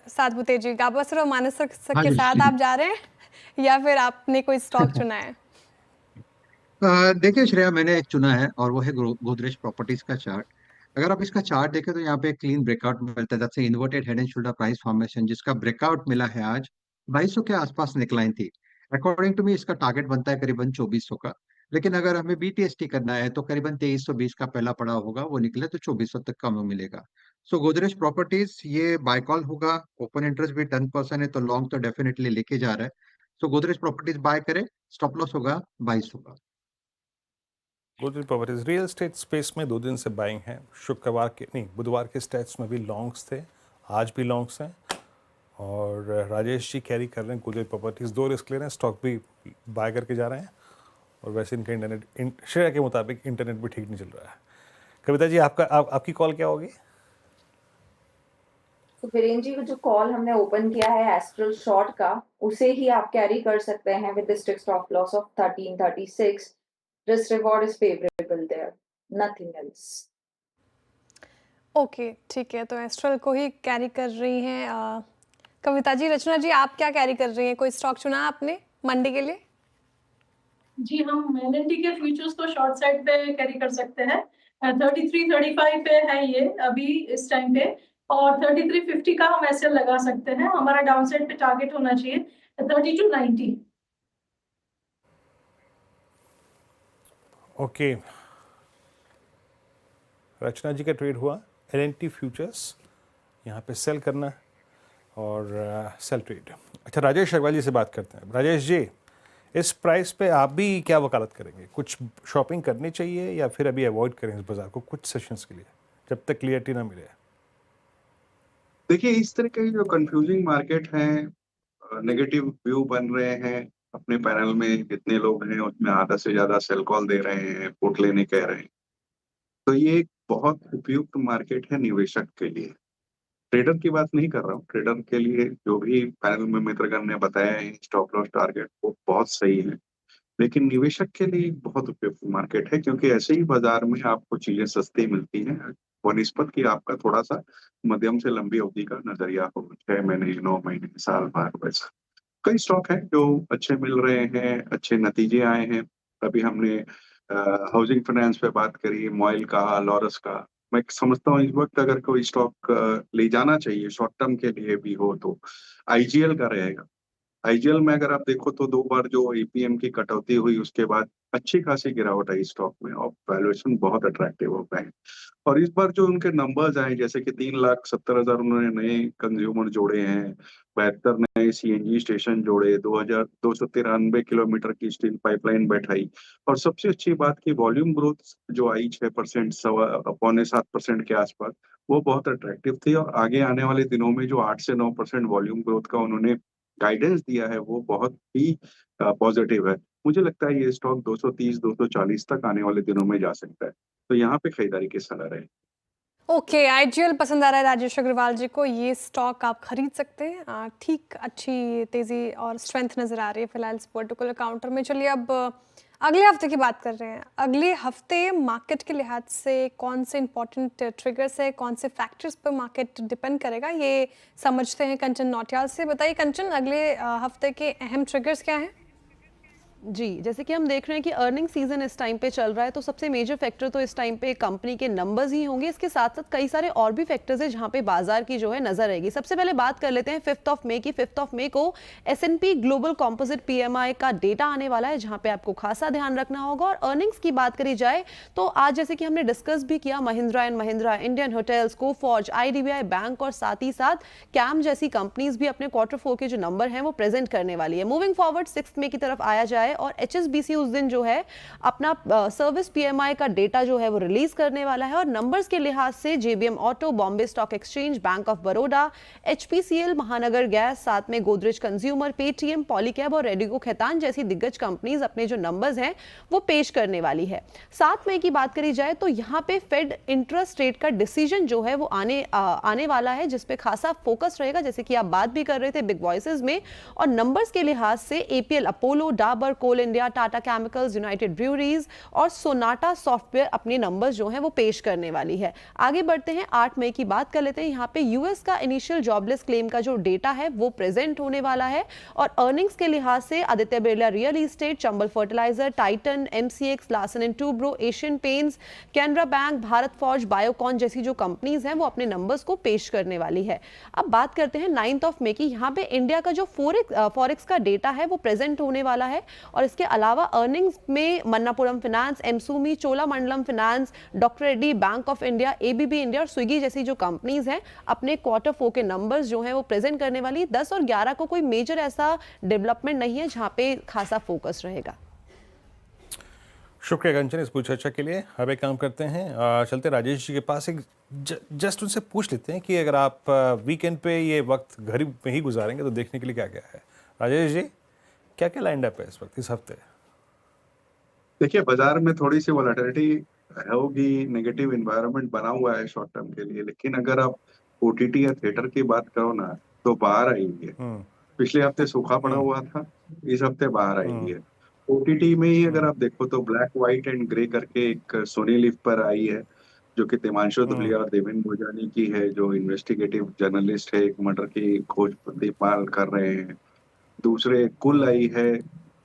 साथ बुते जी, गाबा सर और मानस सर के साथ आप जा रहे हैं या फिर आपने कोई स्टॉक चुना है? देखिए श्रेया, मैंने एक चुना है और वो है गोदरेज प्रॉपर्टीज का चार्ट। अगर आप इसका चार्ट देखें तो यहाँ पे क्लीन ब्रेकआउट मिलता है, that's inverted head and shoulder price formation, जिसका ब्रेकआउट मिला है आज 2200 के आसपास निकलाइन थी। अकॉर्डिंग टू मी इसका टारगेट बनता है करीबन 2400 का, लेकिन अगर हमें बीटीएसटी करना है तो करीबन 2320 का पहला पड़ाव होगा, वो निकले तो 2400 तक का हमें मिलेगा। सो गोदरेज प्रॉपर्टीज ये बाय कॉल होगा, ओपन इंटरेस्ट भी 10% है, तो लॉन्ग तो डेफिनेटली लेके जा रहा है। सो गोदरेज प्रॉपर्टीज बाय करें, स्टॉप लॉस होगा 2200 का। Godrej properties real estate space में 2 दिन से बाइंग है। शुक्रवार के नहीं, बुधवार के स्टैट्स में भी लॉन्ग्स थे, आज भी लॉन्ग्स हैं और राजेश जी कैरी कर रहे हैं गोदरेज प्रॉपर्टीज। 2 रिस्क ले रहे हैं, स्टॉक भी बाय करके जा रहे हैं और वैसे इनका इंटरनेट श्रेया के मुताबिक इंटरनेट भी ठीक नहीं चल रहा है। कविता जी आपकी कॉल क्या होगी? तो वीरेंद्र जी, जो कॉल हमने ओपन किया है एस्ट्रल शॉर्ट का, उसे ही आप कैरी कर सकते हैं with strict stop loss of 1336। Risk reward is favourable there, nothing else. Okay, ठीक है, तो एस्ट्रल को ही कैरी कर रही हैं कविता जी। रचना जी आप क्या कैरी कर रही हैं? कोई स्टॉक चुना आपने मंडे के लिए? जी, हम एनएनटी के फ्यूचर्स को शॉर्ट साइड पे कैरी कर सकते हैं। 33-35 पे है ये अभी इस टाइम पे, और 3350 का हम ऐसे लगा सकते हैं। हमारा डाउन साइड पे टारगेट होना चाहिए 3290। ओके, रचना जी का ट्रेड हुआ एलएनटी फ्यूचर्स, यहाँ पे सेल करना है और सेल ट्रेड। अच्छा, राजेश अग्रवाल जी से बात करते हैं। राजेश जी, इस प्राइस पे आप भी क्या वकालत करेंगे? कुछ शॉपिंग करनी चाहिए या फिर अभी अवॉइड करें इस बाजार को कुछ सेशंस के लिए जब तक क्लियरिटी ना मिले? देखिए, इस तरह के जो कंफ्यूजिंग मार्केट हैं, नेगेटिव व्यू बन रहे हैं, अपने पैनल में जितने लोग हैं उसमें आधा से ज्यादा सेल कॉल दे रहे हैं, पुट लेने कह रहे हैं, तो ये एक बहुत उपयुक्त मार्केट है निवेशक के लिए। ट्रेडर की बात नहीं कर रहा हूँ, ट्रेडर के लिए जो भी पैनल में मित्रगण ने बताया है स्टॉप लॉस टारगेट वो बहुत सही है, लेकिन निवेशक के लिए बहुत उपयुक्त मार्केट है, क्योंकि ऐसे ही बाजार में आपको चीजें सस्ती मिलती हैं बनिस्पत की आपका थोड़ा सा मध्यम से लंबी अवधि का नजरिया हो, 6 महीने 9 महीने साल भर। वैसा कई स्टॉक हैं जो अच्छे मिल रहे हैं, अच्छे नतीजे आए हैं। अभी हमने हाउसिंग फाइनेंस पे बात करी, मॉइल का, लॉरस का। मैं समझता हूँ इस वक्त अगर कोई स्टॉक ले जाना चाहिए शॉर्ट टर्म के लिए भी हो तो आईजीएल का रहेगा। आईजीएल में अगर आप देखो तो 2 बार जो एपीएम की कटौती हुई उसके बाद अच्छी खासी गिरावट आई स्टॉक में और वैल्यूएशन बहुत अट्रैक्टिव हो गए। और इस बार जो उनके नंबर्स आए, जैसे कि 3,70,000 उन्होंने नए कंज्यूमर जोड़े हैं, 72 नए सीएनजी स्टेशन जोड़े, 2,293 किलोमीटर की स्टील पाइपलाइन बैठाई, और सबसे अच्छी बात की वॉल्यूम ग्रोथ जो आई 6%, 6.25-7% के आसपास, वो बहुत अट्रैक्टिव थी। और आगे आने वाले दिनों में जो 8 से 9% वॉल्यूम ग्रोथ का उन्होंने गाइडेंस दिया है वो बहुत ही पॉजिटिव है। मुझे लगता है ये स्टॉक 230-240 तक आने वाले दिनों में जा सकता है, तो यहाँ पे खरीदारी की सलाह रहे। ओके, आईजीएल पसंद आ रहा है राजेश अग्रवाल जी को, ये स्टॉक आप खरीद सकते हैं। ठीक अच्छी तेज़ी और स्ट्रेंथ नज़र आ रही है फिलहाल इस पर्टिकुलर काउंटर में। चलिए अब अगले हफ्ते की बात कर रहे हैं। अगले हफ्ते मार्केट के लिहाज से कौन से इंपॉर्टेंट ट्रिगर्स है, कौन से फैक्टर्स पर मार्केट डिपेंड करेगा, ये समझते हैं कंचन नौटियाल से। बताइए कंचन, अगले हफ्ते के अहम ट्रिगर्स क्या हैं? जी, जैसे कि हम देख रहे हैं कि अर्निंग सीजन इस टाइम पे चल रहा है, तो सबसे मेजर फैक्टर तो इस टाइम पे कंपनी के नंबर्स ही होंगे। इसके साथ साथ कई सारे और भी फैक्टर्स हैं जहां पे बाजार की जो है नजर रहेगी। सबसे पहले बात कर लेते हैं 5 ऑफ मई की। 5 ऑफ मई को S&P ग्लोबल कॉम्पोजिट PMI का डेटा आने वाला है, जहां पे आपको खासा ध्यान रखना होगा। और अर्निंग्स की बात करी जाए तो आज जैसे कि हमने डिस्कस भी किया, Mahindra and Mahindra, Indian hotels, Coforge, IDBI bank और साथ ही साथ कैम जैसी कंपनीज भी अपने Q4 के जो नंबर हैं वो प्रेजेंट करने वाली है। मूविंग फॉरवर्ड 6 मई की तरफ आया जाए और HSBC उस दिन जो है अपना सर्विस PMI का डेटा जो है वो रिलीज करने वाला है। और नंबर्स के लिहाज से JBM auto, Bombay stock exchange, bank of Baroda, HPCL, महानगर गैस, साथ में गोदरेज कंज्यूमर, पेटीएम, पॉलीकैब और रेडिको खैतान जैसी दिग्गज कंपनीज अपने जो नंबर्स हैं वो पेश करने वाली है। 7 मई की बात करी जाए तो यहाँ पे फेड इंटरेस्ट रेट का डिसीजन जो है वो आने वाला है, जिसपे खासा फोकस रहेगा, जैसे कि आप बात भी कर रहे थे बिग वॉइसेस में। और नंबर्स के लिहाज से APL, Apollo, Dabur, Coal India, Tata chemicals, United Breweries और सोनाटा सॉफ्टवेयर अपने नंबर्स जो हैं वो पेश करने वाली है। आगे बढ़ते हैं, 8 मई की बात कर लेते हैं। यहाँ पे US का इनिशियल जॉबलेस क्लेम का जो डेटा है वो प्रेजेंट होने वाला है। और अर्निंग्स के लिहाज से Aditya Birla Real Estate, Chambal Fertiliser, Titan, MCX, Larsen and Toubro, Asian Paints, Canara Bank, Bharat Forge, Biocon जैसी जो कंपनीज हैं वो अपने नंबर्स को पेश करने वाली है। अब बात करते हैं 9 ऑफ मई की। यहाँ पे इंडिया का जो फॉरेक्स का डेटा है वो प्रेजेंट होने वाला है। और इसके अलावा अर्निंग्स में मन्नापुरम फाइनेंस, एमसूमी, Cholamandalam finance, doctor Reddy, bank of India, ABB India और स्विगी जैसी जो कंपनीज हैं अपने Q4 के नंबर्स जो हैं वो प्रेजेंट करने वाली। 10 और 11 को कोई मेजर ऐसा डेवलपमेंट नहीं है जहां पे खासा फोकस रहेगा। शुक्रिया कंचन इस पूरी चर्चा के लिए। अब एक काम करते हैं, चलते राजेश जी के पास, एक जस्ट उनसे पूछ लेते हैं कि अगर आप वीकेंड पे ये वक्त घर में ही गुजारेंगे तो देखने के लिए क्या क्या है। राजेश जी, क्या क्या लाइन अप है इस वक्त, इस हफ्ते? देखिए, बाजार में थोड़ी सी वॉलेटिलिटी होगी, नेगेटिव इन्वायरमेंट बना हुआ है शॉर्ट टर्म के लिए। लेकिन अगर आप OTT या थिएटर की बात करो ना, तो बाहर आई है। पिछले हफ्ते सूखा पड़ा हुआ था, इस हफ्ते बाहर आई है। OTT में ही अगर आप देखो तो ब्लैक, व्हाइट एंड ग्रे करके एक सोनी लिव पर आई है, जो कि तिमांशु धुलिया और देवेंद्र भोजानी की है, जो इन्वेस्टिगेटिव जर्नलिस्ट है, एक मर्डर की खोज देखभाल कर रहे हैं। दूसरे कुल आई है,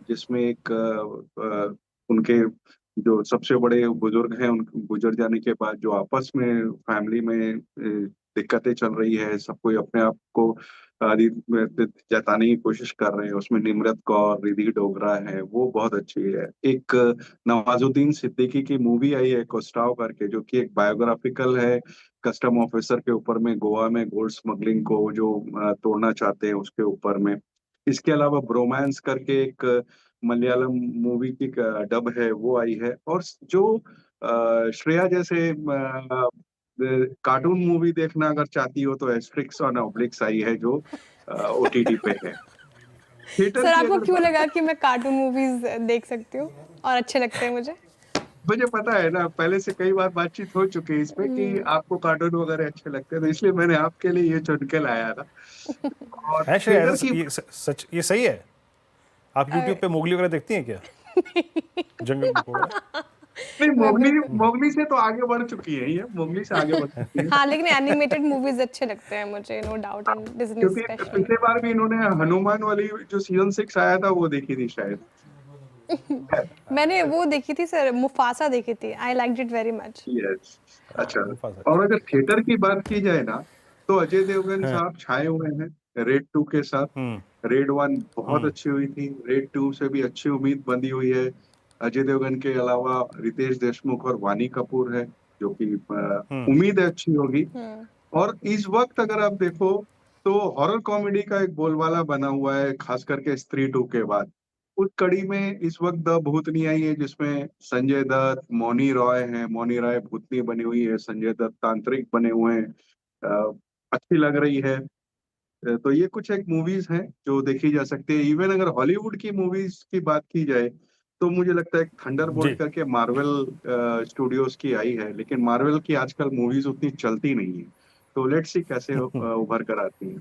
जिसमें एक उनके जो सबसे बड़े बुजुर्ग हैं, उन गुजर जाने के बाद जो आपस में फैमिली में दिक्कतें चल रही है, सब कोई अपने आप को जताने की कोशिश कर रहे हैं। उसमें निम्रत कौर, रिधि डोगरा है, वो बहुत अच्छी है। एक नवाजुद्दीन सिद्दीकी की मूवी आई है कोस्टाव करके, जो कि एक बायोग्राफिकल है कस्टम ऑफिसर के ऊपर में, गोवा में गोल्ड स्मगलिंग को जो तोड़ना चाहते हैं उसके ऊपर में। इसके अलावा ब्रोमांस करके एक मलयालम मूवी की डब है, वो आई है। और जो श्रेया जैसे कार्टून मूवी देखना अगर चाहती हो तो एस्ट्रिक्स ऑन ऑब्लिक्स आई है, जो OTT पे है। थिएटर सर की आपको अगर क्यों लगा कि मैं कार्टून मूवीज देख सकती हूँ और अच्छे लगते हैं मुझे? मुझे पता है ना, पहले से कई बार बातचीत हो चुकी है इस पे कि आपको कार्टून वगैरह अच्छे लगते हैं, तो इसलिए मैंने आपके लिए ये चुन के लाया था। और है श्रेया, थिएटर की ये सच, ये सही है? आप YouTube पे मोगली वगैरह देखती हैं क्या? जंगल बुक वगैरह? नहीं, मोगली से तो आगे बढ़ चुकी है ये, मोगली से आगे बढ़ चुकी है। हाँ, लेकिन एनिमेटेड मूवीज अच्छे लगते हैं मुझे, नो डाउट, एंड डिज्नी क्योंकि स्पेशली। पिछले बार भी इन्होंने हनुमान वाली जो सीजन 6 आया था वो देखी थी शायद। मैंने वो देखी थी सर, मुफासा देखी थी, I liked it very much. Yes, अच्छा। और अगर थिएटर की बात की जाए ना, तो अजय देवगन साहब छाए हुए हैं रेड 2 के साथ। रेड 1 बहुत अच्छी हुई थी, रेड 2 से भी अच्छी उम्मीद बंधी हुई है। अजय देवगन के अलावा रितेश देशमुख और वानी कपूर है, जो कि उम्मीद है अच्छी होगी। और इस वक्त अगर आप देखो तो हॉरर कॉमेडी का एक बोलबाला बना हुआ है, खास करके स्त्री 2 के बाद। उस कड़ी में इस वक्त द भूतनी आई है, जिसमें संजय दत्त, मौनी रॉय है। मौनी रॉय भूतनी बनी हुई है, संजय दत्त तांत्रिक बने हुए हैं। अच्छी लग रही है। तो ये कुछ एक मूवीज हैं जो देखी जा सकती है। इवन अगर हॉलीवुड की मूवीज की बात की जाए तो मुझे लगता है थंडरबोल्ट करके मार्वल स्टूडियोज की आई है, लेकिन मार्वल की आजकल मूवीज उतनी चलती नहीं है, तो लेट्स सी कैसे उभर कर आती है।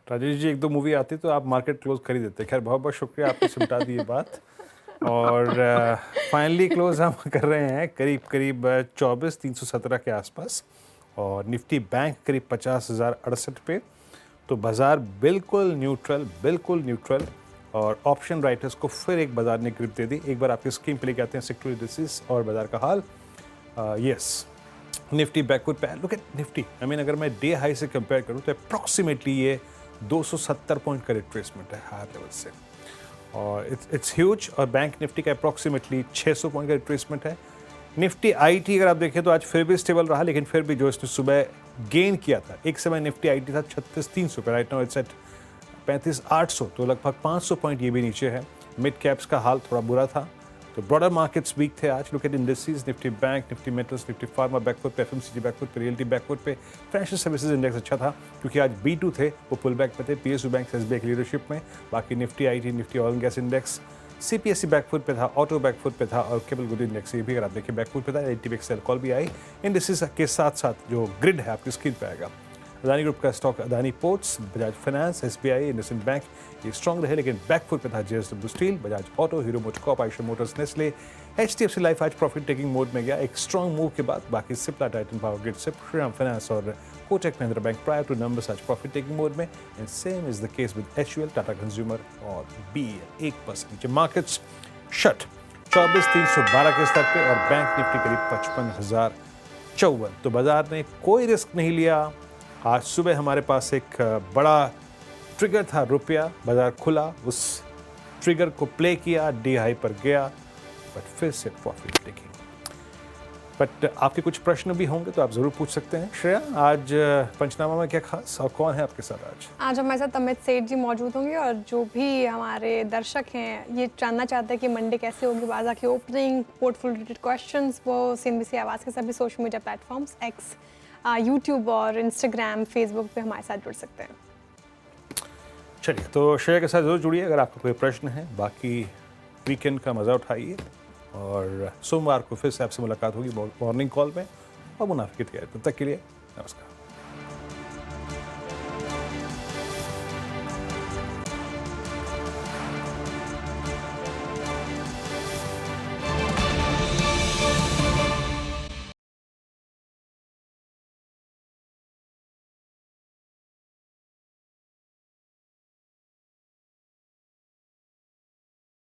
राजेश जी, एक दो मूवी आती तो आप मार्केट क्लोज कर ही देते। खैर बहुत बहुत शुक्रिया, आपने सिमटा दी ये बात। और फाइनली क्लोज हम कर रहे हैं करीब करीब 24,317 के आसपास, और निफ्टी बैंक करीब 50,068 पे। तो बाज़ार बिल्कुल न्यूट्रल, और ऑप्शन राइटर्स को फिर एक बाज़ार ने ग्रिप दे दी। एक बार आपकी स्क्रीन पे लेके आते हैं सेक्टर इंडिसेस और बाज़ार का हाल। यस, निफ्टी बैकवर्ड पे, look at Nifty. I mean अगर मैं डे हाई से कंपेयर करूँ तो अप्रॉक्सीमेटली ये 270 पॉइंट का रिट्रेसमेंट है हायर लेवल से, और इट्स ह्यूज। और बैंक निफ्टी का अप्रॉक्सीमेटली 600 पॉइंट का रिट्रेसमेंट है। निफ्टी आईटी अगर आप देखें तो आज फिर भी स्टेबल रहा, लेकिन फिर भी जो इसने सुबह गेन किया था, एक समय निफ्टी आईटी था 36,300 पे, राइट नाउ इट्स एट 35,800, तो लगभग 500 पॉइंट ये भी नीचे है। मिड कैप्स का हाल थोड़ा बुरा था, तो ब्रॉडर मार्केट्स वीक थे आज। Look at industries, Nifty bank, Nifty metals, Nifty pharma backward पे, एफएमसीजी बैकवर्ड पे, रियल्टी बैकवर्ड पे। फाइनेंशियल सर्विसेज इंडेक्स अच्छा था क्योंकि आज B2 थे, वो पुल बैक पे थे, PSU बैंक एसबीआई की लीडरशिप में। बाकी Nifty IT, Nifty oil and gas index, CPSE backfoot पे था, ऑटो बैकफुट पे था, और केबल गुड इंडेक्स ये भी अगर आप देखिए बैकफुट पे था। एनटीपी एक्सेल कॉल भी आई। इंडेक्सेस के साथ साथ जो ग्रिड है आपकी स्क्रीन पे आएगा। अदानी ग्रुप का stock, Adani ports, Bajaj finance, SBI, IndusInd bank ये स्ट्रॉन्ग रहे, लेकिन बैकफुट पे था JSW steel, Bajaj auto, Hero MotoCorp, Eicher motors, Nestle. HDFC life आज प्रॉफिट टेकिंग मोड में गया एक स्ट्रॉन्ग मूव के बाद। बाकी सिप्ला, टाइटन पावर ग्रिड, सिप, श्रीराम फाइनेंस और Kotak Mahindra bank prior to numbers आज प्रॉफिट टेकिंग मोड में। And same is the case with HUL, Tata consumer और BEL 1% नीचे। मार्केट्स शट 24,312 के स्तर पे, और बैंक निफ्टी करीब 55,054। तो बाजार ने कोई रिस्क नहीं लिया। आज सुबह हमारे पास एक बड़ा ट्रिगर था, रुपया। बाजार खुला, उस ट्रिगर को प्ले किया, डी हाई पर गया, बट फिर से प्रॉफिट टेकिंग। बट आपके कुछ प्रश्न भी होंगे तो आप ज़रूर पूछ सकते हैं। श्रेया, आज पंचनामा में क्या खास, और कौन है आपके साथ आज? आज हमारे साथ अमित सेठ जी मौजूद होंगे, और जो भी हमारे दर्शक हैं ये जानना चाहते हैं कि मंडे कैसे होगी, बाजार की ओपनिंग, पोर्टफोलियो रिलेटेड क्वेश्चंस, वो CNBC आवाज़ के सभी social media platforms X, YouTube और Instagram, Facebook पे हमारे साथ जुड़ सकते हैं। चलिए, तो श्रेया के साथ जरूर जुड़िए अगर आपका कोई प्रश्न है। बाकी वीकेंड का मज़ा उठाइए, और सोमवार को फिर से आपसे मुलाकात होगी मॉर्निंग कॉल में और मुनाफे की तैयारी। तब तक के लिए नमस्कार।